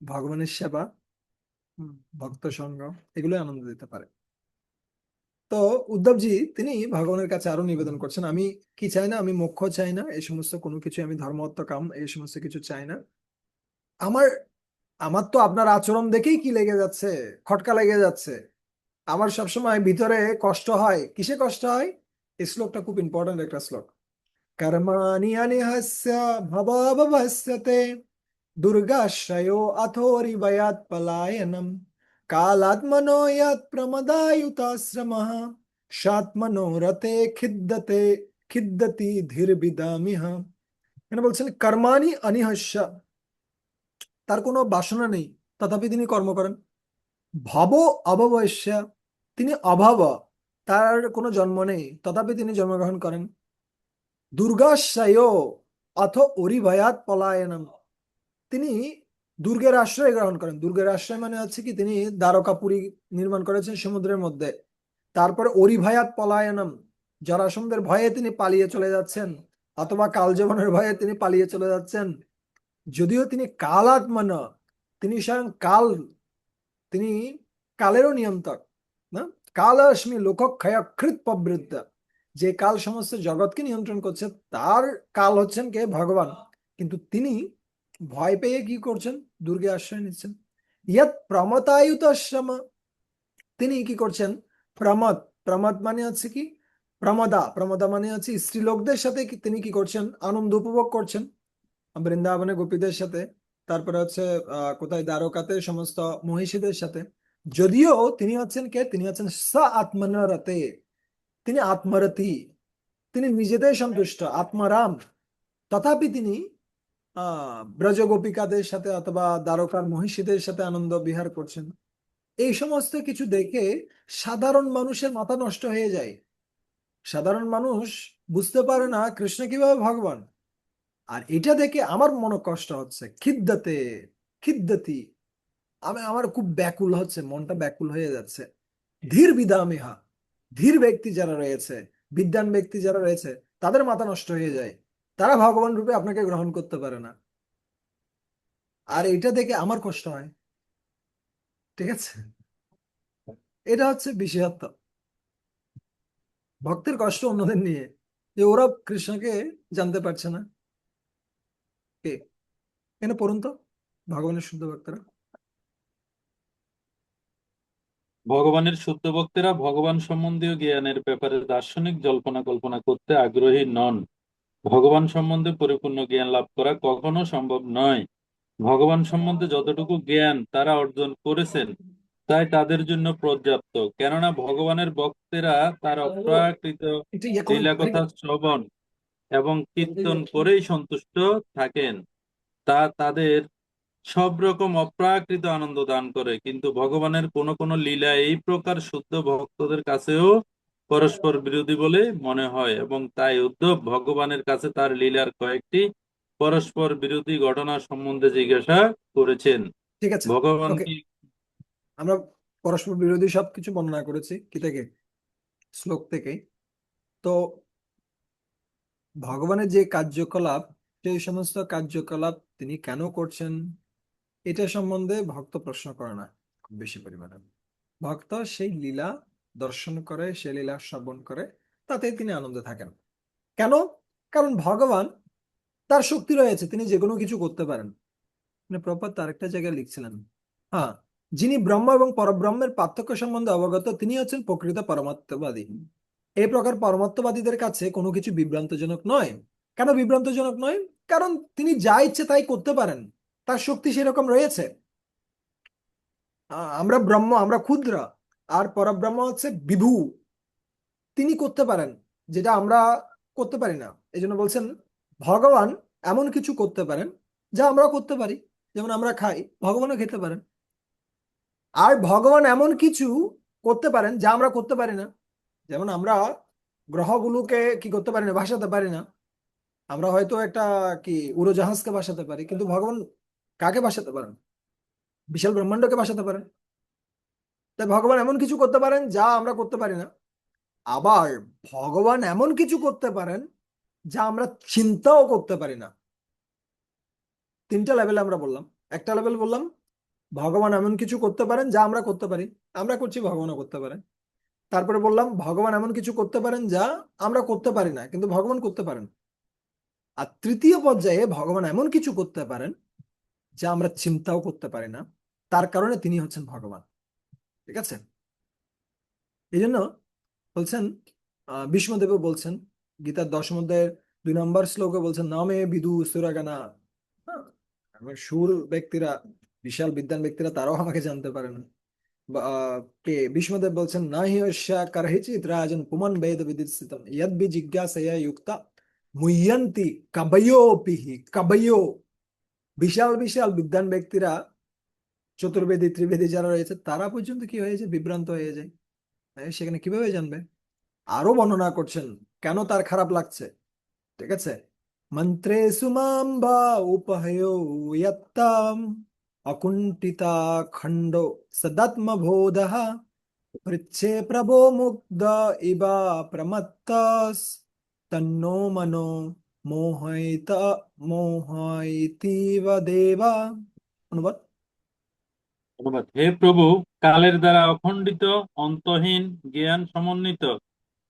Speaker 1: ভগবানের সেবা, ভক্ত সঙ্গ, এগুলোই আনন্দ দিতে পারে। তো উদ্ধবজি তিনি ভগবানের কাছে আরো নিবেদন করছেন, আমি কি চাই না, আমি মোক্ষ চাই না, এই সমস্ত কোনো কিছু, আমি ধর্মত্ব কাম এই সমস্ত কিছু চাই না। আমার আমার তো আপনার আচরণ দেখেই কি লেগে যাচ্ছে, খটকা লেগে যাচ্ছে। আমার সবসময় ভিতরে কষ্ট হয়। কিসে কষ্ট হয়? এই শ্লোকটা খুব ইম্পর্টেন্ট একটা শ্লোক। কর্মাণি অনিহস্য ভবাবভস্যতে দুর্গাশ্রয়ো অথোরিবয়াৎ পলায়নম কালাত্মনো যৎ প্রমদায়ুতাশ্রমঃ সাত্মনো রতে খিদ্যতে খিদ্যতি ধীরবিদামিহ। এখানে বলছেন কর্মাণি অনিহস্য, তার কোনো বাসনা নেই তথাপি তিনি কর্ম করেন। ভব অভবস্য, তিনি অভাব, তার কোনো জন্ম নেই তথাপি তিনি জন্মগ্রহণ করেন। দুর্গাশ্রয় অথ অরিভয়াৎ পলায়নম, তিনি দুর্গের আশ্রয় গ্রহণ করেন। দুর্গের আশ্রয় মানে হচ্ছে কি, তিনি দ্বারকাপুরী নির্মাণ করেছেন সমুদ্রের মধ্যে। তারপরে অরিভয়াৎ পলায়নম, জরাসন্ধের ভয়ে তিনি পালিয়ে চলে যাচ্ছেন, অথবা কালযবনের ভয়ে তিনি পালিয়ে চলে যাচ্ছেন। যদিও তিনি কালাত্মন, তিনি স্বয়ং কাল, তিনি কালেরও নিয়ন্ত্রক না। কালাস্মি লোকক্ষয় কৃত প্রবৃত্ত, যে কাল সমস্ত জগৎকে নিয়ন্ত্রণ করছে তার কাল হচ্ছেন কে? ভগবান। কিন্তু তিনি ভয় পেয়ে কি করছেন? দুর্গে আশ্রয় নিচ্ছেন। ইয়াত প্রমতায়ুত আশ্রম, তিনি কি করছেন? প্রমদ, প্রমদ মানে হচ্ছে কি, প্রমদা, প্রমদা মানে হচ্ছে স্ত্রীলোকদের সাথে তিনি কি করছেন? আনন্দ উপভোগ করছেন বৃন্দাবনে গোপীদের সাথে, তারপরে হচ্ছে কোথায় দ্বারকাতে সমস্ত মহিষীদের সাথে। যদিও তিনি হচ্ছেন কে? তিনি হচ্ছেন স আত্মনরতে, তিনি আত্মরতি, তিনি নিজেদের সন্তুষ্ট, আত্মারাম। তথাপি তিনি ব্রজ গোপিকাদের সাথে অথবা দ্বারকার মহিষীদের সাথে আনন্দ বিহার করছেন। এই সমস্ত কিছু দেখে সাধারণ মানুষের মাথা নষ্ট হয়ে যায়। সাধারণ মানুষ বুঝতে পারে না কৃষ্ণ কিভাবে ভগবান। আর এটা দেখে আমার মনে কষ্ট হচ্ছে, খিদ্দাতে খিদ্দাতি, আমার খুব ব্যাকুল হচ্ছে, মনটা ব্যাকুল হয়ে যাচ্ছে। ধীর বিদামিহা, ধীর ব্যক্তি যারা রয়েছে, বিদ্বান ব্যক্তি যারা রয়েছে, তাদের মাথা নষ্ট হয়ে যায়, তারা ভগবান রূপে আপনাকে গ্রহণ করতে পারে না। আর এটা দেখে আমার কষ্ট হয়। ঠিক আছে? এটা হচ্ছে বিষয়ত্ব, ভক্তের কষ্ট অন্যদের নিয়ে, যে ওরা কৃষ্ণকে জানতে পারছে না। কে এখানে পড়ুন তো, ভগবানের শুদ্ধ ভক্তরা।
Speaker 5: ভগবানের শুদ্ধ ভক্তেরা ভগবান সম্বন্ধীয় জ্ঞানের ব্যাপারে দার্শনিক জল্পনা কল্পনা করতে আগ্রহী নন। ভগবান সম্বন্ধে পরিপূর্ণ জ্ঞান লাভ করা কখনো সম্ভব নয়। ভগবান সম্বন্ধে যতটুকু জ্ঞান তারা অর্জন করেছেন তাই তাদের জন্য পর্যাপ্ত, কেননা ভগবানের ভক্তেরা তার অপ্রাকৃত
Speaker 1: এটা ইয়ে করুন,
Speaker 5: লীলা কথা শ্রবণ এবং কীর্তন করেই সন্তুষ্ট থাকেন। তা তাদের সব রকম অপ্রাকৃত আনন্দ দান করে, কিন্তু ভগবানের কোন কোন লীলা এই প্রকার শুদ্ধ ভক্তদের কাছেও পরস্পর বিরোধী বলে মনে হয়, এবং তাই উদ্ধব ভগবানের কাছে তার লীলার কয়েকটি পরস্পর বিরোধী ঘটনা সম্বন্ধে জিজ্ঞাসা করেছেন।
Speaker 1: ঠিক আছে,
Speaker 5: ভগবান
Speaker 1: ওকে,
Speaker 5: কি
Speaker 1: আমরা পরস্পর বিরোধী সবকিছু বর্ণনা করেছি কি থেকে, শ্লোক থেকে। তো ভগবানের যে কার্যকলাপ, সেই সমস্ত কার্যকলাপ তিনি কেন করছেন এটা সম্বন্ধে ভক্ত প্রশ্ন করে না খুব বেশি পরিমাণে। ভক্ত সেই লীলা দর্শন করে, সেই লীলা শ্রবণ করে, তাতে তিনি আনন্দে থাকেন। কেন? কারণ ভগবান, তার শক্তি রয়েছে, তিনি যে কোনো কিছু করতে পারেন। মানে প্রপাত তার একটা জায়গায় লিখছিলেন, হ্যাঁ, যিনি ব্রহ্ম এবং পরব্রহ্মের পার্থক্য সম্বন্ধে অবগত তিনি হচ্ছেন প্রকৃত পরমাত্মবাদী। এই প্রকার পরমাত্মবাদীদের কাছে কোনো কিছু বিভ্রান্তজনক নয়। কেন বিভ্রান্তজনক নয়? কারণ তিনি যা ইচ্ছে তাই করতে পারেন, তার শক্তি সেরকম রয়েছে। আমরা ব্রহ্ম, আমরা ক্ষুদ্র, আর পরব্রহ্ম হচ্ছে বিভু, তিনি করতে পারেন যেটা আমরা করতে পারি না। এই জন্য বলছেন ভগবান এমন কিছু করতে পারেন যা আমরা করতে পারি। যেমন আমরা খাই, ভগবানও খেতে পারেন। আর ভগবান এমন কিছু করতে পারেন যা আমরা করতে পারি না। যেমন আমরা গ্রহগুলোকে কি করতে পারি না, ভাসাতে পারি না। আমরা হয়তো একটা কি উড়োজাহাজকে ভাসাতে পারি, কিন্তু ভগবান কাকে ভাসাতে পারেন? বিশাল ব্রহ্মাণ্ডকে ভাসাতে পারেন। তাই ভগবান এমন কিছু করতে পারেন যা আমরা করতে পারি না। আবার ভগবান এমন কিছু করতে পারেন যা আমরা চিন্তাও করতে পারি না। তিনটা লেভেলে আমরা বললাম। একটা লেভেল বললাম ভগবান এমন কিছু করতে পারেন যা আমরা করতে পারি, আমরা করছি, ভগবানও করতে পারেন। তারপরে বললাম ভগবান এমন কিছু করতে পারেন যা আমরা করতে পারি না, কিন্তু ভগবান করতে পারেন। আর তৃতীয় পর্যায়ে ভগবান এমন কিছু করতে পারেন যা আমরা চিন্তাও করতে পারি না, তার কারণে তিনি হচ্ছেন ভগবান। ঠিক আছে? এই জন্য বলছেন, ভীষ্মদেবও বলছেন গীতার 10 অধ্যায়ের 2 নম্বর শ্লোকে বলছেন, নামে বিদু সুরাগানা। হ্যাঁ, সুর ব্যক্তিরা, বিশাল বিদ্বান ব্যক্তিরা তারাও আমাকে জানতে পারে না। কে ভীষ্মদেব বলছেন, না হি অস্যা করহিচিৎ রাজন পুমান বেদ বিদিতম ইয়দ্বি জিজ্ঞাসয়া যুক্তা মুহ্যন্তি কবয়োপিহি। কবয়ো, বিশাল বিশাল বিদ্বান ব্যক্তিরা, চতুর্বেদী ত্রিবেদী যারা রয়েছে তারা পর্যন্ত কি হয়েছে, বিভ্রান্ত হয়ে যায়। সেখানে কিভাবে জানবে? আরো বর্ণনা করছেন কেন তার খারাপ লাগছে। ঠিক আছে, মন্ত্রে সুমাম্বা উপহዮ ইয়ত্তাম অকুণ্ঠিতা খণ্ড সদাত্ম বোধঃ পৃচ্ছে প্রভো মুগ্ধ ইবা প্রমত্তস তন্নো মনো মোহয়িত মোহয়িতিব দেবা। অনুবাদ।
Speaker 5: ধন্যবাদ। হে প্রভু, কালের দ্বারা অখণ্ডিত, অন্তহীন, জ্ঞান সমন্বিত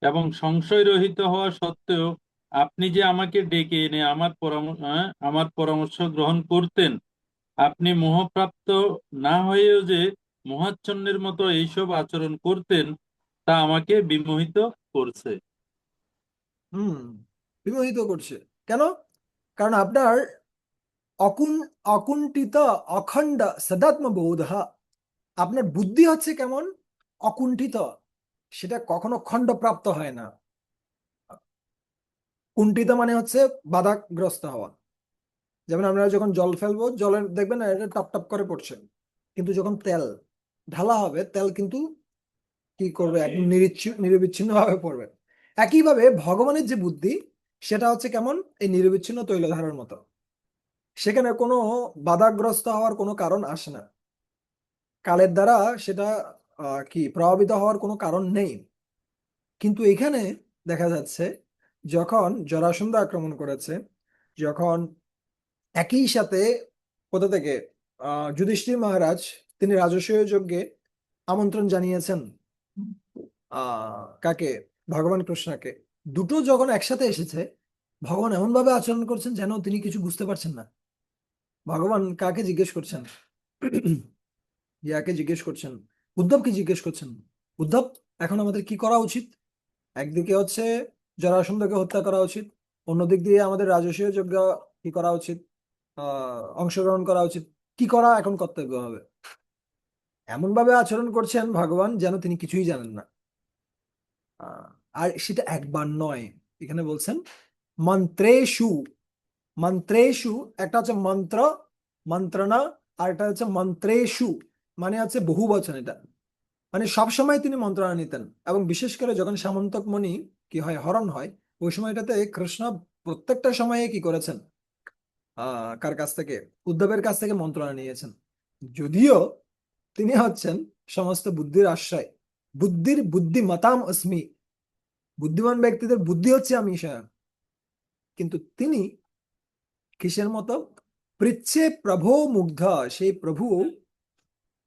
Speaker 5: এবং সংশয় রহিত হওয়া সত্ত্বেও আপনি যে আমাকে ডেকে এনে আমার পরামর্শ গ্রহণ করতেন, আপনি মোহপ্রাপ্ত না হয়েও যে মোহাচ্ছন্নের মতো এইসব আচরণ করতেন, তা আমাকে বিমোহিত করছে।
Speaker 1: হুম, বিমোহিত করছে। কেন? কারণ আপনার অকুণ্ঠিত অখণ্ড সদাত্ম বোধ, আপনার বুদ্ধি হচ্ছে কেমন, অকুণ্ঠিত, সেটা কখনো খণ্ডপ্রাপ্ত হয় না। কুণ্ঠিত মানে হচ্ছে বাধাগ্রস্ত হওয়া। যেমন আমরা যখন জল ফেলবো, জলের দেখবেন না এটা টপ টপ করে পড়ছে, কিন্তু যখন তেল ঢালা হবে তেল কিন্তু কি করবে, একদম নিরবিচ্ছিন্ন ভাবে পড়বে। একইভাবে ভগবানের যে বুদ্ধি সেটা হচ্ছে কেমন, এই নিরবিচ্ছিন্ন তৈলধারার মতো, সেখানে কোনো বাধাগ্রস্ত হওয়ার কোনো কারণ আসে না। কালের দ্বারা সেটা কি প্রভাবিত হওয়ার কোনো কারণ নেই। কিন্তু এখানে দেখা যাচ্ছে যখন জরাসন্ধ আক্রমণ করেছে, যখন একই সাথে কোথা থেকে যুধিষ্ঠির মহারাজ তিনি রাজসূয় যজ্ঞে আমন্ত্রণ জানিয়েছেন কাকে, ভগবান কৃষ্ণকে, দুটো যখন একসাথে এসেছে, ভগবান এমন ভাবে আচরণ করছেন যেন তিনি কিছু বুঝতে পারছেন না। ভগবান কাকে জিজ্ঞেস করছেন? ইয়াকে জিজ্ঞেস করছেন, উদ্ধবকে জিজ্ঞেস করছেন, উদ্ধব এখন আমাদের কি করা উচিত? একদিকে হচ্ছে জরাসন্ধকে হত্যা করা উচিত, অন্যদিক দিয়ে আমাদের রাজসূয় যজ্ঞ কি করা উচিত, অংশগ্রহণ করা উচিত, কি করা এখন কর্তব্য হবে? এমন ভাবে আচরণ করছেন ভগবান যেন তিনি কিছুই জানেন না। আহ, আর সেটা একবার নয়, এখানে বলছেন মন্ত্রেষু। মন্ত্রেষু একটা হচ্ছে মন্ত্র, মন্ত্রণা, আর এটা হচ্ছে মন্ত্রেষু, মানে হচ্ছে বহু বচন। এটা মানে সবসময় তিনি মন্ত্রণা নিতেন, এবং বিশেষ করে যখন সামন্তক মণি কি হয়, হরণ হয়, ওই সময়টাতে কৃষ্ণ প্রত্যেকটা সময়ে কি করেছেন, কার কাছ থেকে, উদ্ধবের কাছ থেকে মন্ত্রণা নিয়েছেন। যদিও তিনি হচ্ছেন সমস্ত বুদ্ধির আশ্রয়, বুদ্ধির বুদ্ধিমতাম অস্মি, বুদ্ধিমান ব্যক্তিদের বুদ্ধি হচ্ছে আমি স্বয়ং, কিন্তু তিনি কিসের মতো, পৃচ্ছে প্রভো মুগ্ধ, সেই প্রভু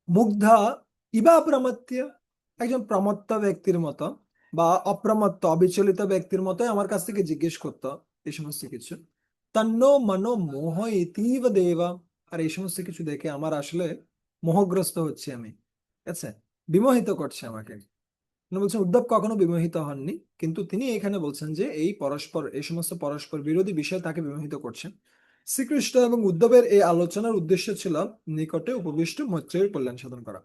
Speaker 1: মুগ্ধ ইবা প্রমত্য, একজন প্রমত্ত ব্যক্তির মতো বা অপ্রমত্ত অবিচলিত ব্যক্তির মতো আমার কাছ থেকে জিজ্ঞেস করতো এই সমস্ত কিছু। তন্নো মনো মোহ ইতীব দেবা, আর এই সমস্ত কিছু দেখে আমার আসলে মোহগ্রস্ত হচ্ছে আমি, ঠিক আছে, বিমোহিত করছে আমাকে। উনি বলছেন উদ্ধব কখনো বিমোহিত হননি, কিন্তু তিনি এখানে বলছেন যে এই পরস্পর, এই সমস্ত পরস্পর বিরোধী বিষয় তাকে বিমোহিত করছেন। শ্রীকৃষ্ণ এবং উদ্ধবের এই আলোচনার উদ্দেশ্য ছিল নিকটে উপবিষ্ট মৈত্রেয়ের কল্যাণ সাধন করা।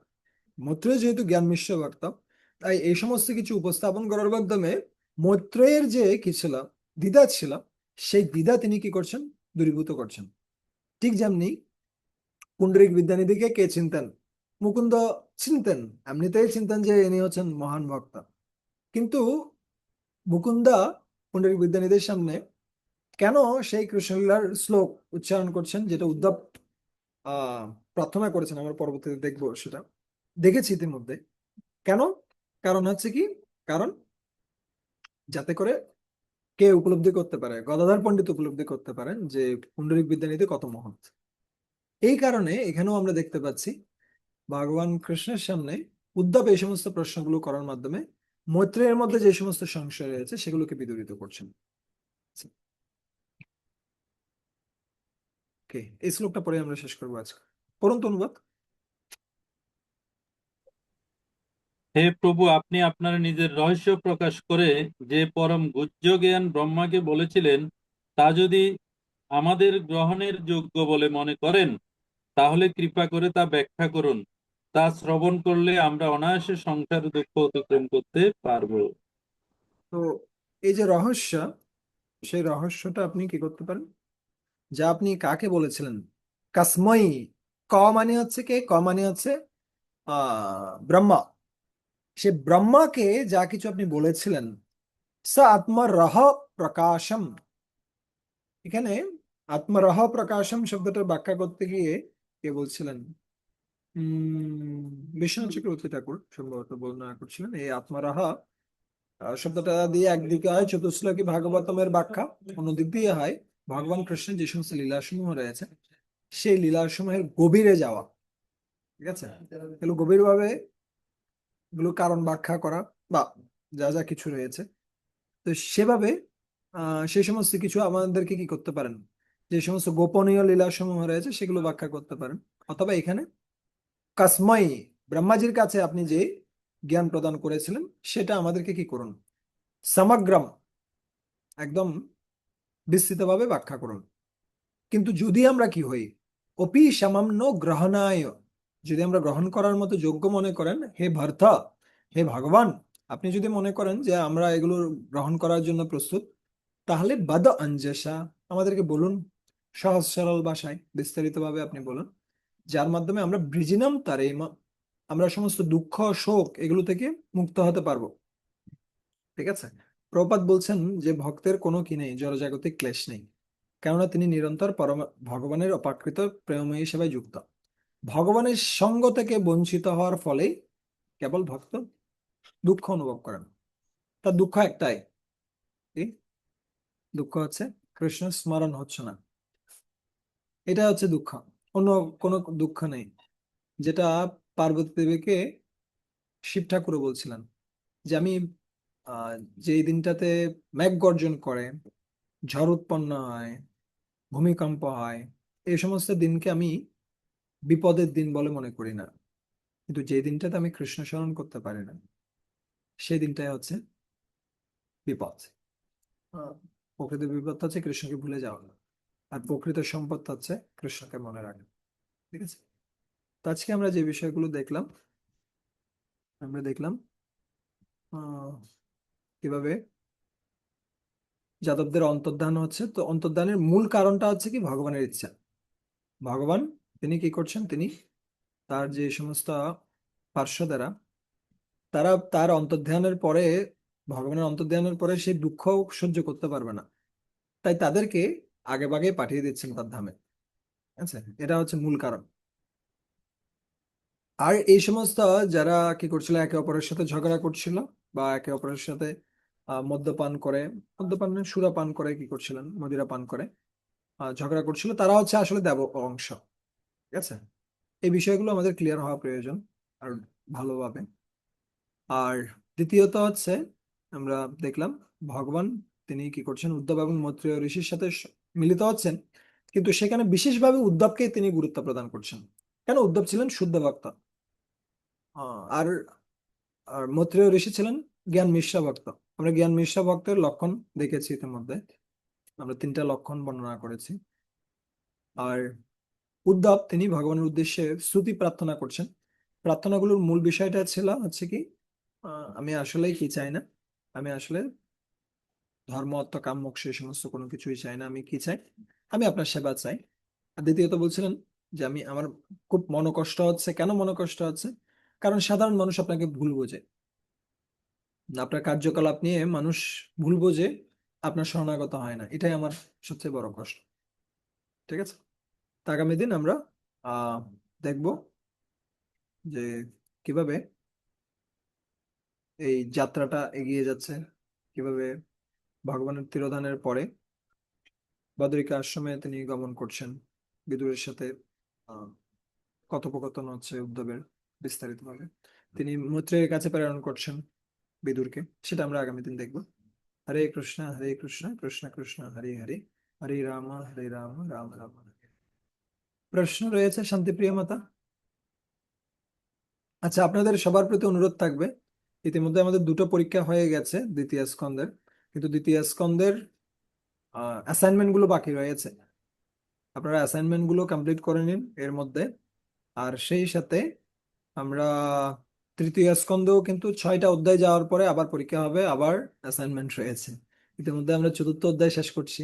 Speaker 1: মৈত্রেয় যেহেতু জ্ঞান মিশ্র বক্তা, তাই এই সমস্ত কিছু উপস্থাপন করার মাধ্যমে মৈত্রেয়ের যে কি ছিল, দ্বিধা ছিল, সেই দ্বিধা তিনি কি করছেন, দূরীভূত করছেন। ঠিক যেমনি পুণ্ডরিক বিদ্যানিধিকে কে চিনতেন, মুকুন্দ চিনতেন, এমনিতেই চিনতেন যে ইনি হচ্ছেন মহান ভক্ত, কিন্তু মুকুন্দা পুণ্ডরিক বিদ্যানিধির সামনে কেন সেই কৃষ্ণলীলার শ্লোক উচ্চারণ করছেন, যেটা উদ্ধব প্রার্থনা করেছেন, আমরা পরবর্তীতে দেখবো সেটা, দেখেছি ইতিমধ্যে। কেন? কারণ হচ্ছে কি, কারণ যাতে করে কে উপলব্ধি করতে পারে, গদাধর পণ্ডিত উপলব্ধি করতে পারেন যে পুণ্ডরিক বিদ্যানিধি কত মহৎ। এই কারণে এখানেও আমরা দেখতে পাচ্ছি ভগবান কৃষ্ণের সামনে উদ্ধব এই সমস্ত প্রশ্নগুলো করার মাধ্যমে মৈত্রেয়ের মধ্যে যে সমস্ত সংশয় রয়েছে সেগুলোকে বিদূরিত করছেন। ওকে, এই শ্লোকটা পরে আমরা শেষ করবো আজকে। পরন্ত অনুবাদ।
Speaker 5: হে প্রভু, আপনি আপনার নিজের রহস্য প্রকাশ করে যে পরম গুহ্য জ্ঞান ব্রহ্মাকে বলেছিলেন, তা যদি আমাদের গ্রহণের যোগ্য বলে মনে করেন, তাহলে কৃপা করে তা ব্যাখ্যা করুন। তা শ্রবণ করলে আমরা অনায়াসে সংসার দুঃখ অতিক্রম করতে পারবো।
Speaker 1: তো এই যে রহস্য, সেই রহস্যটা আপনি কি করতে পারেন, যা আপনি কাকে বলেছিলেন, কাসময়ী, ক মানে হচ্ছে কে, ক মানে হচ্ছে ব্রহ্মা, সে ব্রহ্মাকে যা কিছু আপনি বলেছিলেন, স আত্মরহ প্রকাশম, এখানে আত্মরহ প্রকাশম শব্দটার ব্যাখ্যা করতে গিয়ে কে বলছিলেন, বিশ্বনাথ চক্রবর্তী ঠাকুর সম্ভবত বর্ণনা করছিলেন এই আত্মরহ শব্দটা দিয়ে একদিকে হয় চতুশ্লোকী ভাগবতমের ব্যাখ্যা, অন্যদিক দিয়ে হয় ভগবান কৃষ্ণের যে সমস্ত লীলাসমূহ রয়েছে সেই লীলাসমূহের গভীরে যাওয়া, ঠিক আছে, এগুলো গভীরভাবে এগুলো কারণ ব্যাখ্যা করা বা যা যা কিছু রয়েছে, তো সেভাবে সেই সমস্ত কিছু আমাদেরকে কি করতে পারেন, যে সমস্ত গোপনীয় লীলাসমূহ রয়েছে সেগুলো ব্যাখ্যা করতে পারেন। অথবা এখানে কাসময়, ব্রহ্মাজির কাছে আপনি যে জ্ঞান প্রদান করেছিলেন সেটা আমাদেরকে কি করুন, সমগ্রম, একদম বিস্তৃতভাবে ব্যাখ্যা করুন। কিন্তু যদি আমরা কি হই, অপি সামান্য গ্রহণায়, যদি আমরা গ্রহণ করার মতো যোগ্য মনে করেন, হে ভর্তা, হে ভগবান, আপনি যদি মনে করেন যে আমরা এগুলো গ্রহণ করার জন্য প্রস্তুত, তাহলে বদ অঞ্জসা, আমাদেরকে বলুন, সহজ সরল ভাষায় বিস্তারিত ভাবে আপনি বলুন, যার মাধ্যমে আমরা বৃজিনাম তারেমা, আমরা সমস্ত দুঃখ শোক এগুলো থেকে মুক্ত হতে পারবো। ঠিক আছে, প্রপাত বলছেন যে ভক্তের কোনো কি নেই, জড়জাগতিক ক্লেশ নেই, কেননা তিনি নিরন্তর পরম ভগবানের অপাকৃত প্রেমময়ী সেবায় যুক্ত। ভগবানের সঙ্গ থেকে বঞ্চিত হওয়ার ফলে কেবল ভক্ত দুঃখ অনুভব করেন। তার দুঃখ একটাই, কি দুঃখ হচ্ছে, কৃষ্ণ স্মরণ হচ্ছে না, এটা হচ্ছে দুঃখ, অন্য কোনো দুঃখ নেই। যেটা পার্বতী দেবীকে শিব ঠাকুরও বলছিলেন যে আমি আহ যেই দিনটাতে মেঘ গর্জন করে, ঝড় উৎপন্ন হয়, ভূমিকম্প হয়, এই সমস্ত দিনকে আমি বিপদের দিন বলে মনে করি না, কিন্তু যে দিনটাতে আমি কৃষ্ণ স্মরণ করতে পারি না সেই দিনটাই হচ্ছে বিপদ। আহ, প্রকৃত বিপদ হচ্ছে কৃষ্ণকে ভুলে যাওয়া, আর প্রকৃত সম্পদ হচ্ছে কৃষ্ণকে মনে রাখা। ঠিক আছে, তো আজকে আমরা যে বিষয়গুলো দেখলাম, আমরা দেখলাম আহ কিভাবে যাদবদের অন্তর্ধান হচ্ছে। তো অন্তর্ধানের মূল কারণটা হচ্ছে কি, ভগবানের ইচ্ছা। ভগবান তিনি কি করছেন, তিনি তার যে সমস্ত পার্শ্বদেরা, তারা তার অন্তর্ধানের পরে, ভগবানের অন্তর্ধানের পরে সেই দুঃখ সহ্য করতে পারবে না, তাই তাদেরকে আগে ভাগে পাঠিয়ে দিচ্ছেন তার ধামে। আচ্ছা, এটা হচ্ছে মূল কারণ। আর এই সমস্ত যারা কি করছিল, একে অপরের সাথে ঝগড়া করছিল বা একে অপরের সাথে মদ্যপান করে, মদ্যপান মানে সুরাপান করে, কি করছিলেন, মদিরা পান করে ঝগড়া করছিল, তারা হচ্ছে আসলে দেব অংশ। ঠিক আছে, এই বিষয়গুলো আমাদের ক্লিয়ার হওয়া প্রয়োজন আর ভালোভাবে। আর দ্বিতীয়ত হচ্ছে, আমরা দেখলাম ভগবান তিনি কি করছেন, উদ্ধব এবং মৈত্রেয় ঋষির সাথে মিলিত হচ্ছেন, কিন্তু সেখানে বিশেষভাবে উদ্ধবকে তিনি গুরুত্ব প্রদান করছেন। কেন? উদ্ধব ছিলেন শুদ্ধ ভক্ত, আর আর মৈত্রেয় ঋষি ছিলেন জ্ঞান মিশ্রা ভক্ত। আমরা জ্ঞান মিশ্রা ভক্তের লক্ষণ দেখেছি ইতিমধ্যে, আমরা 3টা লক্ষণ বর্ণনা করেছি। আর উদ্ধব তিনি ভগবানের উদ্দেশ্যে স্তুতি প্রার্থনা করছেন। প্রার্থনাগুলোর মূল বিষয়টা ছিল হচ্ছে কি, আমি আসলেই কি চাই না, আমি আসলে ধর্ম অর্থ কাম মোক্ষ এই সমস্ত কোনো কিছুই চাই না, আমি কি চাই, আমি আপনার সেবা চাই। আর দ্বিতীয়ত বলছিলেন যে আমি আমার খুব মনোকষ্ট হচ্ছে। কেন মনোকষ্ট হচ্ছে? কারণ সাধারণ মানুষ আপনাকে ভুল বোঝে, আপনার কার্যকলাপ নিয়ে মানুষ ভুল বোঝে, আপনার শরণাগত হয় না, এটাই আমার সবচেয়ে বড় কষ্ট। ঠিক আছে, তো আগামী দিন আমরা আহ দেখব যে কিভাবে এই যাত্রাটা এগিয়ে যাচ্ছে, কিভাবে ভগবানের তিরোধানের পরে বদরিকা আশ্রমে তিনি গমন করছেন, বিদুরের সাথে আহ কথোপকথন হচ্ছে উদ্ধবের বিস্তারিতভাবে, তিনি মৈত্রেয়ের কাছে প্রেরণ করছেন বিদুরকে, সেটা আমরা আগামী দিন দেখব। হরে কৃষ্ণ কৃষ্ণ কৃষ্ণ হরে হরে, হরে রাম রাম রাম হরে হরে। প্রশ্ন রয়েছে শান্তিপ্রিয় মাতা? আচ্ছা, আপনাদের সবার প্রতি অনুরোধ থাকবে, ইতিমধ্যে আমাদের 2টো পরীক্ষা হয়ে গেছে দ্বিতীয় স্কন্ধের, কিন্তু দ্বিতীয় স্কন্ধের অ্যাসাইনমেন্ট গুলো বাকি রয়েছে। আপনারা অ্যাসাইনমেন্ট গুলো কমপ্লিট করে নিন এর মধ্যে। আর সেই সাথে আমরা তৃতীয় স্কন্ধেও কিন্তু 6টা অধ্যায় যাওয়ার পরে আবার পরীক্ষা হবে, আবার অ্যাসাইনমেন্ট রয়েছে। ইতিমধ্যে আমরা 4র্থ অধ্যায় শেষ করছি,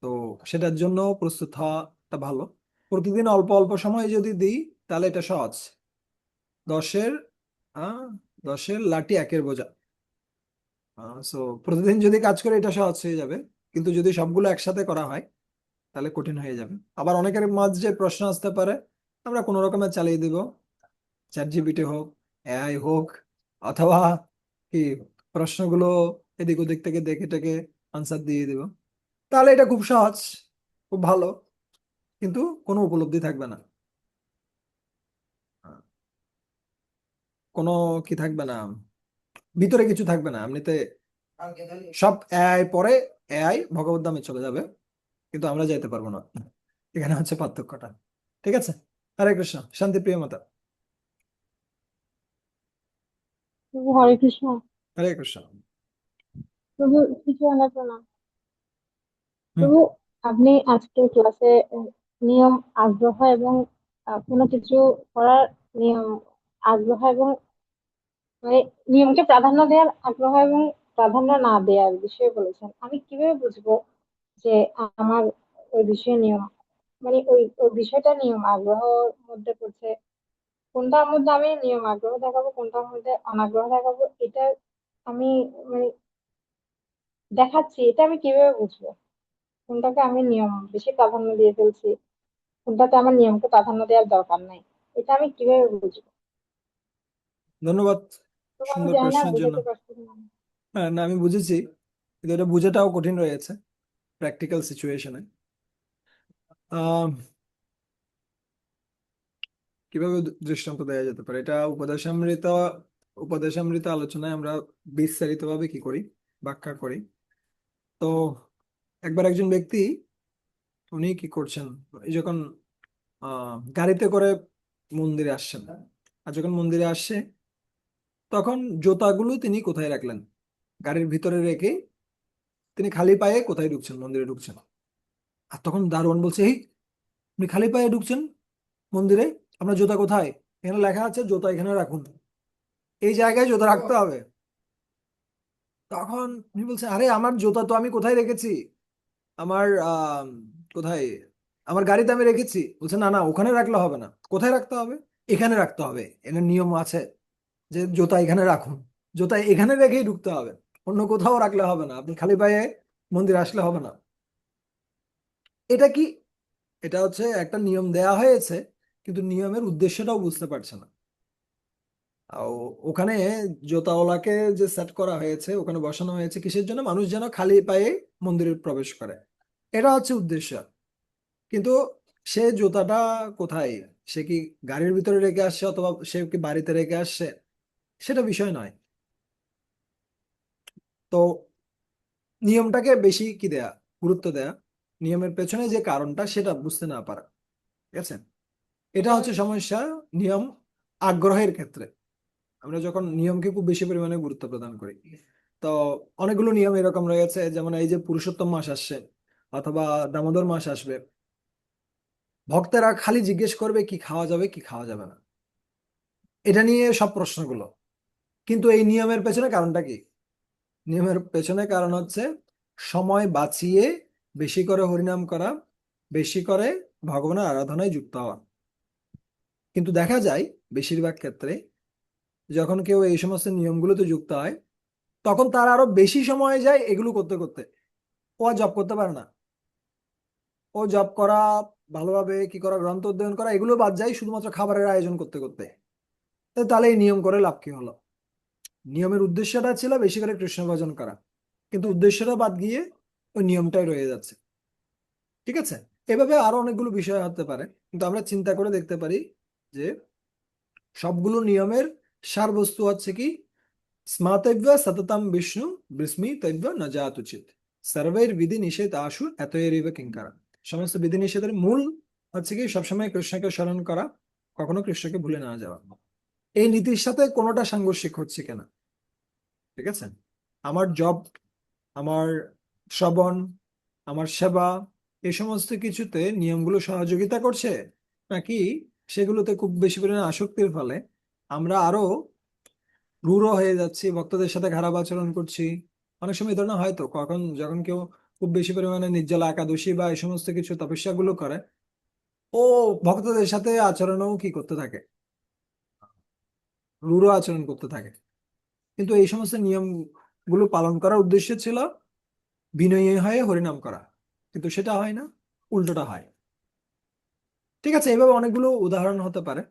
Speaker 1: তো সেটার জন্য প্রস্তুত হওয়াটা ভালো। প্রতিদিন অল্প অল্প সময় যদি দিই তাহলে এটা সহজ। 10-এর আহ 10-এর লাঠি 1-এর বোঝা। সো প্রতিদিন যদি কাজ করে এটা সহজ হয়ে যাবে, কিন্তু যদি সবগুলো একসাথে করা হয় তাহলে কঠিন হয়ে যাবে। আবার অনেকের মাঝে প্রশ্ন আসতে পারে, আমরা কোনো রকমে চালিয়ে দিব, চ্যাট জিপিটি হোক, এআই হোক, অথবা কি প্রশ্নগুলো এদিক ওদিক থেকে দেখে টেকে আনসার দিয়ে দিব, তাহলে এটা খুব সহজ, খুব ভালো, কিন্তু কোনো উপলব্ধি থাকবে না, কোনো কি থাকবে না, ভিতরে কিছু থাকবে না। এমনিতে সব এআই পরে এআই ভগবত ধামে চলে যাবে, কিন্তু আমরা যাইতে পারবো না। এখানে হচ্ছে পার্থক্যটা। ঠিক আছে, হরে কৃষ্ণ, শান্তি প্রিয় মাতা।
Speaker 7: প্রভু হরে কৃষ্ণ।
Speaker 1: হরে কৃষ্ণ।
Speaker 7: প্রভু কিছু আনা প্রণাম।
Speaker 1: হুম।
Speaker 7: প্রভু, আপনি আজকে ক্লাসে নিয়ম, আগ্রহ এবং কোনো কিছু করার নিয়ম, আগ্রহ এবং মানে নিয়মকে প্রাধান্য দেওয়ার আগ্রহ এবং প্রাধান্য না দেওয়ার বিষয়ে বলেছেন। আমি কিভাবে বুঝবো যে আমার ওই বিষয়ে নিয়ম, মানে ওই ওই বিষয়টা নিয়ম আগ্রহের মধ্যে পড়ছে, কোনটার মধ্যে আমি নিয়ম আগ্রহ দেখাবো, কোনটার মধ্যে অনাগ্রহ দেখাবো, এটা আমি মানে দেখাচ্ছি, এটা আমি কিভাবে বুঝবো কোনটাকে আমি নিয়ম বেশি প্রাধান্য দিয়ে ফেলছি, কোনটাতে আমার নিয়মকে প্রাধান্য দেওয়ার দরকার নাই, এটা আমি কিভাবে বুঝবো?
Speaker 1: ধন্যবাদ
Speaker 7: তো আমি
Speaker 1: সুন্দর
Speaker 7: জানি না
Speaker 1: প্রশ্নের জন্য।
Speaker 7: বুঝাতে পারছি কিনা।
Speaker 1: হ্যাঁ, না, আমি বুঝেছি, কিন্তু এটা বোঝাটাও কঠিন রয়েছে প্র্যাকটিক্যাল সিচুয়েশনে। আহ কিভাবে দৃষ্টান্ত দেওয়া যেতে পারে, এটা উপদেশামৃত আলোচনায় আমরা বিস্তারিত ভাবে কি করি, ব্যাখ্যা করি। তো একবার একজন ব্যক্তি, উনি কি করছেন, এই যখন গাড়িতে করে মন্দিরে আসছেন, আর যখন মন্দিরে আসছে তখন জুতাগুলো তিনি কোথায় রাখলেন? গাড়ির ভিতরে রেখে তিনি খালি পায়ে কোথায় ঢুকছেন, মন্দিরে ঢুকছেন। আর তখন দারোয়ান বলছে, এই আপনি খালি পায়ে ঢুকছেন মন্দিরে, আপনার জুতা কোথায়? এখানে লেখা আছে জুতা এখানে রাখুন, এই জায়গায় জুতা রাখতে হবে। তখন উনি বলছে, আরে আমার জুতা তো আমি কোথায় রেখেছি, আমার কোথায় আমার গাড়িতে আমি রেখেছি, বলছে না না ওখানে রাখলে হবে না, কোথায় রাখতে হবে, এখানে রাখতে হবে, এর নিয়ম আছে যে জুতা এখানে রাখুন, জুতা এখানে রেখেই ঢুকতে হবে, অন্য কোথাও রাখলে হবে না, আপনি খালি পায়ে মন্দির আসলে হবে না। এটা কি? এটা হচ্ছে একটা নিয়ম দেয়া হয়েছে, কিন্তু নিয়মের উদ্দেশ্যটাও বুঝতে পারছে না। আর ওখানে জোতাওয়ালাকে যে সেট করা হয়েছে, ওখানে বসানো হয়েছে কিসের জন্য? মানুষ যেন খালি পায়ে মন্দিরে প্রবেশ করে, এটা হচ্ছে উদ্দেশ্য। কিন্তু সে জুতাটা কোথায়, সে কি গাড়ির ভিতরে রেখে আসছে অথবা সে কি বাড়িতে রেখে আসছে, সেটা বিষয় নয়। তো নিয়মটাকে বেশি কি দেয়া, গুরুত্ব দেয়া, নিয়মের পেছনে যে কারণটা সেটা বুঝতে না পারা, ঠিক আছে? এটা হচ্ছে সমস্যা নিয়ম আগ্রহের ক্ষেত্রে। আমরা যখন নিয়মকে খুব বেশি পরিমাণে গুরুত্ব প্রদান করি, তো অনেকগুলো নিয়ম এরকম রয়েছে, যেমন এই যে পুরুষোত্তম মাস আসছে অথবা দামোদর মাস আসবে, ভক্তেরা খালি জিজ্ঞেস করবে কি খাওয়া যাবে কি খাওয়া যাবে না, এটা নিয়ে সব প্রশ্নগুলো। কিন্তু এই নিয়মের পেছনে কারণটা কি? নিয়মের পেছনে কারণ হচ্ছে সময় বাঁচিয়ে বেশি করে হরিনাম করা, বেশি করে ভগবানের আরাধনায় যুক্ত হওয়া। কিন্তু দেখা যায় বেশিরভাগ ক্ষেত্রে যখন কেউ এই সমস্ত নিয়মগুলোতে যুক্ত হয়, তখন তার আরো বেশি সময় যায় এগুলো করতে করতে, ও আর জব করতে পারে না। ও জব করা, ভালোভাবে কি করা, গ্রন্থ অধ্যয়ন করা, এগুলো বাদ যায় শুধুমাত্র খাবারের আয়োজন করতে করতে। তো তাহলে এই নিয়ম করে লাভ কি হলো? নিয়মের উদ্দেশ্যটা ছিল বেশি করে কৃষ্ণ ভজন করা, কিন্তু উদ্দেশ্যটা বাদ গিয়ে ওই নিয়মটাই রয়ে যাচ্ছে, ঠিক আছে? এভাবে আরো অনেকগুলো বিষয় হতে পারে, কিন্তু আমরা চিন্তা করে দেখতে পারি যে সবগুলো নিয়মের সার বস্তু হচ্ছে কি, স্মাতব্য সততম বিষ্ণু বিস্মিতব্য ন জাত উচিত, সর্বের বিধি নিষেধ আশু এতএরিব কিঙ্করা। সমস্ত বিধি নিষেধের মূল হচ্ছে কি সবসময় কৃষ্ণকে স্মরণ করা, কখনো কৃষ্ণকে ভুলে না যাওয়া। এই নীতির সাথে কোনোটা সাংঘর্ষিক হচ্ছে কিনা, ঠিক আছে? আমার জব, আমার শ্রবণ, আমার সেবা, এই সমস্ত কিছুতে নিয়মগুলো সহযোগিতা করছে, নাকি সেগুলোতে খুব বেশি পরিমাণে আসক্তির ফলে আমরা আরো রূঢ় হয়ে যাচ্ছি, ভক্তদের সাথে খারাপ আচরণ করছি? অনেক সময় এই ধরনের হয়তো কখন যখন কেউ খুব বেশি পরিমাণে নির্জলা একাদশী বা এই সমস্ত কিছু তপস্যা গুলো করে, ও ভক্তদের সাথে আচরণও কি করতে থাকে, রূঢ় আচরণ করতে থাকে। কিন্তু এই সমস্ত নিয়ম গুলো পালন করার উদ্দেশ্য ছিল বিনয়ী হয়ে হরিনাম করা, কিন্তু সেটা হয় না, উল্টোটা হয়। ঠিক আছে, এইভাবে অনেকগুলো উদাহরণ হতে পারে।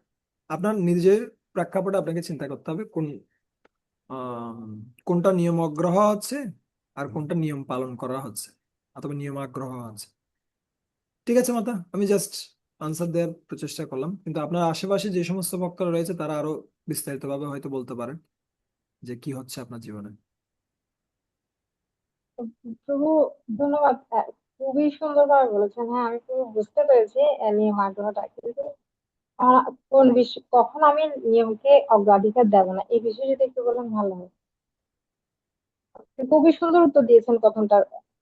Speaker 1: আপনার নিজের প্রেক্ষাপটে আপনাকে চিন্তা করতে হবে আহ, কোনটা নিয়ম অগ্রহ হচ্ছে আর কোনটা নিয়ম পালন করা হচ্ছে অথবা নিয়ম আগ্রহ আছে। ঠিক আছে মাতা, আমি জাস্ট আনসার দেওয়ার প্রচেষ্টা করলাম, কিন্তু আপনার আশেপাশে যে সমস্ত ভক্তরা রয়েছে তারা আরো বিস্তারিতভাবে হয়তো বলতে পারেন যে কি হচ্ছে আপনার জীবনে।
Speaker 7: প্রভু, ধন্যবাদ। খুবই সুন্দরভাবে বলেছেন। হ্যাঁ, আমি পুরো বুঝতে পেরেছি নিয়ম আগ্রহটা, কিন্তু কোন বিষয় কখন আমি নিয়মকে অগ্রাধিকার দেব না, এই বিষয়ে যদি একটু বলেন ভালো হয়। আপনি খুবই সুন্দর উত্তর দিয়েছেন কথাটা,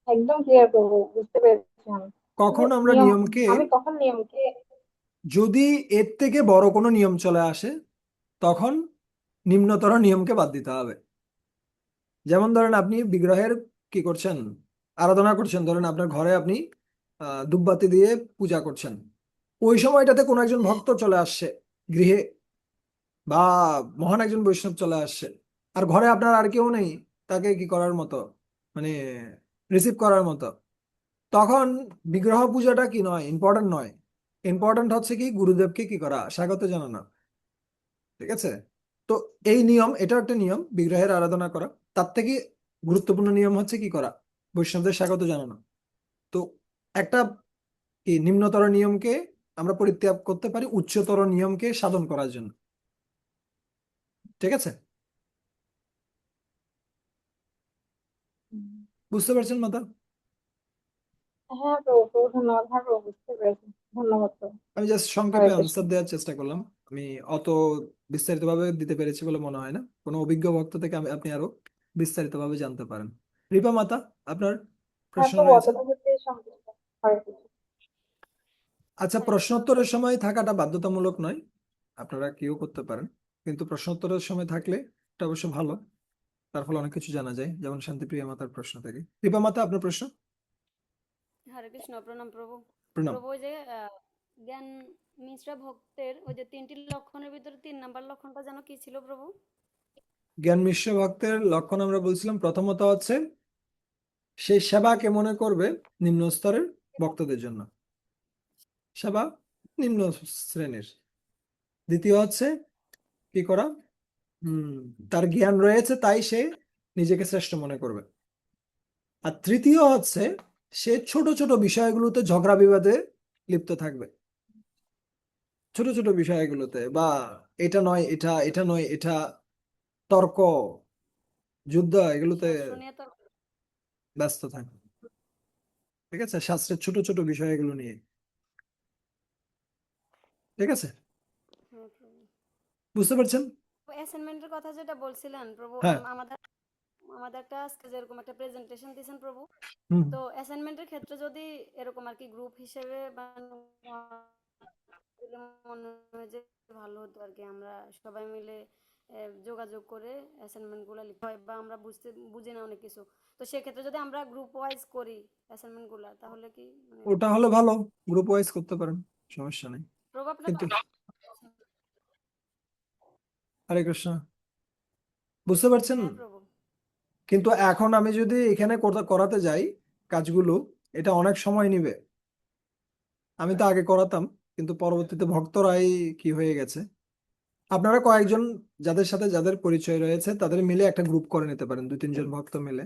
Speaker 7: একদম ক্লিয়ার করবো, বুঝতে পেরেছি আমি। কিন্তু
Speaker 1: কখন আমরা
Speaker 7: নিয়ম,
Speaker 1: নিয়মকে,
Speaker 7: আমি কখন নিয়মকে
Speaker 1: যদি এর থেকে বড় কোনো নিয়ম চলে আসে তখন নিম্নতর নিয়মকে বাদ দিতে হবে। যেমন ধরেন আপনি বিগ্রহের কি করছেন, আরাধনা করছেন, ধরেন আপনার ঘরে আপনি ধূপবাতি দিয়ে পূজা করছেন, ওই সময়টাতে কোনো একজন ভক্ত চলে আসছে গৃহে, বা মহান একজন বৈষ্ণব চলে আসছে, আর ঘরে আপনার আর কেউ নেই তাকে কি করার মতো, মানে রিসিভ করার মতো, তখন বিগ্রহ পূজাটা কি নয়, ইম্পর্টেন্ট নয়। ইম্পর্টেন্ট হচ্ছে কি গুরুদেবকে কি করা, স্বাগত জানানো, ঠিক আছে? তো এই নিয়ম, এটা একটা নিয়ম বিগ্রহের আরাধনা করা, তার থেকে গুরুত্বপূর্ণ নিয়ম হচ্ছে কি করা, বৈষ্ণবদের স্বাগত জানানো। তো একটা কি নিম্নতর নিয়মকে আমরা পরিত্যাগ করতে পারি উচ্চতর নিয়মকে সাধন করার জন্য, ঠিক আছে? বুঝতে পারছেন মাতা?
Speaker 7: হ্যাঁ প্রভু, প্রভু ধন্যবাদ। হ্যাঁ প্রভু, বুঝতে পেরেছি। ধন্যবাদ প্রভু।
Speaker 1: আমি জাস্ট
Speaker 7: হরে
Speaker 1: সংক্ষেপে
Speaker 7: কৃষ্ণ।
Speaker 1: আনসার দেওয়ার চেষ্টা করলাম। আমি অত বিস্তারিতভাবে দিতে পেরেছি বলে মনে হয় না, কোনো অভিজ্ঞ ভক্ত থেকে আপনি আরো বিস্তারিতভাবে জানতে পারেন। রিপা মাতা, আপনার
Speaker 7: হ্যাঁ
Speaker 1: প্রশ্ন
Speaker 7: প্রভু,
Speaker 1: রয়েছে?
Speaker 7: অতটা হচ্ছে সন্তুষ্ট। হরে কৃষ্ণ।
Speaker 1: আচ্ছা, প্রশ্নোত্তরের সময় থাকাটা বাধ্যতামূলক নয়, আপনারা কেউ করতে পারেন, কিন্তু প্রশ্নোত্তরের সময় থাকলে এটা অবশ্য ভালো, তার ফলে অনেক কিছু জানা যায়, যেমন শান্তিপ্রিয়া মাতার প্রশ্ন থেকে। রিপা মাতা, আপনার প্রশ্ন?
Speaker 2: হরে কৃষ্ণ, প্রণাম প্রভু।
Speaker 1: প্রণাম।
Speaker 2: প্রভু ওই যে জ্ঞান মিশ্রা ভক্তের ওই যে 3টি লক্ষণের ভিতরে 3 নাম্বার লক্ষণটা যেন কি ছিল প্রভু?
Speaker 1: জ্ঞান মিশ্র ভক্তের লক্ষণ আমরা বলছিলাম প্রথমত হচ্ছে সে সেবাকে মনে করবে নিম্ন স্তরের ভক্তদের জন্য, সেবা নিম্ন শ্রেণীর। দ্বিতীয় হচ্ছে কি করা, তার জ্ঞান রয়েছে তাই সে নিজেকে শ্রেষ্ঠ মনে করবে। আর তৃতীয় হচ্ছে সে ছোট ছোট বিষয়গুলোতে ঝগড়া বিবাদে লিপ্ত থাকবে, ছোট ছোট বিষয়গুলোতে, বা এটা নয় এটা, এটা নয় এটা, তর্ক, যুদ্ধ, এগুলোতে
Speaker 2: শাস্ত্র নিয়ে তো
Speaker 1: ব্যস্ত থাকবে। ঠিক আছে, শাস্ত্রের ছোট ছোট বিষয়গুলো নিয়ে। ঠিক আছে,
Speaker 2: হ্যাঁ প্রভু।
Speaker 1: বুঝতে পারছেন?
Speaker 2: অ্যাসাইনমেন্টের কথা যেটা বলছিলেন প্রভু,
Speaker 1: হ্যাঁ।
Speaker 2: আমাদের আমাদের একটা আজকে যেরকম একটা প্রেজেন্টেশন দিয়েছেন প্রভু,
Speaker 1: হুম।
Speaker 2: তো অ্যাসাইনমেন্টের ক্ষেত্রে যদি এরকম আর কি গ্রুপ হিসেবে বা দিলে মনে হয় যে ভালো হতো আর কি, আমরা সবাই মিলে যোগাযোগ করে অ্যাসাইনমেন্ট গুলো লিখতে হয়, বা আমরা বুঝি না অনেক কিছু, তো সেক্ষেত্রে যদি আমরা গ্রুপ ওয়াইজ করি অ্যাসাইনমেন্ট গুলা তাহলে কি মানে
Speaker 1: ওটা হলে ভালো, গ্রুপ ওয়াইজ করতে পারেন, সমস্যা নেই।
Speaker 2: প্রভু আপনার
Speaker 1: কিন্তু হরে কৃষ্ণ, বুঝতে পারছেন?
Speaker 2: হ্যাঁ প্রভু।
Speaker 1: কিন্তু এখন আমি যদি এখানে করাতে যাই কাজগুলো, এটা অনেক সময় নিবে। আমি তো আগে করাতাম, কিন্তু পরবর্তীতে ভক্তরাই কি হয়ে গেছে। আপনারা কয়েকজন যাদের সাথে যাদের পরিচয় রয়েছে তাদের মিলে একটা গ্রুপ করে নিতে পারেন, 2-3 জন ভক্ত মিলে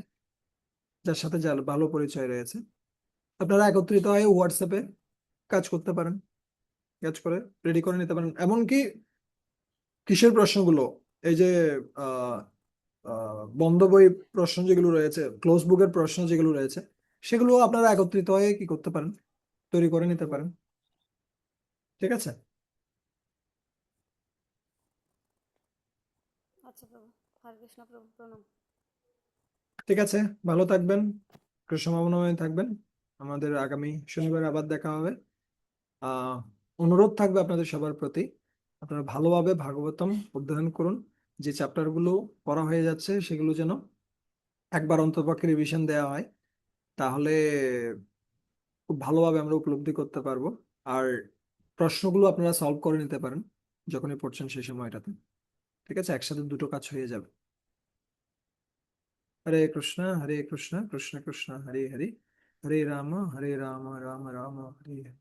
Speaker 1: যার সাথে যার ভালো পরিচয় রয়েছে। আপনারা একত্রিত হয়ে হোয়াটসঅ্যাপে কাজ করতে পারেন, কাজ করে রেডি করে নিতে পারেন। এমনকি কিসের প্রশ্নগুলো, এই যে আহ বন্ধ বই প্রশ্ন যেগুলো রয়েছে, ক্লোজ বুকের প্রশ্ন যেগুলো রয়েছে, সেগুলো আপনারা একত্রিত হয়ে কি করতে পারেন, তৈরি করে নিতে পারেন। ঠিক আছে।
Speaker 2: আচ্ছা প্রভু, হরে কৃষ্ণ প্রভু, প্রণাম।
Speaker 1: ঠিক আছে, ভালো থাকবেন, কৃষ্ণ ভাবনাময় থাকবেন। আমাদের আগামী শনিবার আবার দেখা হবে। আহ অনুরোধ থাকবে আপনাদের সবার প্রতি, আপনারা ভালোভাবে ভাগবতম অধ্যয়ন করুন। যে চ্যাপ্টার গুলো পড়া হয়ে যাচ্ছে সেগুলো যেন একবার অন্ততপক্ষে রিভিশন দেওয়া হয়, তাহলে খুব ভালোভাবে আমরা উপলব্ধি করতে পারবো। আর প্রশ্নগুলো আপনারা সলভ করে নিতে পারেন যখনই পড়ছেন সেই সময়টাতে। ঠিক আছে, একসাথে দুটো কাজ হয়ে যাবে। হরে কৃষ্ণ হরে কৃষ্ণ কৃষ্ণ কৃষ্ণ হরে হরে, হরে রাম রাম রাম হরে হরে।